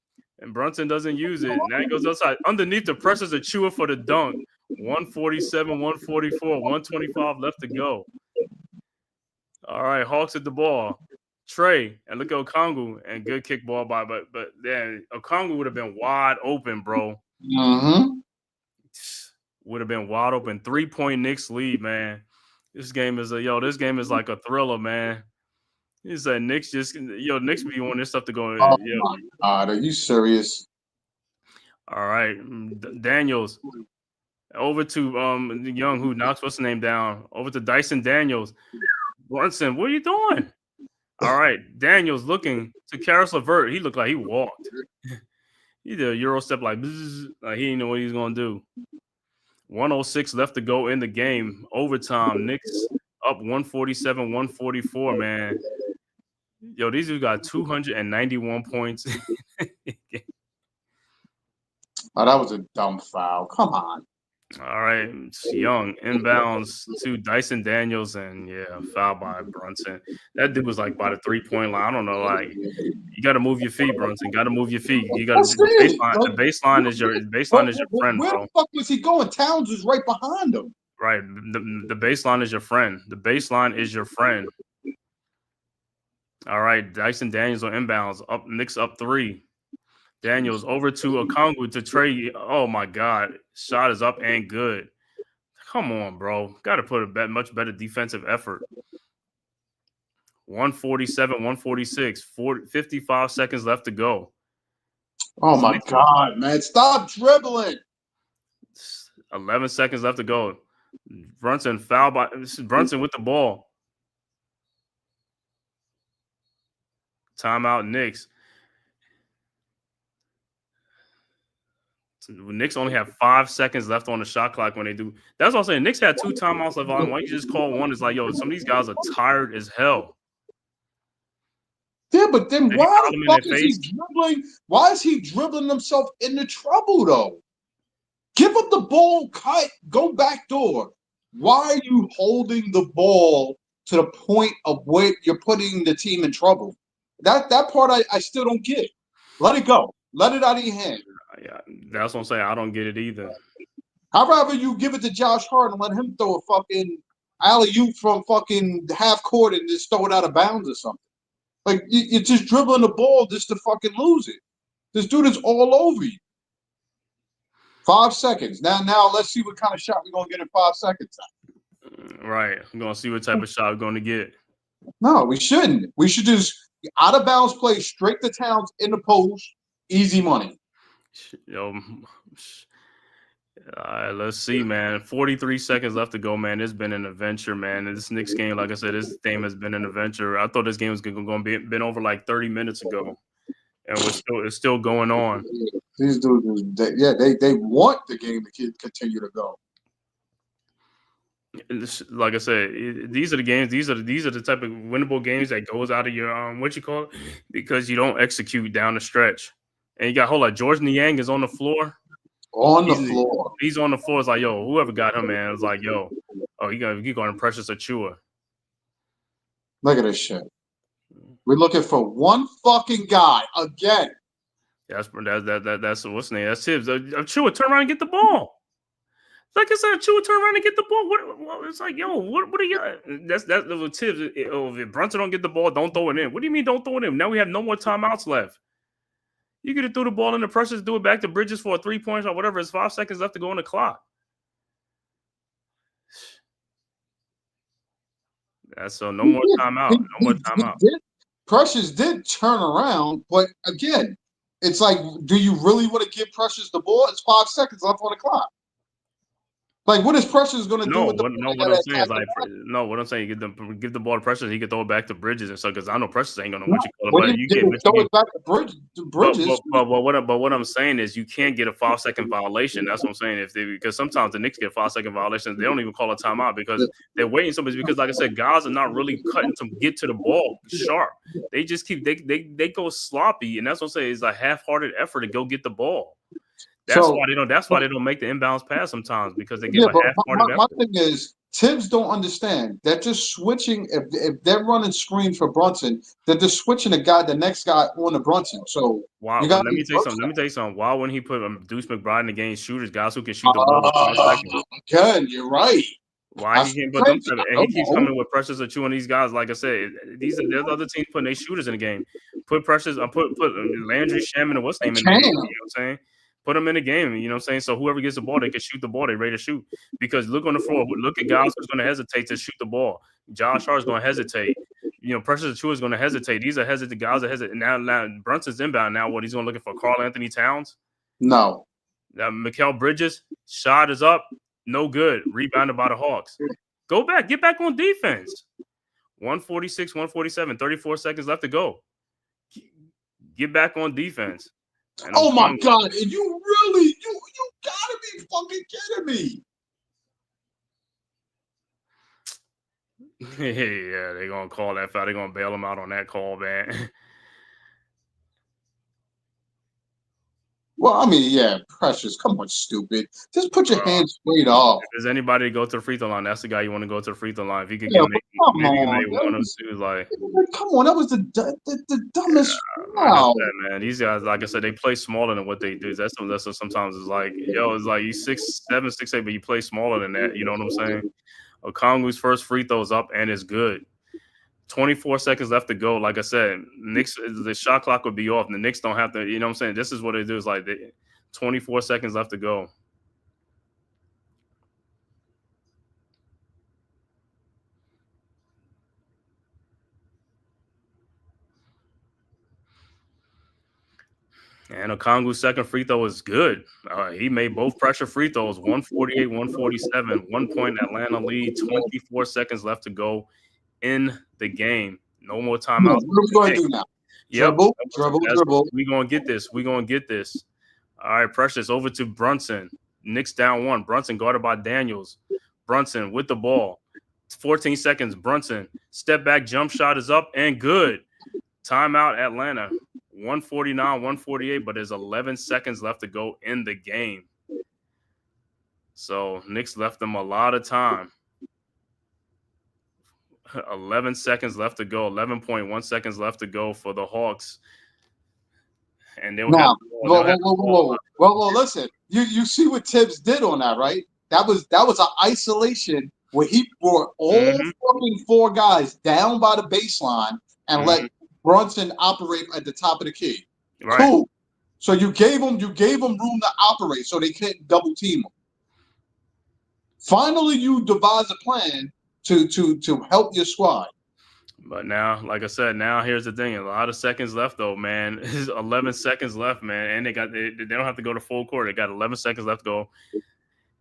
And Brunson doesn't use it. Now he goes outside. Underneath the Precious Achua for the dunk. 147, 144, 125 left to go. All right, Hawks at the ball. Trey, and look at Okongwu, and good kick ball by, but then Okongwu would have been wide open, bro. Mm-hmm. Would have been wide open. 3-point Knicks lead, man. This game is like a thriller, man. He said Knicks Knicks be wanting this stuff to go. Oh my God, are you serious? All right, Daniels over to Young, who knocks what's the name down. Over to Dyson Daniels. Brunson, what are you doing? All right, Daniels looking to Karis LeVert. He looked like he walked. He did a Euro step like he didn't know what he was gonna do. 1:06 left to go in the game. Overtime. Knicks up 147, 144. Man, Yo, these dudes got 291 points. Oh, that was a dumb foul. Come on. All right, it's Young inbounds to Dyson Daniels, and yeah, foul by Brunson. That dude was like by the 3-point line. I don't know, like you got to move your feet, Brunson. Got to move your feet. You got to That's it. the baseline is your friend, Where bro. the fuck was he going? Towns was right behind him. Right, the baseline is your friend. The baseline is your friend. All right, Dyson Daniels on inbounds. Up, Knicks up 3. Daniels over to Okongwu to Trey. Oh my God, shot is up and good. Come on, bro. Got to put a much better defensive effort. 147, 146, 55 seconds left to go. Oh my God, man. Stop dribbling. 11 seconds left to go. Brunson foul by Brunson with the ball. Timeout, Knicks. Knicks only have 5 seconds left on the shot clock when they do. That's what I'm saying. Knicks had 2 timeouts left on. Why you just call one? It's like, yo, some of these guys are tired as hell. Yeah, but then why the fuck is he dribbling? Why is he dribbling himself into trouble, though? Give up the ball, cut, go back door. Why are you holding the ball to the point of where you're putting the team in trouble? That part I still don't get. Let it go. Let it out of your hand. Yeah, that's what I'm saying. I don't get it either. I'd rather you give it to Josh Hart and let him throw a fucking alley-oop from fucking half court and just throw it out of bounds or something. Like, you're just dribbling the ball just to fucking lose it. This dude is all over you. 5 seconds. Now let's see what kind of shot we're going to get in 5 seconds. Right. I'm going to see what type of shot we're going to get. No, we shouldn't. We should just out of bounds play straight to Towns in the post. Easy money. Yo, let's see, man. 43 seconds left to go, man. It's been an adventure, man. This Knicks game, like I said, this game has been an adventure. I thought this game was going to been over like 30 minutes ago, and it's still going on. These dudes, they want the game to continue to go. Like I said, these are the games. These are the type of winnable games that goes out of your what you call it, because you don't execute down the stretch. And you got George Niang is on the floor. He's on the floor. It's like, yo, whoever got him, man, it's like, yo, he going to Precious Achua. Look at this shit. We're looking for one fucking guy again. That's what's his name. That's Tibbs. Achua, turn around and get the ball. Like I said, Achua, turn around and get the ball. What it's like, yo, what are you? That's what Tibbs. If Brunson don't get the ball, don't throw it in. What do you mean don't throw it in? Now we have no more timeouts left. You could have threw the ball in the Precious, do it back to Bridges for a 3-point or whatever. It's 5 seconds left to go on the clock. So no more timeout. No more timeout. Precious did turn around, but again, it's like, do you really want to give Precious the ball? It's 5 seconds left on the clock. Like, what is Precious going to do with the ball? What I'm saying is, like, what I'm saying, give the ball to Precious, he can throw it back to Bridges and stuff, because I know Precious ain't going to throw it back to Bridges. But what I'm saying is, you can't get a 5-second violation. That's what I'm saying. Because sometimes the Knicks get 5-second violations, they don't even call a timeout because they're waiting so much. Because, like I said, guys are not really cutting to get to the ball sharp. They just they go sloppy, and that's what I'm saying. It's a half-hearted effort to go get the ball. That's why they don't make the inbounds pass sometimes, because they give a half-hearted effort. My thing is, Tibbs don't understand that just switching. If they're running screens for Brunson, they're just switching the next guy on to Brunson. So let me tell you something. Why wouldn't he put Deuce McBride again? Shooters, guys who can shoot the ball in 5 seconds. Again, you're right. Why he can't put them? And he keeps coming with Precious or chewing these guys. Like I said, there's other teams putting their shooters in the game. Put Precious, put Landry, Shaman, and what's name in the game. You know what I'm saying? Put them in the game, you know what I'm saying? So whoever gets the ball, they can shoot the ball. They're ready to shoot. Because look on the floor. Look at guys who's going to hesitate to shoot the ball. Josh Hart's going to hesitate. Precious Achua is going to hesitate. These are hesitant guys that hesitate. Now Brunson's inbound. Now what? He's going to looking for Karl Anthony Towns? No. Mikal Bridges, shot is up. No good. Rebounded by the Hawks. Go back. Get back on defense. 146, 147, 34 seconds left to go. Get back on defense. Oh my God! And you gotta be fucking kidding me! Yeah, they're gonna call that foul. They're gonna bail him out on that call, man. Well, I mean, yeah, Precious. Come on, stupid. Just put your hands straight off. If there's anybody to go to the free throw line, that's the guy you want to go to the free throw line. If he could Yeah, get but come maybe on. make one or two, like Come on, that was the dumbest like I foul. said, man, these guys, like I said, they play smaller than what they do. That's what sometimes it's like, yo, it's like you 6'7", 6'8", but you play smaller than that. You know what I'm saying? Okongu's first free throw is up and it's good. 24 seconds left to go. Like I said, Knicks, the shot clock would be off. And the Knicks don't have to, you know what I'm saying? This is what they do. Is like 24 seconds left to go. And Okongu's second free throw is good. He made both pressure free throws, 148, 147, 1 point Atlanta lead, 24 seconds left to go in the game. No more timeouts. What are we going to do now? Yep. Dribble. We're going to get this. We're going to get this. All right, Precious, over to Brunson. Knicks down 1. Brunson guarded by Daniels. Brunson with the ball. 14 seconds. Brunson, step back, jump shot is up and good. Timeout Atlanta. 149, 148, but there's 11 seconds left to go in the game. So Knicks left them a lot of time. 11 seconds left to go. 11.1 seconds left to go for the Hawks. And they'll have whoa, listen. You see what Tibbs did on that, right? That was an isolation where he brought all fucking 4 guys down by the baseline and let Brunson operate at the top of the key. Right. Cool. So you gave them room to operate so they couldn't double team him. Finally, you devise a plan to help your squad. But now, like I said, now here's the thing: a lot of seconds left, though, man. 11 seconds left, man, and they don't have to go to full court. They got 11 seconds left to go,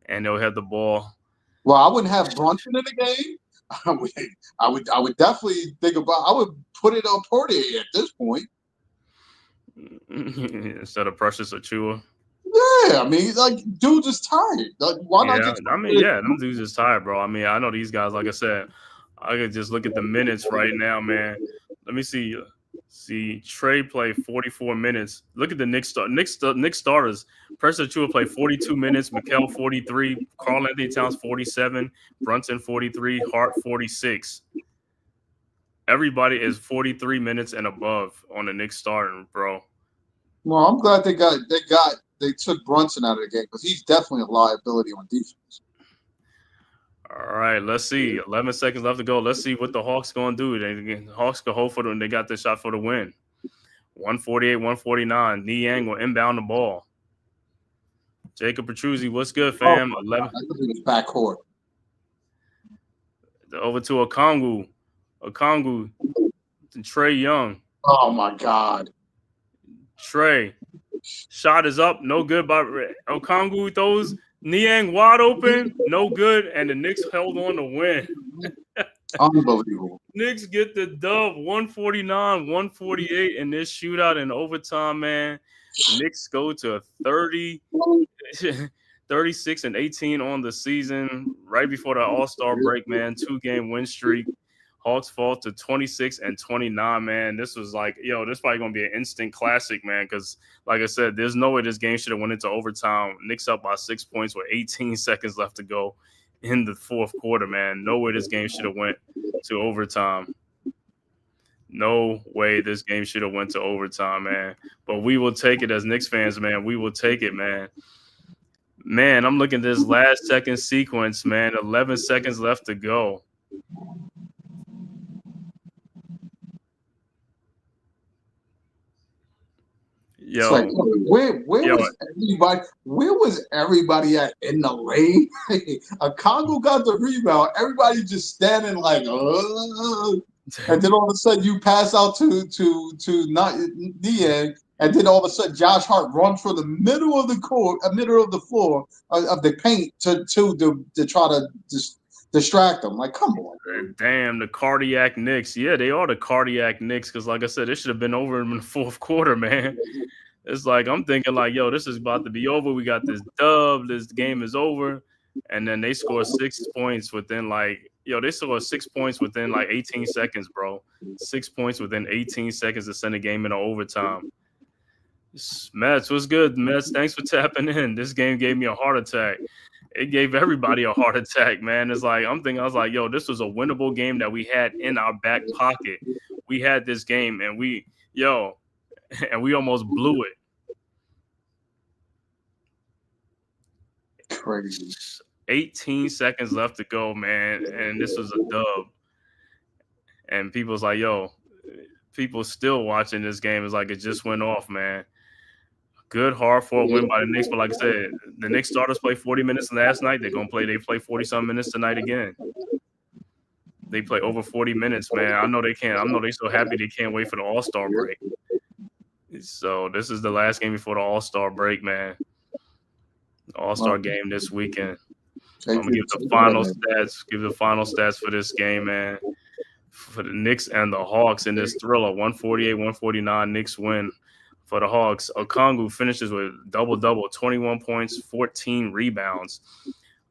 and they'll have the ball. Well, I wouldn't have Brunson in the game. I would definitely think about. I would put it on Portier at this point instead of Precious Achua. Yeah, I mean, like, dudes is tired. Like, why not? Them dudes is tired, bro. I mean, I know these guys. Like I said, I could just look at the minutes right now, man. Let me see. Trey played 44 minutes. Look at the Knicks starters. Precious Achua played 42 minutes. Mikal 43. Karl Anthony Towns 47. Brunson 43. Hart 46. Everybody is 43 minutes and above on the Knicks starting, bro. Well, I'm glad they took Brunson out of the game because he's definitely a liability on defense. All right, let's see. 11 seconds left to go. Let's see what the Hawks going to do. The Hawks can hold for them. They got the shot for the win. 148, 149. Niang will inbound the ball. Jacob Petruzzi, what's good, fam? 11. Backcourt. Over to Okongu. Trey Young. Oh, my God. Trey. Shot is up. No good by Okongu. Throws Niang wide open. No good. And the Knicks held on to win. Unbelievable. Knicks get the dub 149, 148 in this shootout in overtime, man. Knicks go to 36 and 18 on the season right before the All-Star break, man. 2-game win streak. Hawks fall to 26 and 29, man. This was like, this is probably going to be an instant classic, man, because, like I said, there's no way this game should have went into overtime. Knicks up by 6 points with 18 seconds left to go in the fourth quarter, man. No way this game should have went to overtime. No way this game should have went to overtime, man. But we will take it as Knicks fans, man. We will take it, man. Man, I'm looking at this last second sequence, man. 11 seconds left to go. It's like, where was everybody at in the lane? Okongu got the rebound. Everybody just standing like, and then all of a sudden you pass out to not Niang, and then all of a sudden Josh Hart runs from the middle of the court, middle of the floor of the paint to try to just distract them. Like, come on. Damn, the cardiac Knicks. Yeah, they are the cardiac Knicks because, like I said, it should have been over in the fourth quarter, man. It's like I'm thinking like, this is about to be over. We got this dub. This game is over. And then they score 6 points within like they scored 6 points within like 18 seconds, bro. 6 points within 18 seconds to send the game into overtime. Mets, what's good, Mets? Thanks for tapping in. This game gave me a heart attack. It gave everybody a heart attack, man. It's like I was like, yo, this was a winnable game that we had in our back pocket. We had this game, and we almost blew it. Crazy. 18 seconds left to go, man, and this was a dub. And people's like, yo, people still watching this game. It's like it just went off, man. Good, hard-fought win by the Knicks, but like I said, the Knicks starters played 40 minutes last night. They play 40-some minutes tonight again. They play over 40 minutes, man. I know they can't. I know they're so happy they can't wait for the All-Star break. So this is the last game before the All-Star break, man. All-Star game this weekend. I'm gonna give the final stats. Give the final stats for this game, man. For the Knicks and the Hawks in this thriller, 148-149. Knicks win. For the Hawks, Okongwu finishes with double-double, 21 points, 14 rebounds.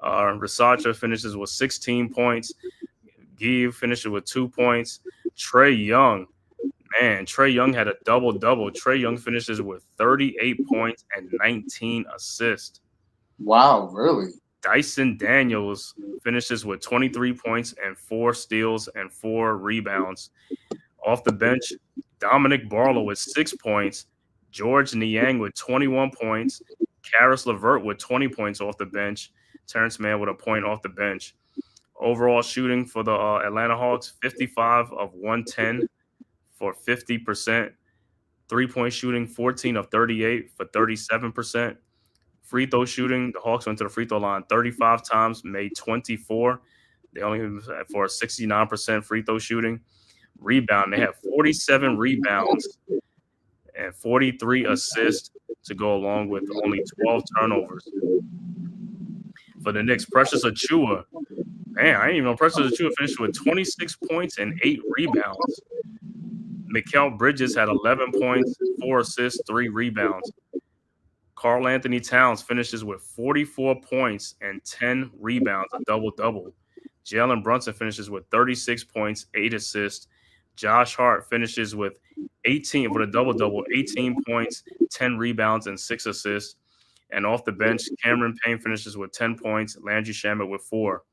Rasacha finishes with 16 points. Give finishes with 2 points. Trae Young had a double-double. Trae Young finishes with 38 points and 19 assists. Wow, really? Dyson Daniels finishes with 23 points and 4 steals and 4 rebounds. Off the bench, Dominic Barlow with 6 points. George Niang with 21 points. Karis LeVert with 20 points off the bench. Terrence Mann with a point off the bench. Overall shooting for the Atlanta Hawks, 55 of 110 for 50%. Three-point shooting, 14 of 38 for 37%. Free throw shooting, the Hawks went to the free throw line 35 times, made 24. They only for a 69% free throw shooting. Rebound, they have 47 rebounds and 43 assists to go along with only 12 turnovers. For the Knicks, Precious Achiuwa. Man, I didn't even know Precious Achiuwa finished with 26 points and 8 rebounds. Mikal Bridges had 11 points, 4 assists, 3 rebounds. Karl Anthony Towns finishes with 44 points and 10 rebounds, a double-double. Jalen Brunson finishes with 36 points, 8 assists. Josh Hart finishes with 18 for the double-double, 18 points, 10 rebounds, and 6 assists. And off the bench, Cameron Payne finishes with 10 points, Landry Shamet with 4.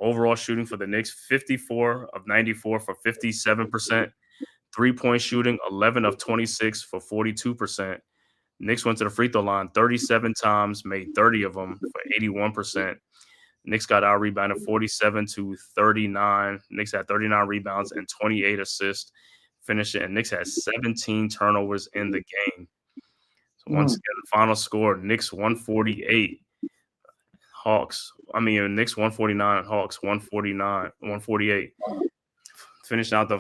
Overall shooting for the Knicks, 54 of 94 for 57%. Three-point shooting, 11 of 26 for 42%. Knicks went to the free throw line 37 times, made 30 of them for 81%. Knicks got out-rebounded 47-39. Knicks had 39 rebounds and 28 assists. Finishing, and Knicks had 17 turnovers in the game. So once again, the final score: Knicks 148, Knicks 149, Hawks 148. Finishing out the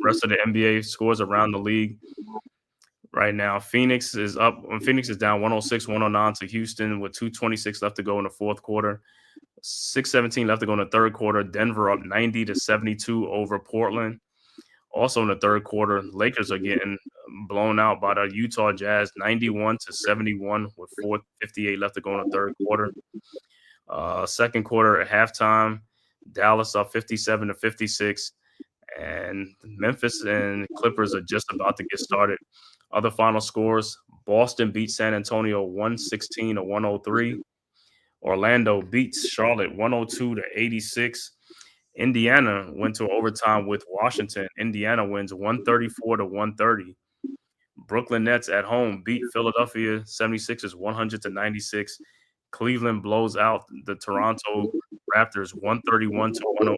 rest of the NBA scores around the league. Right now, Phoenix is up. Phoenix is down 106-109 to Houston with 2:26 left to go in the fourth quarter. 6:17 left to go in the third quarter. Denver up 90-72 over Portland. Also in the third quarter, Lakers are getting blown out by the Utah Jazz 91-71 with 4:58 left to go in the third quarter. Second quarter at halftime, Dallas up 57-56. And Memphis and Clippers are just about to get started. Other final scores: Boston beats San Antonio 116-103. Orlando beats Charlotte 102-86. Indiana went to overtime with Washington. Indiana wins 134-130. Brooklyn Nets at home beat Philadelphia 76ers 100-96. Cleveland blows out the Toronto Raptors 131-108.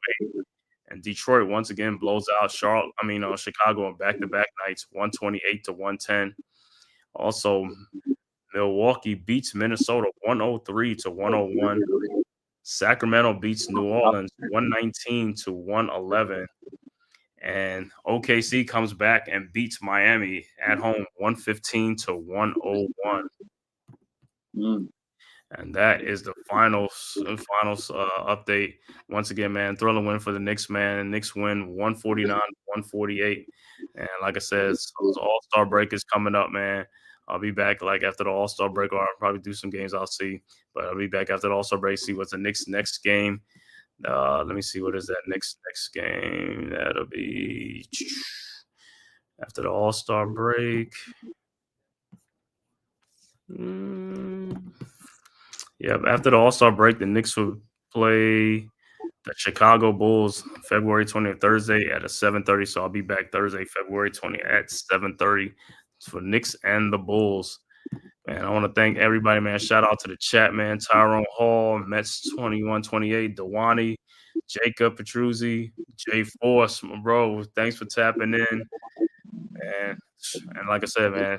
And Detroit once again blows out Chicago on back-to-back nights 128-110. Also, Milwaukee beats Minnesota 103-101. Sacramento beats New Orleans 119-111. And OKC comes back and beats Miami at home 115-101. And that is the final update. Once again, man, thriller win for the Knicks, man. Knicks win 149-148. And like I said, the All-Star break is coming up, man. I'll be back after the All-Star break, or I'll probably do some games I'll see. But I'll be back after the All-Star break, see what's the Knicks' next game. Let me see, what is that next game? That'll be after the All-Star break. Yeah, after the All-Star break, the Knicks will play the Chicago Bulls February 20th, Thursday at 7:30. So I'll be back Thursday, February 20th at 7:30 for Knicks and the Bulls. Man, I want to thank everybody, man. Shout out to the chat, man. Tyrone Hall, Mets 2128, Dewani, Jacob Petruzzi, Jay Force, my bro. Thanks for tapping in. And like I said, man,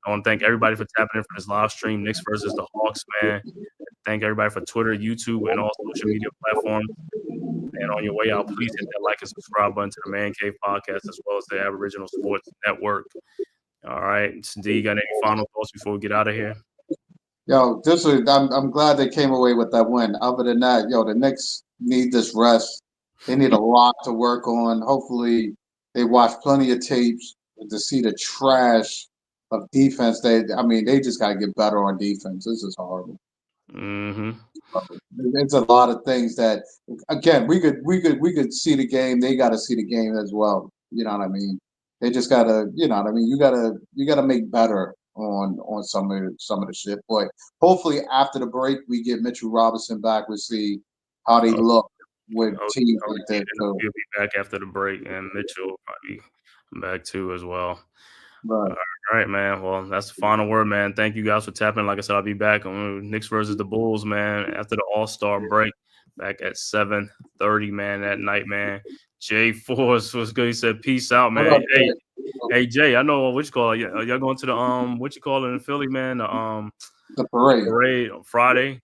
I want to thank everybody for tapping in for this live stream, Knicks versus the Hawks, man. Thank everybody for Twitter, YouTube, and all social media platforms. And on your way out, please hit that like and subscribe button to the Man Cave Podcast as well as the Aboriginal Sports Network. All right, D, you got any final thoughts before we get out of here? Yo, I'm glad they came away with that win. Other than that, the Knicks need this rest. They need a lot to work on. Hopefully, they watch plenty of tapes to see the trash of defense. They just got to get better on defense. This is horrible. Mm-hmm. It's a lot of things that, again, we could see the game. They got to see the game as well. You know what I mean? They just gotta, you gotta make better on some of the shit. But hopefully after the break, we get Mitchell Robinson back. We'll see how they look with teams like that. He'll be back after the break, and Mitchell will probably come back too as well. Right. All right, man. Well, that's the final word, man. Thank you guys for tapping. Like I said, I'll be back on Knicks versus the Bulls, man, after the All-Star break, back at 7:30, man, that night, man. Jay Force was good. He said, "Peace out, man." Hey, Jay. I know what you call it. Y'all going to the what you call it in Philly, man? The parade. Parade on Friday.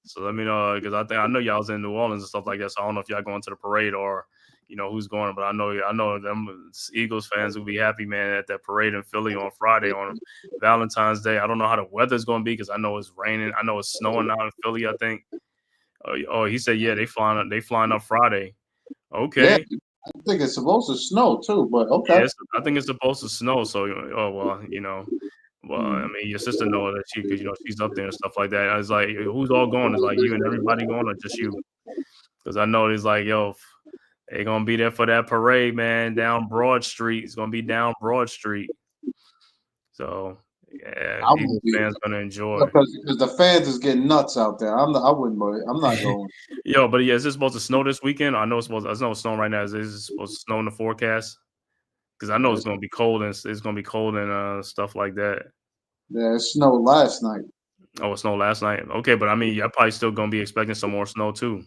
So let me know, because I know y'all was in New Orleans and stuff like that. So I don't know if y'all going to the parade or who's going. But I know them Eagles fans will be happy, man, at that parade in Philly on Friday on Valentine's Day. I don't know how the weather's going to be because I know it's raining. I know it's snowing out in Philly. I think. Oh, he said, yeah, they flying up Friday. Okay. Yeah, I think it's supposed to snow too, but okay. Yes, I think it's supposed to snow. So, I mean, your sister knows that because she's up there and stuff like that. I was like, who's all going? It's like you and everybody going, or just you? Because I know it's like, they're gonna be there for that parade, man, down Broad Street. It's gonna be down Broad Street. So yeah, fans gonna enjoy because the fans is getting nuts out there. I'm not going. But is this supposed to snow this weekend? I know it's snowing right now. Is it supposed to snow in the forecast? Because I know it's gonna be cold and stuff like that. Yeah, it snowed last night. Oh, it snowed last night. Okay, but I mean, you're probably still gonna be expecting some more snow too.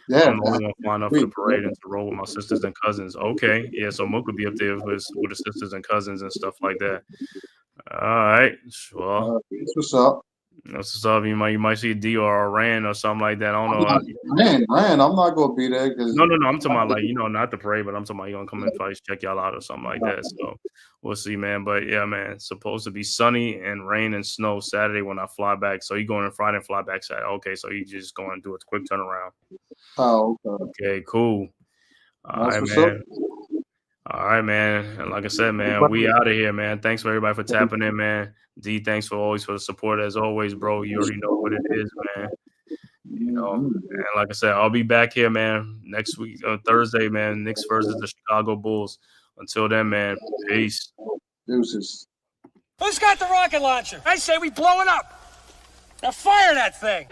Yeah, I'm only gonna fly up for the parade and to roll with my sisters and cousins. Okay, yeah, so Mook would be up there with the sisters and cousins and stuff like that. All right, well, what's up? That's what's up. You might see D or Rand or something like that. I don't know. Rand, I'm not gonna be there. No. I'm talking about not the parade, but I'm talking about you're gonna come and probably check y'all out or something like that. So we'll see, man. But yeah, man, it's supposed to be sunny and rain and snow Saturday when I fly back. So you going on Friday and fly back Saturday. Okay, so you just going to do a quick turnaround. Oh, okay. Okay, cool. All right, man. All right, man. And like I said, man, we out of here, man. Thanks for everybody for tapping in, man. D, thanks for the support as always, bro. You already know what it is, man. And like I said, I'll be back here, man, next week, Thursday, man. Knicks versus the Chicago Bulls. Until then, man, peace. Deuces. Who's got the rocket launcher? I say we blow it up. Now fire that thing.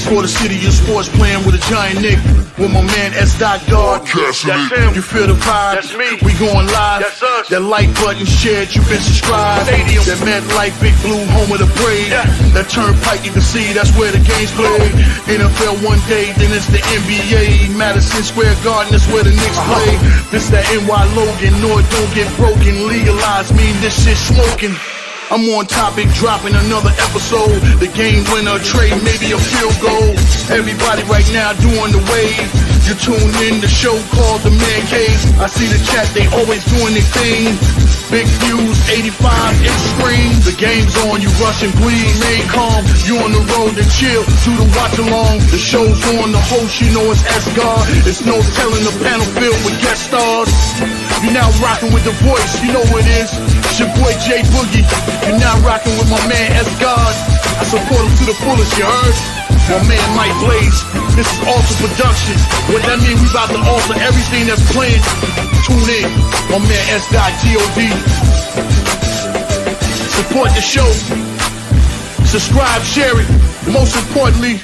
For the city of sports, playing with a giant Nick. With my man S. Dot Dog. That's him. You feel the vibe? That's me. We going live. That's us. That like button shared, you been subscribed. Stadium. That MetLife Big Blue, home of the parade. Yeah. That turnpike, you can see that's where the game's played. NFL one day, then it's the NBA. Madison Square Garden, that's where the Knicks play. This that NY Logan, no it don't get broken. Legalized mean this shit smoking. I'm on topic, dropping another episode. The game winner, trade, maybe a field goal. Everybody right now doing the wave. You tune in the show called The Man Cave. I see the chat, they always doing their thing. Big views, 85 inch screen. The game's on, you rushing, please. Stay calm, you on the road to chill. Do the watch along. The show's on, the host, you know it's S-God. It's no telling the panel filled with guest stars. You're now rocking with the voice, you know what it is. It's your boy J Boogie. You're now rocking with my man S God. I support him to the fullest, you heard? My man Mike Blaze. This is Alter Production. What that mean? We about to alter everything that's playing. Tune in. My man S.God. Support the show. Subscribe, share it. Most importantly,